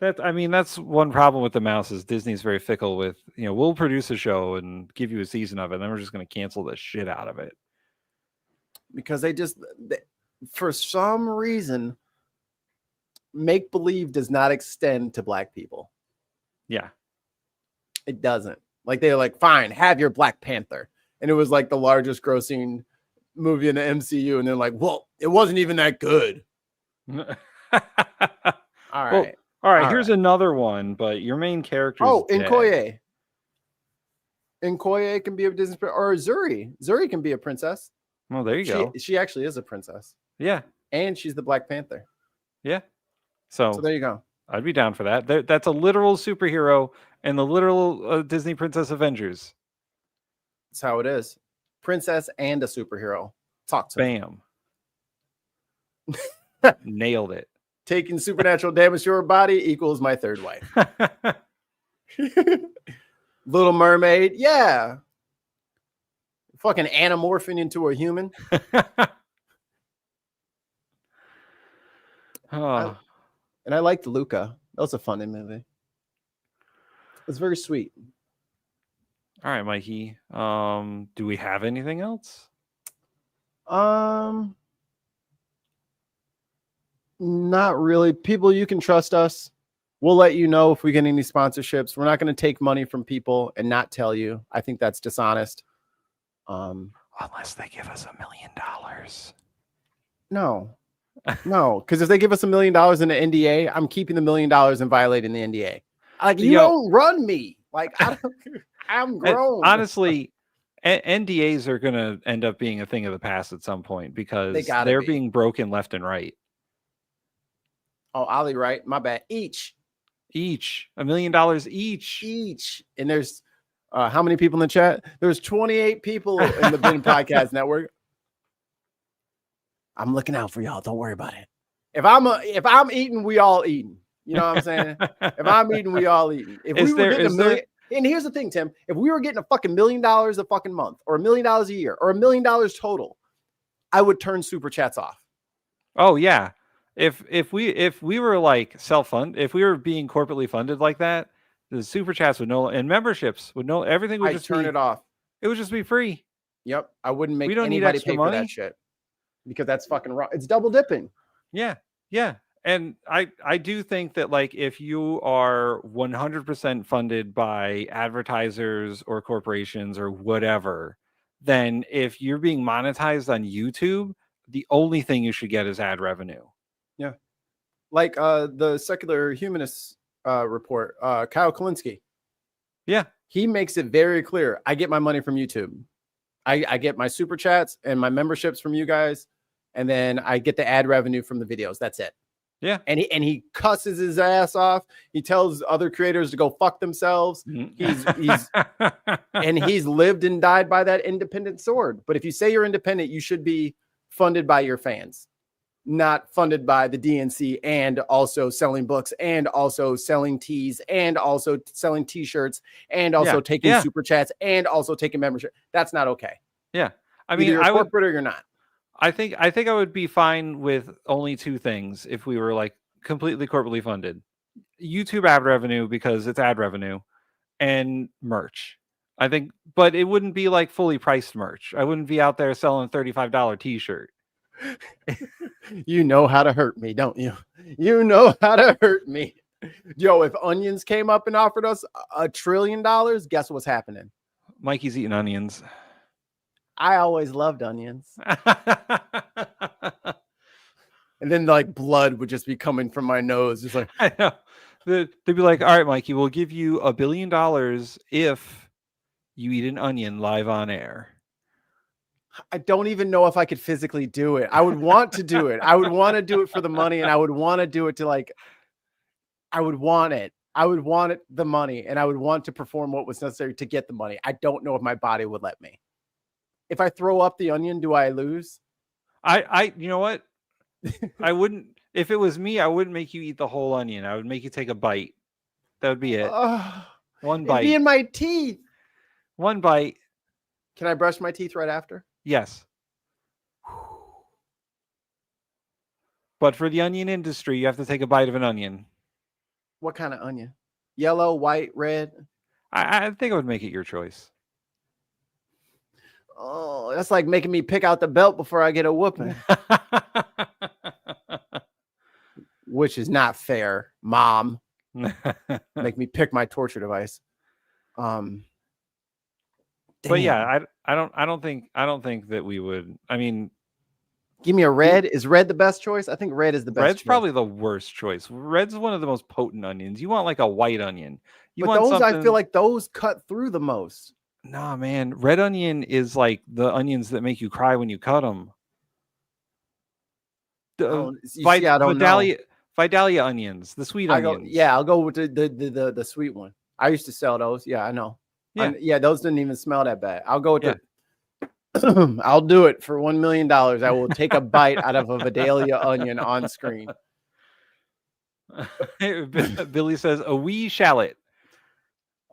That's one problem with the mouse is Disney's very fickle with, we'll produce a show and give you a season of it, and then we're just going to cancel the shit out of it. Because for some reason, make-believe does not extend to Black people. Yeah. It doesn't. Like, they're like, fine, have your Black Panther. And it was like the largest grossing movie in the MCU, and they're like, well, it wasn't even that good. All right. All right, here's another one, but your main character is Nkoye. Nkoye can be a Disney or Zuri. Zuri can be a princess. Well, there you go. She actually is a princess. Yeah. And she's the Black Panther. Yeah. So there you go. I'd be down for that. That's a literal superhero and the literal Disney Princess Avengers. That's how it is. Princess and a superhero. Talk to me. Bam. Nailed it. Taking supernatural damage to her body equals my third wife. Little Mermaid, yeah. Fucking anamorphing into a human. And I liked Luca. That was a funny movie. It's very sweet. All right, Mikey. Do we have anything else? Not really. People, you can trust us. We'll let you know if we get any sponsorships. We're not going to take money from people and not tell you. I think that's dishonest. Unless they give us $1 million. No, because if they give us $1 million in an NDA, I'm keeping the $1 million and violating the NDA. Like, you don't run me. Like, I'm grown. Honestly, NDAs are going to end up being a thing of the past at some point because they're being broken left and right. Oh, Ollie, right? My bad. Each $1 million each. And there's how many people in the chat? There's 28 people in the Bin Podcast Network. I'm looking out for y'all. Don't worry about it. If I'm eating, we all eating. You know what I'm saying? If I'm eating, we all eating. If we were getting $1 million, and here's the thing, Tim, if we were getting a fucking $1 million a fucking month, or $1 million a year, or $1 million total, I would turn super chats off. Oh yeah. If we were like self-fund, if we were being corporately funded like that, the super chats would know, and memberships would know, everything would just turn it off. It would just be free. Yep. I wouldn't make anybody pay for that shit because that's fucking wrong. It's double dipping. Yeah. Yeah. And I do think that, like, if you are 100% funded by advertisers or corporations or whatever, then if you're being monetized on YouTube, the only thing you should get is ad revenue. Yeah. Like the Secular Humanist report, Kyle Kalinske. Yeah. He makes it very clear. I get my money from YouTube. I get my super chats and my memberships from you guys. And then I get the ad revenue from the videos. That's it. Yeah. And he cusses his ass off. He tells other creators to go fuck themselves. He's and he's lived and died by that independent sword. But if you say you're independent, you should be funded by your fans, not funded by the DNC, and also selling books, and also selling teas, and also selling t-shirts, and also taking super chats, and also taking membership. That's not okay. Yeah. I Either mean, you're corporate or you're not. I think I would be fine with only two things if we were like completely corporately funded. YouTube ad revenue, because it's ad revenue, and merch. I think, but it wouldn't be like fully priced merch. I wouldn't be out there selling a $35 t-shirt. You know how to hurt me, don't you? You know how to hurt me. Yo, if Onions came up and offered us $1 trillion, guess what's happening? Mikey's eating onions. I always loved onions. And then like blood would just be coming from my nose. Just like, I know. They'd be like, all right, Mikey, we'll give you $1 billion if you eat an onion live on air. I don't even know if I could physically do it. I would want to do it. I would want to do it for the money, and I would want to do it to like, I would want it. I would want it, the money, and I would want to perform what was necessary to get the money. I don't know if my body would let me. If I throw up the onion, do I lose? You know what? I wouldn't, if it was me, I wouldn't make you eat the whole onion. I would make you take a bite. That would be it. One bite. It'd be in my teeth. One bite. Can I brush my teeth right after? Yes. But for the onion industry, you have to take a bite of an onion. What kind of onion? Yellow, white, red? I think I would make it your choice. Oh, that's like making me pick out the belt before I get a whooping. Which is not fair, Mom. Make me pick my torture device. But yeah, I don't think that we would. I mean, give me a red. Is red the best choice? I think red is the best. Red's choice. Probably the worst choice. Red's one of the most potent onions. You want like a white onion. You but want those, something... I feel like those cut through the most. Nah, man. Red onion is like the onions that make you cry when you cut them. Vidalia onions, the sweet onions. I'll go with the sweet one. I used to sell those. Yeah, I know. Yeah, those didn't even smell that bad. I'll go with the. I'll do it for $1 million. I will take a bite out of a Vidalia onion on screen. Billy says a wee shallot.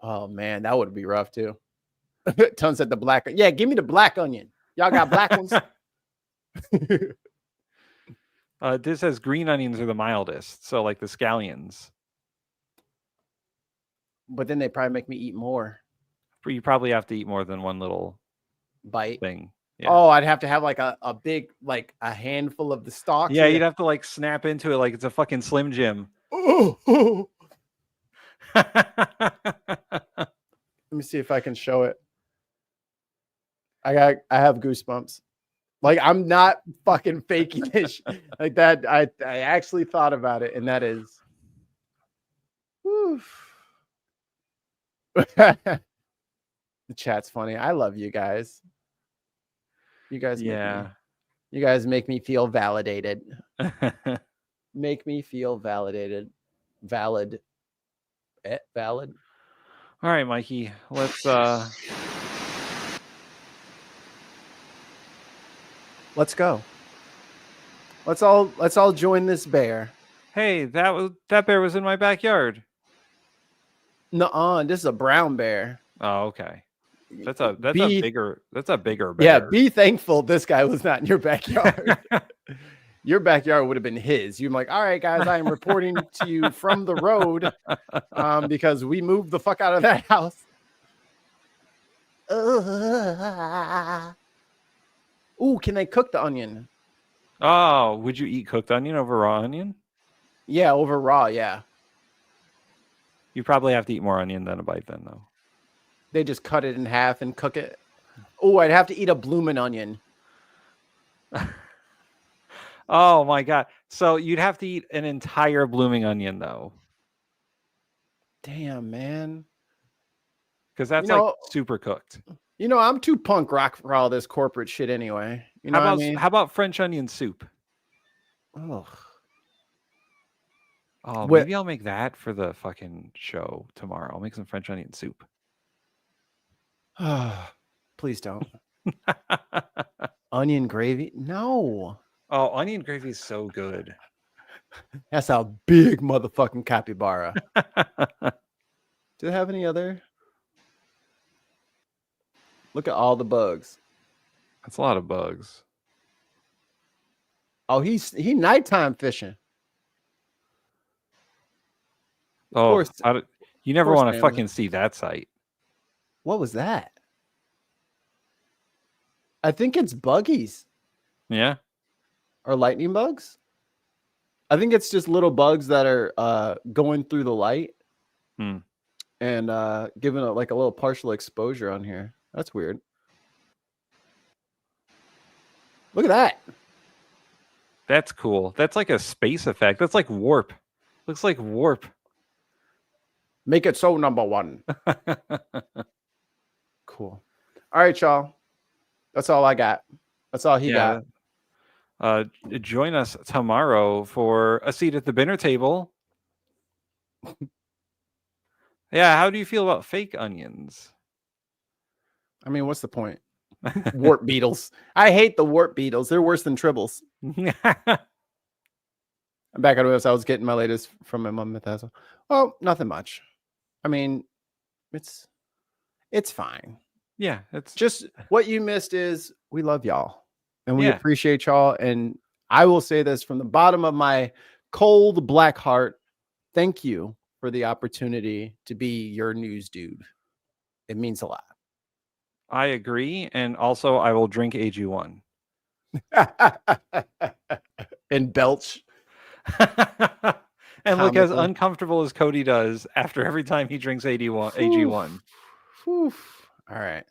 Oh man, that would be rough too. Tons at the black. Yeah, give me the black onion. Y'all got black ones. This says green onions are the mildest, so like the scallions. But then they probably make me eat more. You probably have to eat more than one little bite thing. Yeah. Oh, I'd have to have like a big, like a handful of the stalks. Yeah, you'd have to like snap into it like it's a fucking Slim Jim. Let me see if I can show it. I have goosebumps. Like I'm not fucking faking this like that. I actually thought about it, and that is. The chat's funny. I love you guys. You guys, you guys make me feel validated. Make me feel validated. Valid. Valid. All right, Mikey. Let's go. Let's all join this bear. Hey, that bear was in my backyard. Nuh-uh, this is a brown bear. Oh, okay. That's a bigger bear. Yeah, be thankful this guy was not in your backyard. Your backyard would have been his. You're like, all right, guys, I am reporting to you from the road because we moved the fuck out of that house. Ooh, can they cook the onion? Oh, would you eat cooked onion over raw onion? Yeah, over raw, yeah. You probably have to eat more onion than a bite then, though. They just cut it in half and cook it. Oh, I'd have to eat a bloomin' onion. Oh my God. So you'd have to eat an entire blooming onion though. Damn, man. Because that's You know, like super cooked. I'm too punk rock for all this corporate shit anyway. You know what I mean? How about French onion soup? Oh, Oh, What- maybe I'll make that for the fucking show tomorrow. I'll make some French onion soup. please don't. Onion gravy? No. Oh, onion gravy is so good. That's a big motherfucking capybara. Do they have any other? Look at all the bugs. That's a lot of bugs. Oh, he nighttime fishing. Oh, course- you never course, want to family. fucking see that sight. What was that? I think it's buggies Yeah. or lightning bugs. I think it's just little bugs that are going through the light Hmm. and giving it like a little partial exposure on here. That's weird. Look at that. That's cool. That's like a space effect. That's like warp. Looks like warp. Make it so, number one. Cool. All right, y'all. That's all I got. That's all he got. Join us tomorrow for a seat at the dinner table. Yeah, how do you feel about fake onions? I mean, what's the point? Warp beetles. I hate the warp beetles. They're worse than tribbles. I'm back at it. I was getting my latest from my mom. Oh, nothing much. I mean, it's fine. Yeah, it's Just what you missed is we love y'all and we Yeah. appreciate y'all. And I will say this from the bottom of my cold black heart. Thank you for the opportunity to be your news dude. It means a lot. I agree, and also I will drink AG1. And belch. And look as Comically. uncomfortable as Cody does after every time he drinks AG1. Whew. All right.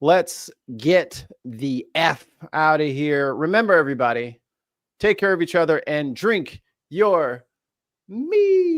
Let's get the F out of here. Remember, everybody, take care of each other and drink your meat.